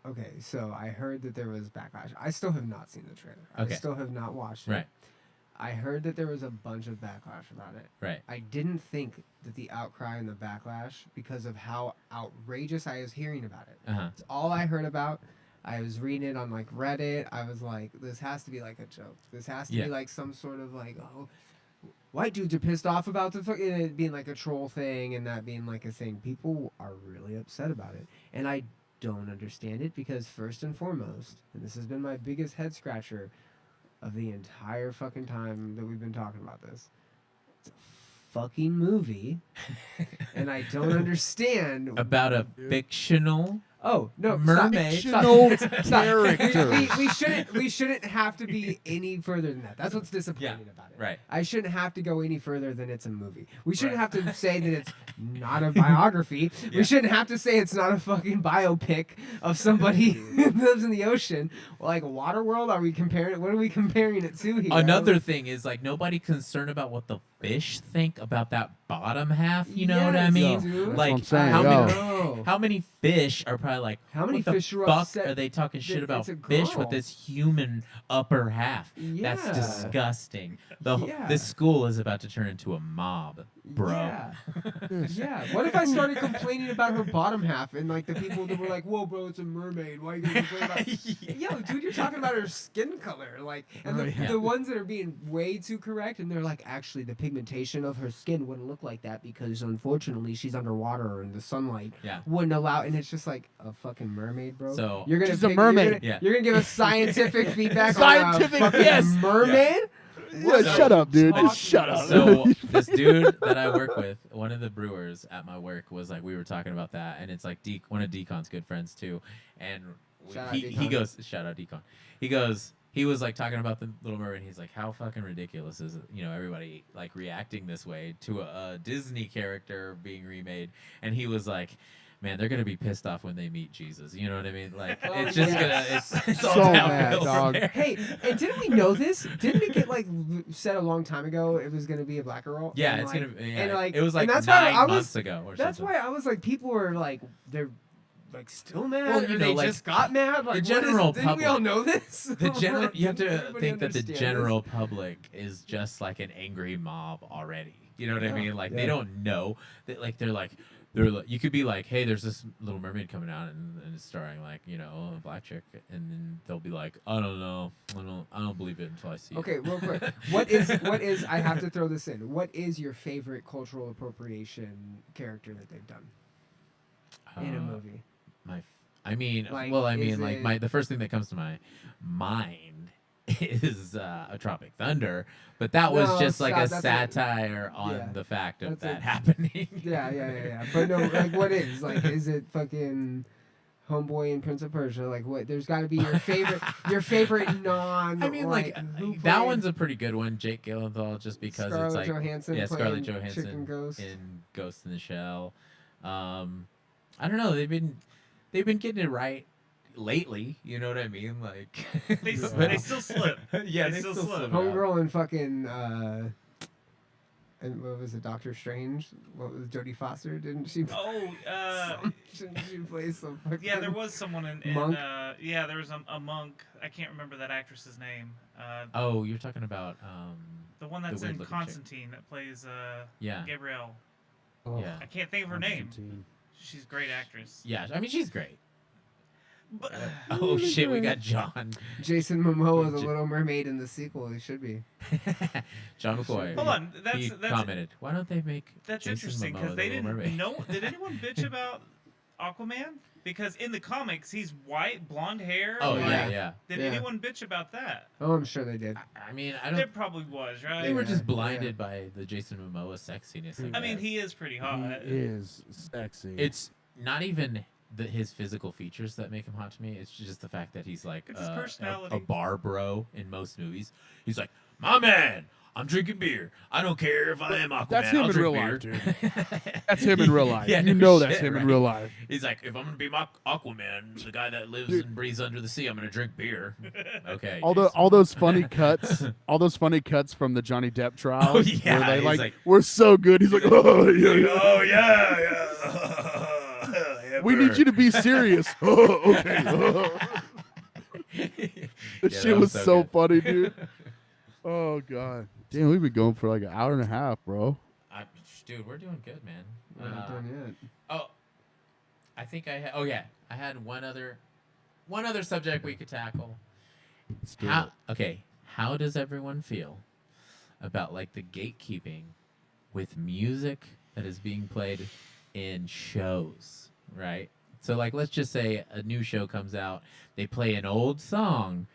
okay, so I heard that there was backlash. I still have not seen the trailer. Okay. I still have not watched it. Right. I heard that there was a bunch of backlash about it. Right. I didn't think that the outcry and the backlash, because of how outrageous I was hearing about it. Uh huh. It's all I heard about. I was reading it on like Reddit. I was like, this has to be like a joke. This has to Yeah. be like some sort of like, oh, white dudes are pissed off about it being like a troll thing and that being like a thing. People are really upset about it. And I don't understand it because first and foremost, and this has been my biggest head scratcher of the entire fucking time that we've been talking about this. It's a fucking movie. And I don't understand About a fictional Oh no! mermaid. Fictional Stop. characters. We shouldn't have to be any further than that. That's what's disappointing about it. Right. I shouldn't have to go any further than it's a movie. We shouldn't Right. have to say that it's not a biography. Yeah. We shouldn't have to say it's not a fucking biopic of somebody who lives in the ocean. Like Waterworld, are we comparing? What are we comparing it to here? Another thing is like nobody concerned about what the fish think about that bottom half. You know what I Yes, mean? dude. That's Like what I'm saying, how yo. many No. how many fish are probably like How many what the fish are fuck upset are they talking shit that about it's a fish with girl? this human upper half? That's Yeah. disgusting. The Yeah. this school is about to turn into a mob, bro. Yeah. Yeah. What if I started complaining about her bottom half and like the people that were like, "Whoa, bro, it's a mermaid. Why are you gonna complain about?" Yo, dude, you're talking about her skin color, like, and Oh, the, yeah. the ones that are being way too correct, and they're like, actually, the pigmentation of her skin wouldn't look like that because unfortunately she's underwater and the sunlight Yeah. wouldn't allow. And it's just like a fucking mermaid, bro. So- you're gonna She's a pick- mermaid. You're gonna, Yeah. you're gonna give us scientific feedback. Scientific, on a fucking yes. mermaid. Yeah, shut up, dude. talking Just shut up. So this dude that I work with, one of the brewers at my work, was like, we were talking about that, and it's like one of Deacon's good friends too, and Shout out he Deacon. goes, shout out Deacon. He was like talking about the Little Mermaid. And he's like, how fucking ridiculous is it? You know, everybody like reacting this way to a Disney character being remade, and he was like, man, they're gonna be pissed off when they meet Jesus. You know what I mean? Like, Oh, it's just yes. it's all So downhill bad, from dog. there. Hey, and didn't we know this? Didn't it get like said a long time ago it was gonna be a black girl? Yeah, And, it's like, gonna. Yeah, and, like, it was and like that's why 9 I was- months ago or That's something. why I was like, people were like, they're like still mad. Well, or you know, they like, just got mad. Like, general didn't we public- all know this? The general, Like, you have didn't to everybody think that the understand general public is just like an angry mob already. You know what I Yeah, mean? Like yeah. they don't know that. Like they're like, you could be like, hey, there's this Little Mermaid coming out and it's starring like a black chick, and then they'll be like, I don't know, I don't believe it until I see this? Okay, it. real quick. What is? I have to throw this in. What is your favorite cultural appropriation character that they've done in a movie? Like, is it- The first thing that comes to my mind is a Tropic Thunder, but that was No, just like a that's satire on yeah, the fact of that's that a- happening. Yeah. But no, like, what is? Like, is it fucking Homeboy and Prince of Persia? Like, what? There's got to be your favorite non. I mean, like who that played one's a pretty good one, Jake Gyllenhaal, just because Scarlett it's like Johansson yeah, Scarlett playing Johansson Chicken Ghost. in Ghost in the Shell. I don't know. They've been getting it right lately. You know what I mean? Like They still slip. yeah, they still slip. slip. Homegirl and fucking And what was it, Doctor Strange? What was Jodie Foster? Didn't she? Oh, Shouldn't she play some? Fucking yeah, there was someone in monk? yeah, there was a monk. I can't remember that actress's name. Oh, you're talking about The one that's in weird-looking chick. Constantine that plays Yeah. Gabrielle. Oh, Yeah. I can't think of her name. Constantine. She's a great actress. Yeah, I mean she's great. But, Oh shit, we got John. Jason Momoa, the Little Mermaid in the sequel. He should be. John McCoy. hold on, He that's commented, "Why don't they make that's Jason interesting Momoa because the they Little didn't Mermaid?" know. Did anyone bitch about Aquaman? Because in the comics he's white, blonde hair. Oh like, yeah. Did Yeah. anyone bitch about that? Oh, I'm sure they did. I mean, I There don't. probably was, right? They were Yeah, just blinded by the Jason Momoa sexiness. I mean, guess. he is pretty hot. He is sexy. It's not even his physical features that make him hot to me. It's just the fact that he's like It's his a personality. bar bro in most movies. He's like, my man, I'm drinking beer. I don't care if I am Aquaman. That's him I'll in drink real beer. life, dude. That's him in real life. Yeah, you no know that's shit, him in right? real life. He's like, if I'm gonna be Aquaman, the guy that lives Dude. and breathes under the sea, I'm gonna drink beer. Okay. All those funny cuts, from the Johnny Depp trial. Oh, yeah, where they he's like, we're so good. He's like, oh yeah, yeah. oh yeah. We need you to be serious. Oh, okay. That Yeah, shit that was so good. funny, dude. Oh god, damn, we've been going for like an hour and a half, bro. Dude, we're doing good, man. We're not done yet. Oh, I think I had. Oh yeah, I had one other subject we could tackle. Let's do How? it. Okay, how does everyone feel about like the gatekeeping with music that is being played in shows, right? So like, let's just say a new show comes out, they play an old song,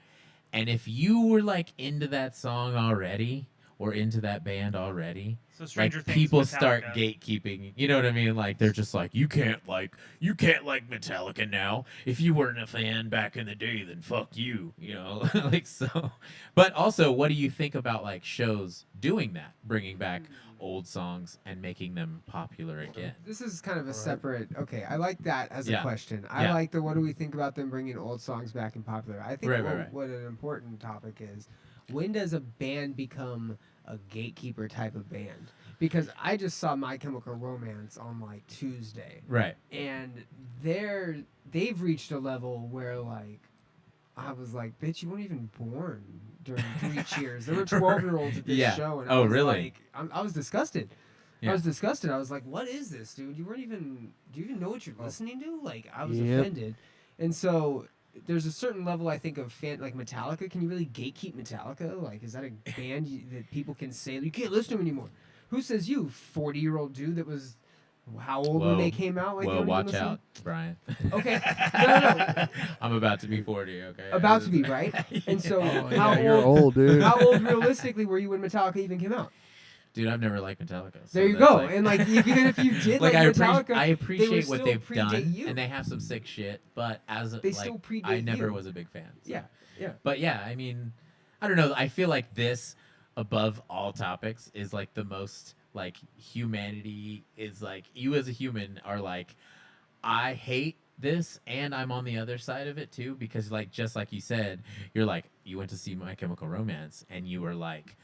and if you were like into that song already or into that band already, So like Stranger Things. people start Metallica. gatekeeping. You know what I mean? Like they're just like, you can't like Metallica now. If you weren't a fan back in the day, then fuck you. You know, like so. But also, what do you think about like shows doing that, bringing back old songs and making them popular again? This is kind of a separate. Okay, I like that as a Yeah. question. I Yeah. like the what do we think about them bringing old songs back and popular. I think Right. what an important topic is, when does a band become a gatekeeper type of band? Because I just saw My Chemical Romance on like Tuesday, Right. and they've reached a level where like I was like, bitch, you weren't even born during 3 Cheers. There were 12-year-olds at this Yeah. show, and Oh, I was really? like, I was disgusted. Yeah. I was disgusted. I was like, what is this, dude? You weren't even. Do you even know what you're listening to? Like, I was Yep. offended, and so. There's a certain level, I think, of fan like Metallica. Can you really gatekeep Metallica? Like, is that a band that people can say you can't listen to anymore? Who says you, 40-year-old dude that was how old when they came out? Like, you Whoa, don't even watch listen? out, Brian. Okay, no. I'm about to be 40. Okay. About to be, right? And so, Oh, how yeah, you're old? old, dude. How old realistically were you when Metallica even came out? Dude, I've never liked Metallica. So There you that's go. like- And like, even if you did like like I, Metallica, I they appreciate would what still they've predate done, you. and they have some sick shit. But as a, They like, still predate I never you. was a big fan. so. Yeah, yeah. But yeah, I mean, I don't know. I feel like this, above all topics, is like the most like humanity is like you as a human are like, I hate this and I'm on the other side of it too, because like just like you said, you're like you went to see My Chemical Romance and you were like,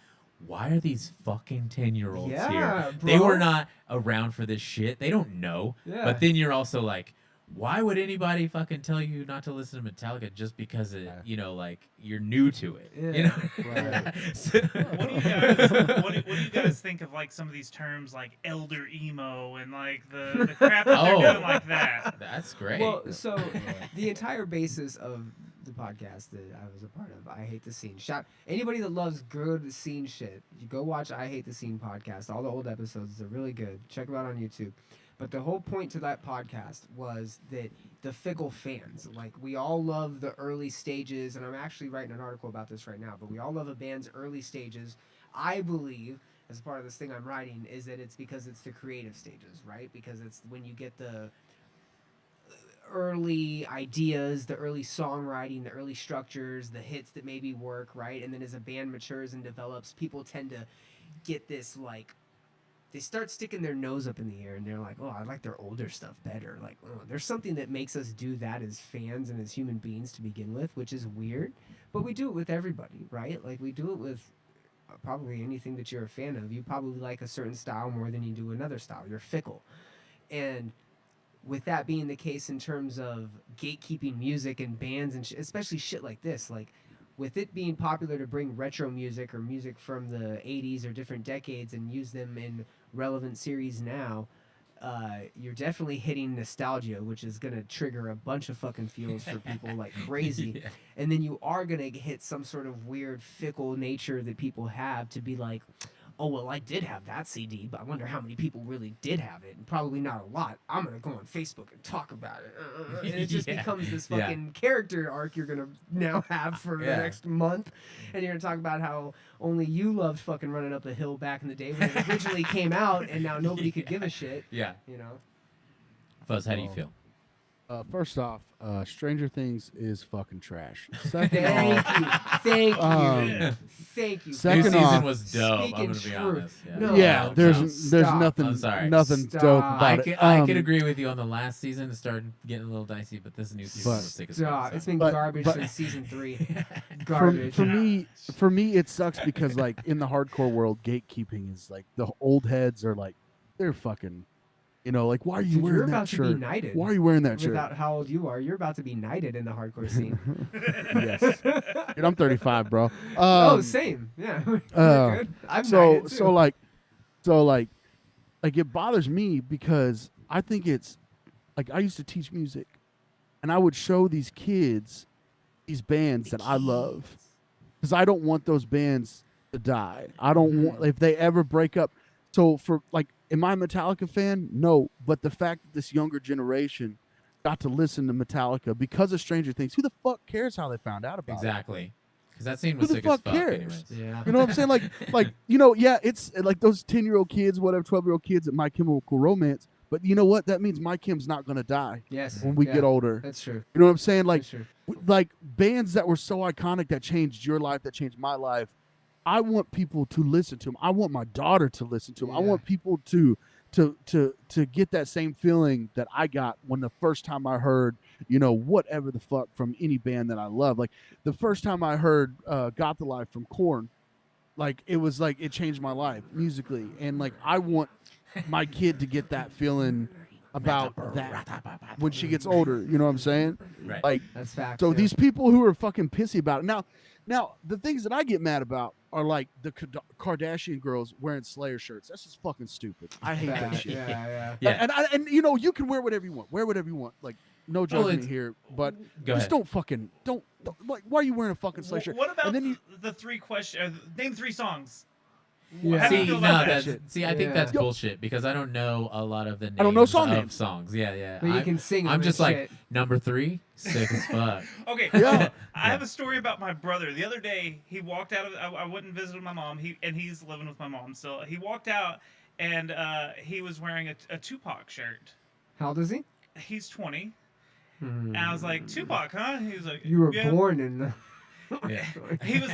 why are these fucking 10-year-olds Yeah, here? They bro. were not around for this shit. They don't know. Yeah. But then you're also like, why would anybody fucking tell you not to listen to Metallica just because it, you know, like you're new to it? You Yeah, know? right. So- What do you guys? What do you guys think of like some of these terms like elder emo and like the crap that Oh. they're doing like that? That's great. Well, so the entire basis of the podcast that I was a part of, I Hate the Scene. Shout anybody that loves good scene shit. You go watch I Hate the Scene podcast. All the old episodes, they're really good. Check them out on YouTube. But the whole point to that podcast was that the fickle fans, like we all love the early stages, and I'm actually writing an article about this right now, but we all love a band's early stages. I believe, as part of this thing I'm writing, is that it's because it's the creative stages, right? Because it's when you get the early ideas, the early songwriting, the early structures, the hits that maybe work, right? And then as a band matures and develops, people tend to get this like they start sticking their nose up in the air and they're like, oh, I like their older stuff better. Like, oh, there's something that makes us do that as fans and as human beings to begin with, which is weird. But we do it with everybody, right? Like, we do it with probably anything that you're a fan of. You probably like a certain style more than you do another style. You're fickle. And with that being the case in terms of gatekeeping music and bands and especially shit like this, like with it being popular to bring retro music or music from the 80s or different decades and use them in relevant series now, you're definitely hitting nostalgia, which is going to trigger a bunch of fucking feels for people like crazy. Yeah. And then you are going to hit some sort of weird fickle nature that people have to be like, oh, well, I did have that CD, but I wonder how many people really did have it. And probably not a lot. I'm going to go on Facebook and talk about it. And it just becomes this fucking character arc you're going to now have for the next month. And you're going to talk about how only you loved fucking Running Up the Hill back in the day when it originally came out, and now nobody could give a shit. Yeah. You know? Fuzz, how do you feel? First off, Stranger Things is fucking trash. Second Thank off, you. Thank you. Thank you. New Second season off, was dope. I'm speaking gonna be truth. honest. No, yeah, no, there's stop. nothing I'm sorry. nothing Stop. dope about it. I could agree with you on the last season. It started getting a little dicey, but this new season But- was sick as Stop. fuck. It's been But- garbage but- since season 3. for, Garbage. for me, it sucks because like in the hardcore world, gatekeeping is like the old heads are like they're fucking, you know, like why are you Dude, wearing you're that about to be shirt? knighted. Why are you wearing that shirt? Without how old you are, you're about to be knighted in the hardcore scene. Yes, dude, I'm 35, bro. Oh, same. Yeah. You're good. I'm so knighted, too. so like it bothers me because I think it's like I used to teach music, and I would show these kids these bands that I love because I don't want those bands to die. I don't want if they ever break up. So for like, am I a Metallica fan? No, but the fact that this younger generation got to listen to Metallica because of Stranger Things, who the fuck cares how they found out about it? Exactly. Because that scene Who was the sick fuck as fuck. cares? Anyways. Yeah. You know what I'm saying? Like you know, yeah, it's like those 10-year-old kids, whatever, 12-year-old kids at My Chemical Romance. But you know what? That means My Kim's not gonna die Yes. when we get older. That's true. You know what I'm saying? Like, That's true. like bands that were so iconic that changed your life, that changed my life. I want people to listen to them. I want my daughter to listen to them. I Yeah. want people to get that same feeling that I got when the first time I heard, you know, whatever the fuck from any band that I love. Like the first time I heard Got the Life from Korn, like it was like it changed my life musically. And like I want my kid to get that feeling about that when she gets older. You know what I'm saying? Right. Like That's fact. so too. these people who are fucking pissy about it. Now the things that I get mad about are like the Kardashian girls wearing Slayer shirts. That's just fucking stupid. I hate that Fact, shit. Yeah. Yeah. And you know, you can wear whatever you want. Wear whatever you want. Like no judgment it's- here, but Go just ahead. don't fucking don't like. Why are you wearing a fucking Slayer shirt? What about And then you the 3 questions? Name 3 songs. Yeah. How do you See, feel no, about that? I think Yeah. that's Yo. bullshit because I don't know a lot of the names I don't know song of names. songs. Yeah. But you can sing 'em I'm and just like shit. number 3, sick as fuck. Okay. Yeah. I have a story about my brother. The other day, he walked out of. I went and visited my mom. He's living with my mom still. He walked out, and he was wearing a Tupac shirt. How old is he? He's 20, and I was like, Tupac, huh? He was like, You were yeah. born in the... Yeah. He was.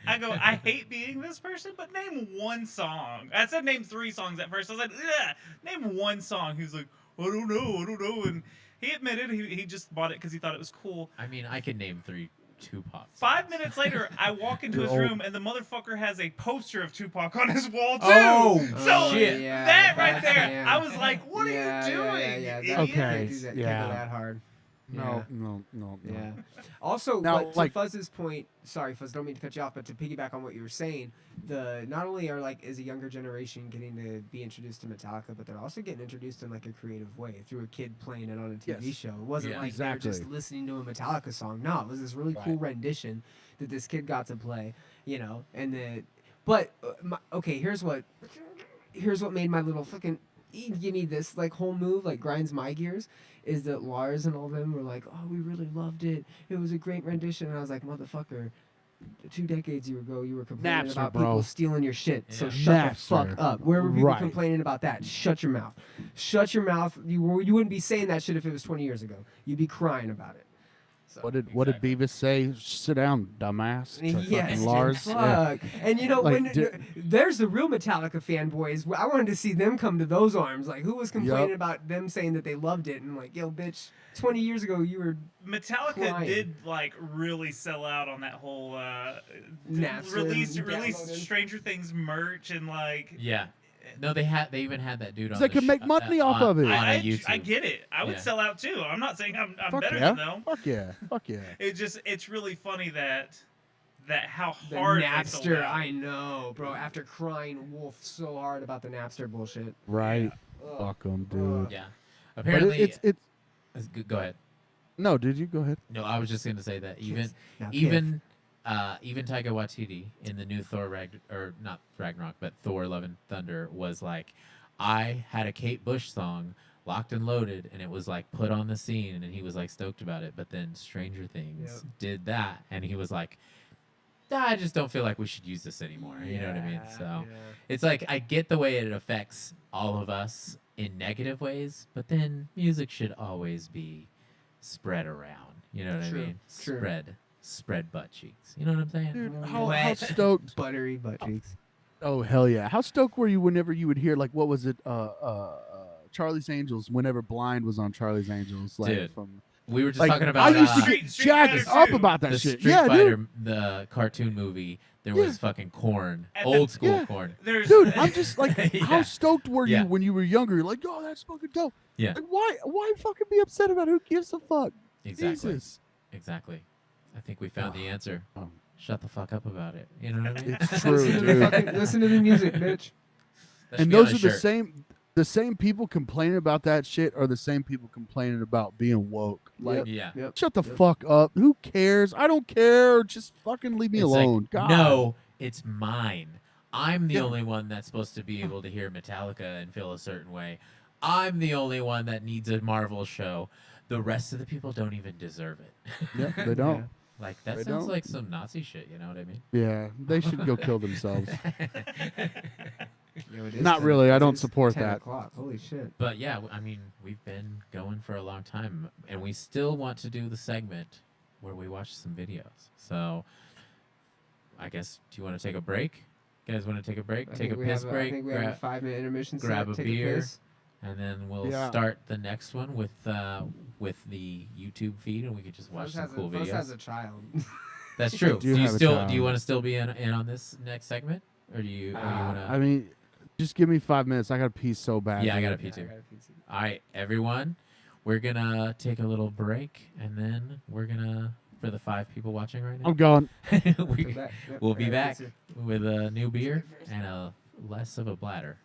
I go. I hate being this person, but name 1 song. I said name 3 songs at first. I was like, ugh, name 1 song. He was like, I don't know. And he admitted he just bought it because he thought it was cool. I mean, I could name 3 Tupac. 5 minutes later, I walk into his You're room and the motherfucker has a poster of Tupac on his wall too. Oh, so shit. yeah, that right that's- there, yeah. I was like, "What are you doing?" Yeah. you Okay. idiot? Can't do that. Can't yeah. go that hard. No. Yeah. Also, Now, but to like- Fuzz's point, sorry, Fuzz, don't mean to cut you off, but to piggyback on what you were saying, not only are like is a younger generation getting to be introduced to Metallica, but they're also getting introduced in like a creative way through a kid playing it on a TV Yes. show. It wasn't Yeah. like they were just Exactly. listening to a Metallica song. No, it was this really cool rendition that this kid got to play, you know, and the but okay, here's what made my little fucking give me this like whole move like grinds my gears is that Lars and all of them were like, oh, we really loved it. It was a great rendition. And I was like, motherfucker, 2 decades ago, you were complaining Napster, about bro. people stealing your shit. So Yeah. shut the fuck Napster. up. Where were people Right. complaining about that? Shut your mouth. Shut your mouth. You wouldn't be saying that shit if it was 20 years ago. You'd be crying about it. So, What did Beavis say? Sit down, dumbass. To Yes, fucking dude, Lars. Yeah. fuck. And you know, Like, there's the real Metallica fanboys. I wanted to see them come to those arms. Like, who was complaining Yup. about them saying that they loved it? And like, yo, bitch, 20 years ago you were Metallica crying. did like really sell out on that whole Napster released downloading. Stranger Things merch and like Yeah. No, they even had that dude on. They the could make money off of it. on I YouTube. get it. I would Yeah. sell out too. I'm not saying I'm Fuck better yeah. than them. Fuck yeah. Fuck yeah. It's really funny that how the hard they sold Napster. out. I know, bro. After crying wolf so hard about the Napster bullshit. Right. Ugh. Fuck them, dude. Yeah. But Apparently, it's go ahead. no. Did you go ahead? No, I was just gonna say that Now, even Taika Waititi in the new Thor not Ragnarok, but Thor: Love and Thunder was like, I had a Kate Bush song locked and loaded, and it was like put on the scene, and he was like stoked about it. But then Stranger Things did that, and he was like, I just don't feel like we should use this anymore. You know what I mean? So it's like I get the way it affects all of us in negative ways, but then music should always be spread around. You know what I True, mean? true. Spread butt cheeks. You know what I'm saying? Dude, Mm, how wet. stoked? Buttery butt cheeks. Oh hell yeah! How stoked were you whenever you would hear like what was it? Charlie's Angels. Whenever Blind was on Charlie's Angels, like Dude. from We were just like, talking about I used to Street- get Street jacked Fighter up 2. about that the shit. Street Yeah, Fighter, dude. the cartoon movie. There Yeah. was fucking Corn, And old school yeah. Corn. There's Dude, I'm just like, Yeah. how stoked were you Yeah. when you were younger? You're like, oh, that's fucking dope. Yeah. Like, why fucking be upset about it? Who gives a fuck? Exactly. Jesus. Exactly. I think we found the answer. Um, Shut the fuck up about it. You know what I mean? It's true, Listen to the dude. fucking- listen to the music, bitch. That should And be on those a are the shirt. same people complaining about that shit are the same people complaining about being woke. Like, Yeah. Yep. shut the Yep. fuck up. Who cares? I don't care. Just fucking leave me It's like, alone. God. no, it's mine. I'm the Yeah. only one that's supposed to be able to hear Metallica and feel a certain way. I'm the only one that needs a Marvel show. The rest of the people don't even deserve it. Yep, they don't. Like, that They sounds don't. like some Nazi shit, you know what I mean? Yeah, they should go kill themselves. Yo, it is Not 10 really, I it don't is support 10 that. o'clock. Holy shit. But yeah, I mean, we've been going for a long time, and we still want to do the segment where we watch some videos. So, I guess, do you want to take a break? You guys want to take a break? I Take a think we piss have break? I think we have a 5-minute intermission. grab set, a take beer. piss. And then we'll Yeah. start the next one with the YouTube feed, and we could just watch Fuzz some has cool a, Fuzz videos. has a child. That's true. do Do you have a still child. do you want to still be in on this next segment, or do you want to? I mean, just give me 5 minutes. I got to pee so bad. Yeah, I dude. gotta pee too. All right, everyone, we're gonna take a little break, and then we're gonna for the 5 people watching right now. I'm going. We'll be back with a new beer and a less of a bladder.